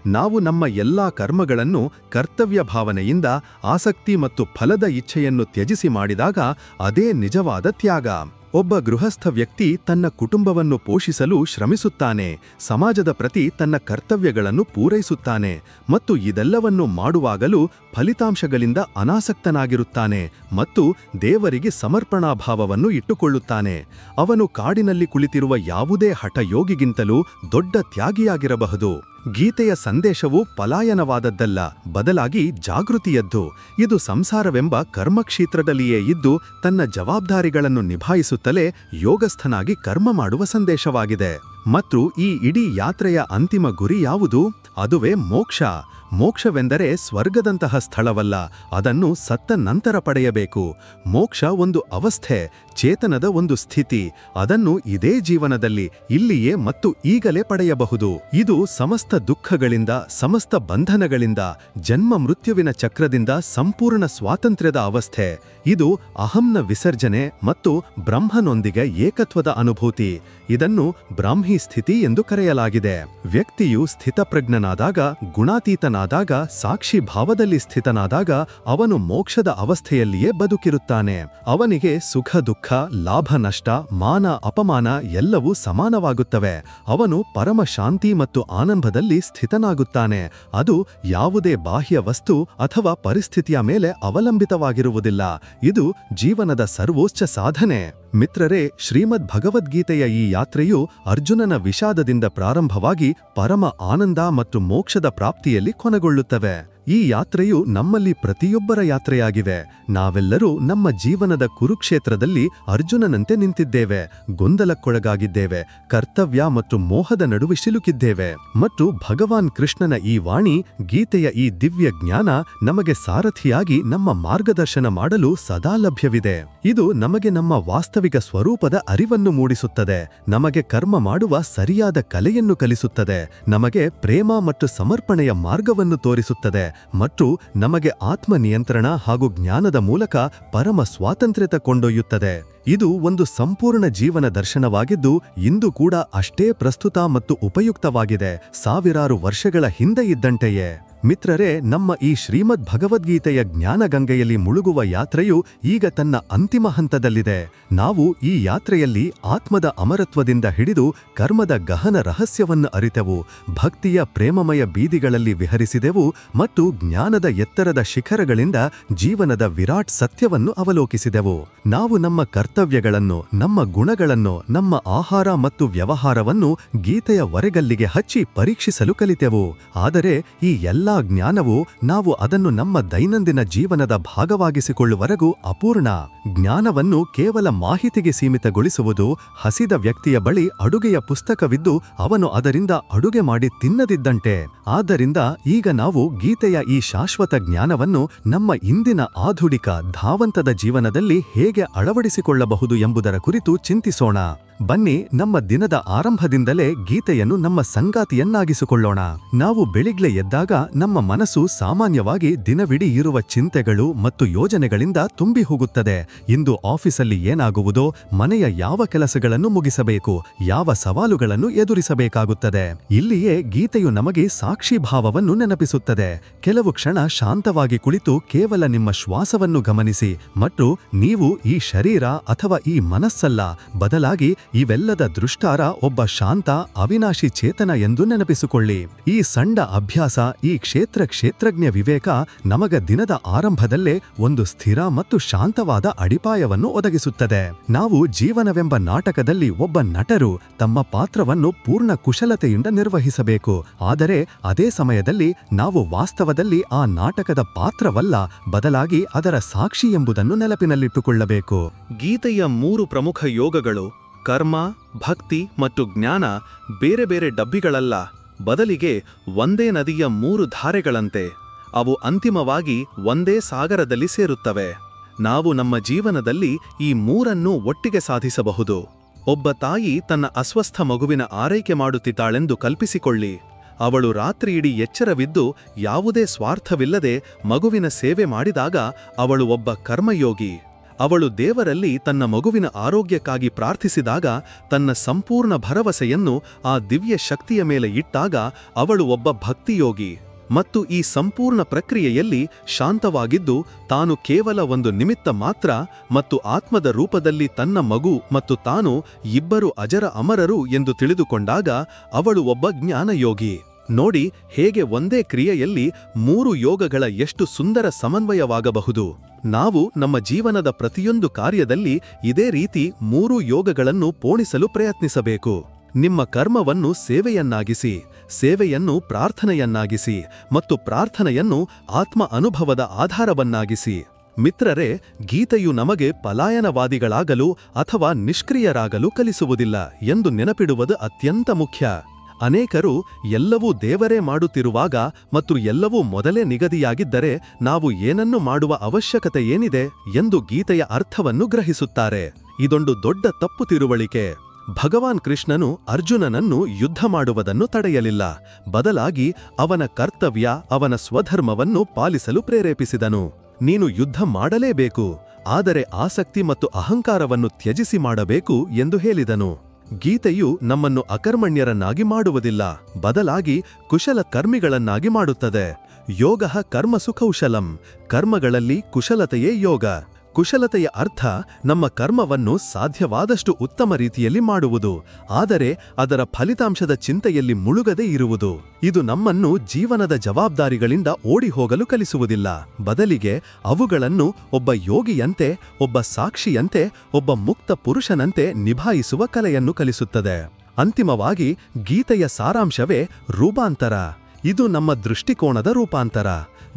ನಾವು ನಮ್ಮ ಎಲ್ಲಾ ಕರ್ಮಗಳನ್ನು ಕರ್ತವ್ಯ ಭಾವನೆಯಿಂದ, ಆಸಕ್ತಿ ಮತ್ತು ಫಲದ ಇಚ್ಛೆಯನ್ನು ತ್ಯಜಿಸಿ ಮಾಡಿದಾಗ ಅದೇ ನಿಜವಾದ ತ್ಯಾಗ. ಒಬ್ಬ ಗೃಹಸ್ಥ ವ್ಯಕ್ತಿ ತನ್ನ ಕುಟುಂಬವನ್ನು ಪೋಷಿಸಲು ಶ್ರಮಿಸುತ್ತಾನೆ, ಸಮಾಜದ ಪ್ರತಿ ತನ್ನ ಕರ್ತವ್ಯಗಳನ್ನು ಪೂರೈಸುತ್ತಾನೆ ಮತ್ತು ಇದೆಲ್ಲವನ್ನು ಮಾಡುವಾಗಲೂ ಫಲಿತಾಂಶಗಳಿಂದ ಅನಾಸಕ್ತನಾಗಿರುತ್ತಾನೆ ಮತ್ತು ದೇವರಿಗೆ ಸಮರ್ಪಣಾಭಾವವನ್ನು ಇಟ್ಟುಕೊಳ್ಳುತ್ತಾನೆ. ಅವನು ಕಾಡಿನಲ್ಲಿ ಕುಳಿತಿರುವ ಯಾವುದೇ ಹಠಯೋಗಿಗಿಂತಲೂ ದೊಡ್ಡ ತ್ಯಾಗಿಯಾಗಿರಬಹುದು. ಗೀತೆಯ ಸಂದೇಶವು ಪಲಾಯನವಾದದ್ದಲ್ಲ, ಬದಲಾಗಿ ಜಾಗೃತಿಯದ್ದು. ಇದು ಸಂಸಾರವೆಂಬ ಕರ್ಮಕ್ಷೇತ್ರದಲ್ಲಿಯೇ ಇದ್ದು ತನ್ನ ಜವಾಬ್ದಾರಿಗಳನ್ನು ನಿಭಾಯಿಸುತ್ತಲೇ ಯೋಗಸ್ಥನಾಗಿ ಕರ್ಮ ಮಾಡುವ ಸಂದೇಶವಾಗಿದೆ. ಮತ್ತು ಈ ಇಡೀ ಯಾತ್ರೆಯ ಅಂತಿಮ ಗುರಿ ಯಾವುದು? ಅದುವೇ ಮೋಕ್ಷ. ಮೋಕ್ಷವೆಂದರೆ ಸ್ವರ್ಗದಂತಹ ಸ್ಥಳವಲ್ಲ, ಅದನ್ನು ಸತ್ತ ನಂತರ ಪಡೆಯಬೇಕು. ಮೋಕ್ಷ ಒಂದು ಅವಸ್ಥೆ, ಚೇತನದ ಒಂದು ಸ್ಥಿತಿ. ಅದನ್ನು ಇದೇ ಜೀವನದಲ್ಲಿ, ಇಲ್ಲಿಯೇ ಮತ್ತು ಈಗಲೇ ಪಡೆಯಬಹುದು. ಇದು ಸಮಸ್ತ ದುಃಖಗಳಿಂದ, ಸಮಸ್ತ ಬಂಧನಗಳಿಂದ, ಜನ್ಮ ಮೃತ್ಯುವಿನ ಚಕ್ರದಿಂದ ಸಂಪೂರ್ಣ ಸ್ವಾತಂತ್ರ್ಯದ ಅವಸ್ಥೆ. ಇದು ಅಹಂನ ವಿಸರ್ಜನೆ ಮತ್ತು ಬ್ರಹ್ಮನೊಂದಿಗೆ ಏಕತ್ವದ ಅನುಭೂತಿ. ಇದನ್ನು ಬ್ರಾಹ್ಮಿ ಸ್ಥಿತಿ ಎಂದು ಕರೆಯಲಾಗಿದೆ. ವ್ಯಕ್ತಿಯು ಸ್ಥಿತಪ್ರಜ್ಞನಾದಾಗ, ಗುಣಾತೀತನಾದಾಗ, ಸಾಕ್ಷಿ ಭಾವದಲ್ಲಿ ಸ್ಥಿತನಾದಾಗ ಅವನು ಮೋಕ್ಷದ ಅವಸ್ಥೆಯಲ್ಲಿಯೇ ಬದುಕಿರುತ್ತಾನೆ. ಅವನಿಗೆ ಸುಖ ದುಃಖ, ಲಾಭ ನಷ್ಟ, ಮಾನ ಅಪಮಾನ ಎಲ್ಲವೂ ಸಮಾನವಾಗುತ್ತವೆ. ಅವನು ಪರಮ ಶಾಂತಿ ಮತ್ತು ಆನಂದದಲ್ಲಿ ಸ್ಥಿತನಾಗುತ್ತಾನೆ. ಅದು ಯಾವುದೇ ಬಾಹ್ಯ ವಸ್ತು ಅಥವಾ ಪರಿಸ್ಥಿತಿಯ ಮೇಲೆ ಅವಲಂಬಿತವಾಗಿರುವುದಿಲ್ಲ. ಇದು ಜೀವನದ ಸರ್ವೋಚ್ಚ ಸಾಧನೆ. ಮಿತ್ರರೇ, ಶ್ರೀಮದ್ ಭಗವದ್ಗೀತೆಯ ಈ ಯಾತ್ರೆಯು ಅರ್ಜುನನ ವಿಷಾದದಿಂದ ಪ್ರಾರಂಭವಾಗಿ ಪರಮ ಆನಂದ ಮತ್ತು ಮೋಕ್ಷದ ಪ್ರಾಪ್ತಿಯಲ್ಲಿ ಕೊನೆಗೊಳ್ಳುತ್ತವೆ. ಈ ಯಾತ್ರೆಯು ನಮ್ಮಲ್ಲಿ ಪ್ರತಿಯೊಬ್ಬರ ಯಾತ್ರೆಯಾಗಿವೆ. ನಾವೆಲ್ಲರೂ ನಮ್ಮ ಜೀವನದ ಕುರುಕ್ಷೇತ್ರದಲ್ಲಿ ಅರ್ಜುನನಂತೆ ನಿಂತಿದ್ದೇವೆ, ಗೊಂದಲಕ್ಕೊಳಗಾಗಿದ್ದೇವೆ, ಕರ್ತವ್ಯ ಮತ್ತು ಮೋಹದ ನಡುವೆ ಸಿಲುಕಿದ್ದೇವೆ. ಮತ್ತು ಭಗವಾನ್ ಕೃಷ್ಣನ ಈ ವಾಣಿ, ಗೀತೆಯ ಈ ದಿವ್ಯ ಜ್ಞಾನ ನಮಗೆ ಸಾರಥಿಯಾಗಿ ನಮ್ಮ ಮಾರ್ಗದರ್ಶನ ಮಾಡಲು ಸದಾ ಲಭ್ಯವಿದೆ. ಇದು ನಮಗೆ ನಮ್ಮ ವಾಸ್ತವಿಕ ಸ್ವರೂಪದ ಅರಿವನ್ನು ಮೂಡಿಸುತ್ತದೆ, ನಮಗೆ ಕರ್ಮ ಮಾಡುವ ಸರಿಯಾದ ಕಲೆಯನ್ನು ಕಲಿಸುತ್ತದೆ, ನಮಗೆ ಪ್ರೇಮ ಮತ್ತು ಸಮರ್ಪಣೆಯ ಮಾರ್ಗವನ್ನು ತೋರಿಸುತ್ತದೆ ಮತ್ತು ನಮಗೆ ಆತ್ಮ ನಿಯಂತ್ರಣ ಹಾಗೂ ಜ್ಞಾನದ ಮೂಲಕ ಪರಮ ಸ್ವಾತಂತ್ರ್ಯತೆ ಕೊಂಡೊಯ್ಯುತ್ತದೆ. ಇದು ಒಂದು ಸಂಪೂರ್ಣ ಜೀವನ ದರ್ಶನವಾಗಿದ್ದು ಇಂದು ಕೂಡ ಅಷ್ಟೇ ಪ್ರಸ್ತುತ ಮತ್ತು ಉಪಯುಕ್ತವಾಗಿದೆ, ಸಾವಿರಾರು ವರ್ಷಗಳ ಹಿಂದೆ ಇದ್ದಂತೆಯೇ. ಮಿತ್ರರೇ, ನಮ್ಮ ಈ ಶ್ರೀಮದ್ ಭಗವದ್ಗೀತೆಯ ಜ್ಞಾನಗಂಗೆಯಲ್ಲಿ ಮುಳುಗುವ ಯಾತ್ರೆಯು ಈಗ ತನ್ನ ಅಂತಿಮ ಹಂತದಲ್ಲಿದೆ. ನಾವು ಈ ಯಾತ್ರೆಯಲ್ಲಿ ಆತ್ಮದ ಅಮರತ್ವದಿಂದ ಹಿಡಿದು ಕರ್ಮದ ಗಹನ ರಹಸ್ಯವನ್ನು ಅರಿತೆವು, ಭಕ್ತಿಯ ಪ್ರೇಮಮಯ ಬೀದಿಗಳಲ್ಲಿ ವಿಹರಿಸಿದೆವು ಮತ್ತು ಜ್ಞಾನದ ಎತ್ತರದ ಶಿಖರಗಳಿಂದ ಜೀವನದ ವಿರಾಟ್ ಸತ್ಯವನ್ನು ಅವಲೋಕಿಸಿದೆವು. ನಾವು ನಮ್ಮ ಕರ್ತವ್ಯಗಳನ್ನು, ನಮ್ಮ ಗುಣಗಳನ್ನು, ನಮ್ಮ ಆಹಾರ ಮತ್ತು ವ್ಯವಹಾರವನ್ನು ಗೀತೆಯ ಒರೆಗಲ್ಲಿಗೆ ಹಚ್ಚಿ ಪರೀಕ್ಷಿಸಲು ಕಲಿತೆವು. ಆದರೆ ಈ ಎಲ್ಲ ಜ್ಞಾನವು ನಾವು ಅದನ್ನು ನಮ್ಮ ದೈನಂದಿನ ಜೀವನದ ಭಾಗವಾಗಿಸಿಕೊಳ್ಳುವವರೆಗೂ ಅಪೂರ್ಣ. ಜ್ಞಾನವನ್ನು ಕೇವಲ ಮಾಹಿತಿಗೆ ಸೀಮಿತಗೊಳಿಸುವುದು, ಹಸಿದ ವ್ಯಕ್ತಿಯ ಬಳಿ ಅಡುಗೆಯ ಪುಸ್ತಕವಿದ್ದು ಅವನು ಅದರಿಂದ ಅಡುಗೆ ಮಾಡಿ ತಿನ್ನದಿದ್ದಂತೆ. ಆದ್ದರಿಂದ ಈಗ ನಾವು ಗೀತೆಯ ಈ ಶಾಶ್ವತ ಜ್ಞಾನವನ್ನು ನಮ್ಮ ಇಂದಿನ ಆಧುನಿಕ ಧಾವಂತದ ಜೀವನದಲ್ಲಿ ಹೇಗೆ ಅಳವಡಿಸಿಕೊಳ್ಳಬಹುದು ಎಂಬುದರ ಕುರಿತು ಚಿಂತಿಸೋಣ. ಬನ್ನಿ ನಮ್ಮ ದಿನದ ಆರಂಭದಿಂದಲೇ ಗೀತೆಯನ್ನು ನಮ್ಮ ಸಂಗಾತಿಯನ್ನಾಗಿಸಿಕೊಳ್ಳೋಣ. ನಾವು ಬೆಳಿಗ್ಗೆ ಎದ್ದಾಗ ನಮ್ಮ ಮನಸ್ಸು ಸಾಮಾನ್ಯವಾಗಿ ದಿನವಿಡೀ ಇರುವ ಚಿಂತೆಗಳು ಮತ್ತು ಯೋಜನೆಗಳಿಂದ ತುಂಬಿ ಹೋಗುತ್ತದೆ. ಇಂದು ಆಫೀಸಲ್ಲಿ ಏನಾಗುವುದೋ, ಮನೆಯ ಯಾವ ಕೆಲಸಗಳನ್ನು ಮುಗಿಸಬೇಕು, ಯಾವ ಸವಾಲುಗಳನ್ನು ಎದುರಿಸಬೇಕಾಗುತ್ತದೆ. ಇಲ್ಲಿಯೇ ಗೀತೆಯು ನಮಗೆ ಸಾಕ್ಷಿಭಾವವನ್ನು ನೆನಪಿಸುತ್ತದೆ. ಕೆಲವು ಕ್ಷಣ ಶಾಂತವಾಗಿ ಕುಳಿತು ಕೇವಲ ನಿಮ್ಮ ಶ್ವಾಸವನ್ನು ಗಮನಿಸಿ ಮತ್ತು ನೀವು ಈ ಶರೀರ ಅಥವಾ ಈ ಮನಸ್ಸಲ್ಲ, ಬದಲಾಗಿ ಇವೆಲ್ಲದ ದೃಷ್ಟಾರ ಒಬ್ಬ ಶಾಂತ ಅವಿನಾಶಿ ಚೇತನ ಎಂದು ನೆನಪಿಸಿಕೊಳ್ಳಿ. ಈ ಸಣ್ಣ ಅಭ್ಯಾಸ, ಈ ಕ್ಷೇತ್ರಜ್ಞ ವಿವೇಕ ನಮಗ ದಿನದ ಆರಂಭದಲ್ಲೇ ಒಂದು ಸ್ಥಿರ ಮತ್ತು ಶಾಂತವಾದ ಅಡಿಪಾಯವನ್ನು ಒದಗಿಸುತ್ತದೆ. ನಾವು ಜೀವನವೆಂಬ ನಾಟಕದಲ್ಲಿ ಒಬ್ಬ ನಟರು ತಮ್ಮ ಪಾತ್ರವನ್ನು ಪೂರ್ಣ ಕುಶಲತೆಯಿಂದ ನಿರ್ವಹಿಸಬೇಕು. ಆದರೆ ಅದೇ ಸಮಯದಲ್ಲಿ ನಾವು ವಾಸ್ತವದಲ್ಲಿ ಆ ನಾಟಕದ ಪಾತ್ರವಲ್ಲ, ಬದಲಾಗಿ ಅದರ ಸಾಕ್ಷಿ ಎಂಬುದನ್ನು ನೆನಪಿನಲ್ಲಿಟ್ಟುಕೊಳ್ಳಬೇಕು. ಗೀತೆಯ 3 ಪ್ರಮುಖ ಯೋಗಗಳು ಕರ್ಮ, ಭಕ್ತಿ ಮತ್ತು ಜ್ಞಾನ ಬೇರೆ ಬೇರೆ ಡಬ್ಬಿಗಳಲ್ಲ, ಬದಲಿಗೆ ಒಂದೇ ನದಿಯ 3 ಧಾರೆಗಳಂತೆ. ಅವು ಅಂತಿಮವಾಗಿ ಒಂದೇ ಸಾಗರದಲ್ಲಿ ಸೇರುತ್ತವೆ. ನಾವು ನಮ್ಮ ಜೀವನದಲ್ಲಿ ಈ 3 ಒಟ್ಟಿಗೆ ಸಾಧಿಸಬಹುದು. ಒಬ್ಬ ತಾಯಿ ತನ್ನ ಅಸ್ವಸ್ಥ ಮಗುವಿನ ಆರೈಕೆ ಮಾಡುತ್ತಿದ್ದಾಳೆಂದು ಕಲ್ಪಿಸಿಕೊಳ್ಳಿ. ಅವಳು ರಾತ್ರಿಯಿಡೀ ಎಚ್ಚರವಿದ್ದು ಯಾವುದೇ ಸ್ವಾರ್ಥವಿಲ್ಲದೆ ಮಗುವಿನ ಸೇವೆ ಮಾಡಿದಾಗ ಅವಳು ಒಬ್ಬ ಕರ್ಮಯೋಗಿ. ಅವಳು ದೇವರಲ್ಲಿ ತನ್ನ ಮಗುವಿನ ಆರೋಗ್ಯಕ್ಕಾಗಿ ಪ್ರಾರ್ಥಿಸಿದಾಗ, ತನ್ನ ಸಂಪೂರ್ಣ ಭರವಸೆಯನ್ನು ಆ ದಿವ್ಯ ಶಕ್ತಿಯ ಮೇಲೆ ಇಟ್ಟಾಗ ಅವಳು ಒಬ್ಬ ಭಕ್ತಿಯೋಗಿ. ಮತ್ತು ಈ ಸಂಪೂರ್ಣ ಪ್ರಕ್ರಿಯೆಯಲ್ಲಿ ಶಾಂತವಾಗಿದ್ದು ತಾನು ಕೇವಲ ಒಂದು ನಿಮಿತ್ತ ಮಾತ್ರ ಮತ್ತು ಆತ್ಮದ ರೂಪದಲ್ಲಿ ತನ್ನ ಮಗು ಮತ್ತು ತಾನು ಇಬ್ಬರು ಅಜರ ಅಮರರು ಎಂದು ತಿಳಿದುಕೊಂಡಾಗ ಅವಳು ಒಬ್ಬ ಜ್ಞಾನಯೋಗಿ. ನೋಡಿ ಹೇಗೆ ಒಂದೇ ಕ್ರಿಯೆಯಲ್ಲಿ 3 ಯೋಗಗಳ ಎಷ್ಟು ಸುಂದರ ಸಮನ್ವಯವಾಗಬಹುದು. ನಾವು ನಮ್ಮ ಜೀವನದ ಪ್ರತಿಯೊಂದು ಕಾರ್ಯದಲ್ಲಿ ಇದೇ ರೀತಿ 3 ಯೋಗಗಳನ್ನು ಪೋಣಿಸಲು ಪ್ರಯತ್ನಿಸಬೇಕು. ನಿಮ್ಮ ಕರ್ಮವನ್ನು ಸೇವೆಯನ್ನಾಗಿಸಿ, ಸೇವೆಯನ್ನು ಪ್ರಾರ್ಥನೆಯನ್ನಾಗಿಸಿ ಮತ್ತು ಪ್ರಾರ್ಥನೆಯನ್ನು ಆತ್ಮ ಅನುಭವದ ಆಧಾರವನ್ನಾಗಿಸಿ. ಮಿತ್ರರೇ, ಗೀತೆಯು ನಮಗೆ ಪಲಾಯನವಾದಿಗಳಾಗಲು ಅಥವಾ ನಿಷ್ಕ್ರಿಯರಾಗಲು ಕಲಿಸುವುದಿಲ್ಲ ಎಂದು ನೆನಪಿಡುವುದು ಅತ್ಯಂತ ಮುಖ್ಯ. ಅನೇಕರು ಎಲ್ಲವೂ ದೇವರೇ ಮಾಡುತ್ತಿರುವಾಗ ಮತ್ತು ಎಲ್ಲವೂ ಮೊದಲೇ ನಿಗದಿಯಾಗಿದ್ದರೆ ನಾವು ಏನನ್ನು ಮಾಡುವ ಅವಶ್ಯಕತೆ ಏನಿದೆ ಎಂದು ಗೀತೆಯ ಅರ್ಥವನ್ನು ಗ್ರಹಿಸುತ್ತಾರೆ. ಇದೊಂದು ದೊಡ್ಡ ತಪ್ಪು ತಿಳುವಳಿಕೆ. ಭಗವಾನ್ ಕೃಷ್ಣನು ಅರ್ಜುನನನ್ನು ಯುದ್ಧ ಮಾಡುವುದನ್ನು ತಡೆಯಲಿಲ್ಲ, ಬದಲಾಗಿ ಅವನ ಕರ್ತವ್ಯ, ಅವನ ಸ್ವಧರ್ಮವನ್ನು ಪಾಲಿಸಲು ಪ್ರೇರೇಪಿಸಿದನು. ನೀನು ಯುದ್ಧ ಮಾಡಲೇಬೇಕು, ಆದರೆ ಆಸಕ್ತಿ ಮತ್ತು ಅಹಂಕಾರವನ್ನು ತ್ಯಜಿಸಿ ಮಾಡಬೇಕು ಎಂದು ಹೇಳಿದನು. ಗೀತೆಯು ನಮ್ಮನ್ನು ಅಕರ್ಮಣ್ಯರನ್ನಾಗಿ ಮಾಡುವುದಿಲ್ಲ, ಬದಲಾಗಿ ಕುಶಲ ಕರ್ಮಿಗಳನ್ನಾಗಿ ಮಾಡುತ್ತದೆ. ಯೋಗಃ ಕರ್ಮಸು ಕೌಶಲಂ, ಕರ್ಮಗಳಲ್ಲಿ ಕುಶಲತೆಯೇ ಯೋಗ. ಕುಶಲತೆಯ ಅರ್ಥ ನಮ್ಮ ಕರ್ಮವನ್ನು ಸಾಧ್ಯವಾದಷ್ಟು ಉತ್ತಮ ರೀತಿಯಲ್ಲಿ ಮಾಡುವುದು, ಆದರೆ ಅದರ ಫಲಿತಾಂಶದ ಚಿಂತೆಯಲ್ಲಿ ಮುಳುಗದೇ ಇರುವುದು. ಇದು ನಮ್ಮನ್ನು ಜೀವನದ ಜವಾಬ್ದಾರಿಗಳಿಂದ ಓಡಿ ಹೋಗಲು ಕಲಿಸುವುದಿಲ್ಲ, ಬದಲಿಗೆ ಅವುಗಳನ್ನು ಒಬ್ಬ ಯೋಗಿಯಂತೆ, ಒಬ್ಬ ಸಾಕ್ಷಿಯಂತೆ, ಒಬ್ಬ ಮುಕ್ತ ಪುರುಷನಂತೆ ನಿಭಾಯಿಸುವ ಕಲೆಯನ್ನು ಕಲಿಸುತ್ತದೆ. ಅಂತಿಮವಾಗಿ ಗೀತೆಯ ಸಾರಾಂಶವೇ ರೂಪಾಂತರ. ಇದು ನಮ್ಮ ದೃಷ್ಟಿಕೋನದ ರೂಪಾಂತರ.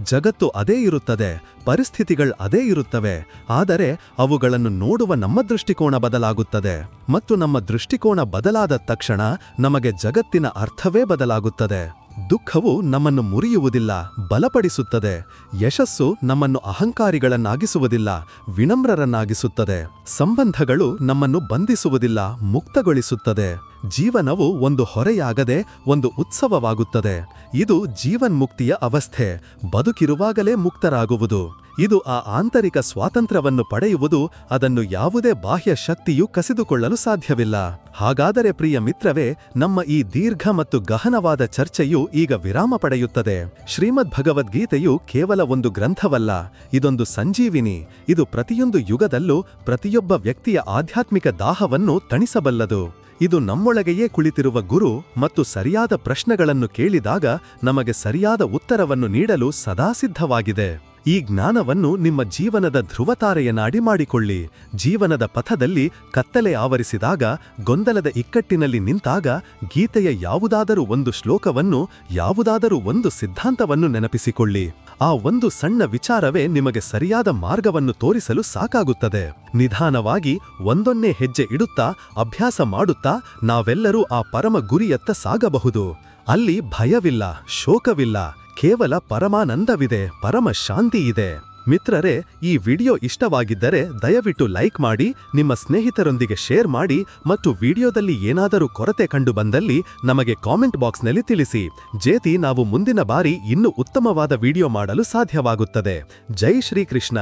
ಜಗತ್ತು ಅದೇ ಇರುತ್ತದೆ, ಪರಿಸ್ಥಿತಿಗಳು ಅದೇ ಇರುತ್ತವೆ, ಆದರೆ ಅವುಗಳನ್ನು ನೋಡುವ ನಮ್ಮ ದೃಷ್ಟಿಕೋನ ಬದಲಾಗುತ್ತದೆ. ಮತ್ತು ನಮ್ಮ ದೃಷ್ಟಿಕೋನ ಬದಲಾದ ತಕ್ಷಣ ನಮಗೆ ಜಗತ್ತಿನ ಅರ್ಥವೇ ಬದಲಾಗುತ್ತದೆ. ದುಃಖವು ನಮ್ಮನ್ನು ಮುರಿಯುವುದಿಲ್ಲ, ಬಲಪಡಿಸುತ್ತದೆ. ಯಶಸ್ಸು ನಮ್ಮನ್ನು ಅಹಂಕಾರಿಗಳನ್ನಾಗಿಸುವುದಿಲ್ಲ, ವಿನಮ್ರರನ್ನಾಗಿಸುತ್ತದೆ. ಸಂಬಂಧಗಳು ನಮ್ಮನ್ನು ಬಂಧಿಸುವುದಿಲ್ಲ, ಮುಕ್ತಗೊಳಿಸುತ್ತದೆ. ಜೀವನವು ಒಂದು ಹೊರೆಯಾಗದೆ ಒಂದು ಉತ್ಸವವಾಗುತ್ತದೆ. ಇದು ಜೀವನ್ಮುಕ್ತಿಯ ಅವಸ್ಥೆ, ಬದುಕಿರುವಾಗಲೇ ಮುಕ್ತರಾಗುವುದು. ಇದು ಆ ಆಂತರಿಕ ಸ್ವಾತಂತ್ರ್ಯವನ್ನು ಪಡೆಯುವುದು, ಅದನ್ನು ಯಾವುದೇ ಬಾಹ್ಯ ಶಕ್ತಿಯೂ ಕಸಿದುಕೊಳ್ಳಲು ಸಾಧ್ಯವಿಲ್ಲ. ಹಾಗಾದರೆ ಪ್ರಿಯ ಮಿತ್ರವೇ, ನಮ್ಮ ಈ ದೀರ್ಘ ಮತ್ತು ಗಹನವಾದ ಚರ್ಚೆಯು ಈಗ ವಿರಾಮ ಪಡೆಯುತ್ತದೆ. ಶ್ರೀಮದ್ ಭಗವದ್ಗೀತೆಯು ಕೇವಲ ಒಂದು ಗ್ರಂಥವಲ್ಲ, ಇದೊಂದು ಸಂಜೀವಿನಿ. ಇದು ಪ್ರತಿಯೊಂದು ಯುಗದಲ್ಲೂ ಪ್ರತಿಯೊಬ್ಬ ವ್ಯಕ್ತಿಯ ಆಧ್ಯಾತ್ಮಿಕ ದಾಹವನ್ನು ತಣಿಸಬಲ್ಲದು. ಇದು ನಮ್ಮೊಳಗೆಯೇ ಕುಳಿತಿರುವ ಗುರು ಮತ್ತು ಸರಿಯಾದ ಪ್ರಶ್ನೆಗಳನ್ನು ಕೇಳಿದಾಗ ನಮಗೆ ಸರಿಯಾದ ಉತ್ತರವನ್ನು ನೀಡಲು ಸದಾ ಸಿದ್ಧವಾಗಿದೆ. ಈ ಜ್ಞಾನವನ್ನು ನಿಮ್ಮ ಜೀವನದ ಧ್ರುವತಾರೆಯನ್ನಾಡಿ ಮಾಡಿಕೊಳ್ಳಿ. ಜೀವನದ ಪಥದಲ್ಲಿ ಕತ್ತಲೆ ಆವರಿಸಿದಾಗ, ಗೊಂದಲದ ಇಕ್ಕಟ್ಟಿನಲ್ಲಿ ನಿಂತಾಗ ಗೀತೆಯ ಯಾವುದಾದರೂ ಒಂದು ಶ್ಲೋಕವನ್ನು, ಯಾವುದಾದರೂ ಒಂದು ಸಿದ್ಧಾಂತವನ್ನು ನೆನಪಿಸಿಕೊಳ್ಳಿ. ಆ ಒಂದು ಸಣ್ಣ ವಿಚಾರವೇ ನಿಮಗೆ ಸರಿಯಾದ ಮಾರ್ಗವನ್ನು ತೋರಿಸಲು ಸಾಕಾಗುತ್ತದೆ. ನಿಧಾನವಾಗಿ ಒಂದೊನ್ನೇ ಹೆಜ್ಜೆ ಇಡುತ್ತಾ, ಅಭ್ಯಾಸ ಮಾಡುತ್ತಾ ನಾವೆಲ್ಲರೂ ಆ ಪರಮ ಗುರಿಯತ್ತ ಸಾಗಬಹುದು. ಅಲ್ಲಿ ಭಯವಿಲ್ಲ, ಶೋಕವಿಲ್ಲ, ಕೇವಲ ಪರಮಾನಂದವಿದೆ, ಪರಮ ಶಾಂತಿ ಇದೆ. ಮಿತ್ರರೇ, ಈ ವಿಡಿಯೋ ಇಷ್ಟವಾಗಿದ್ದರೆ ದಯವಿಟ್ಟು ಲೈಕ್ ಮಾಡಿ, ನಿಮ್ಮ ಸ್ನೇಹಿತರೊಂದಿಗೆ ಶೇರ್ ಮಾಡಿ ಮತ್ತು ವಿಡಿಯೋದಲ್ಲಿ ಏನಾದರೂ ಕೊರತೆ ಕಂಡು ಬಂದಲ್ಲಿ ನಮಗೆ ಕಾಮೆಂಟ್ ಬಾಕ್ಸ್ನಲ್ಲಿ ತಿಳಿಸಿ. ಜೇತಿ ನಾವು ಮುಂದಿನ ಬಾರಿ ಇನ್ನೂ ಉತ್ತಮವಾದ ವಿಡಿಯೋ ಮಾಡಲು ಸಾಧ್ಯವಾಗುತ್ತದೆ. ಜೈ ಶ್ರೀಕೃಷ್ಣ.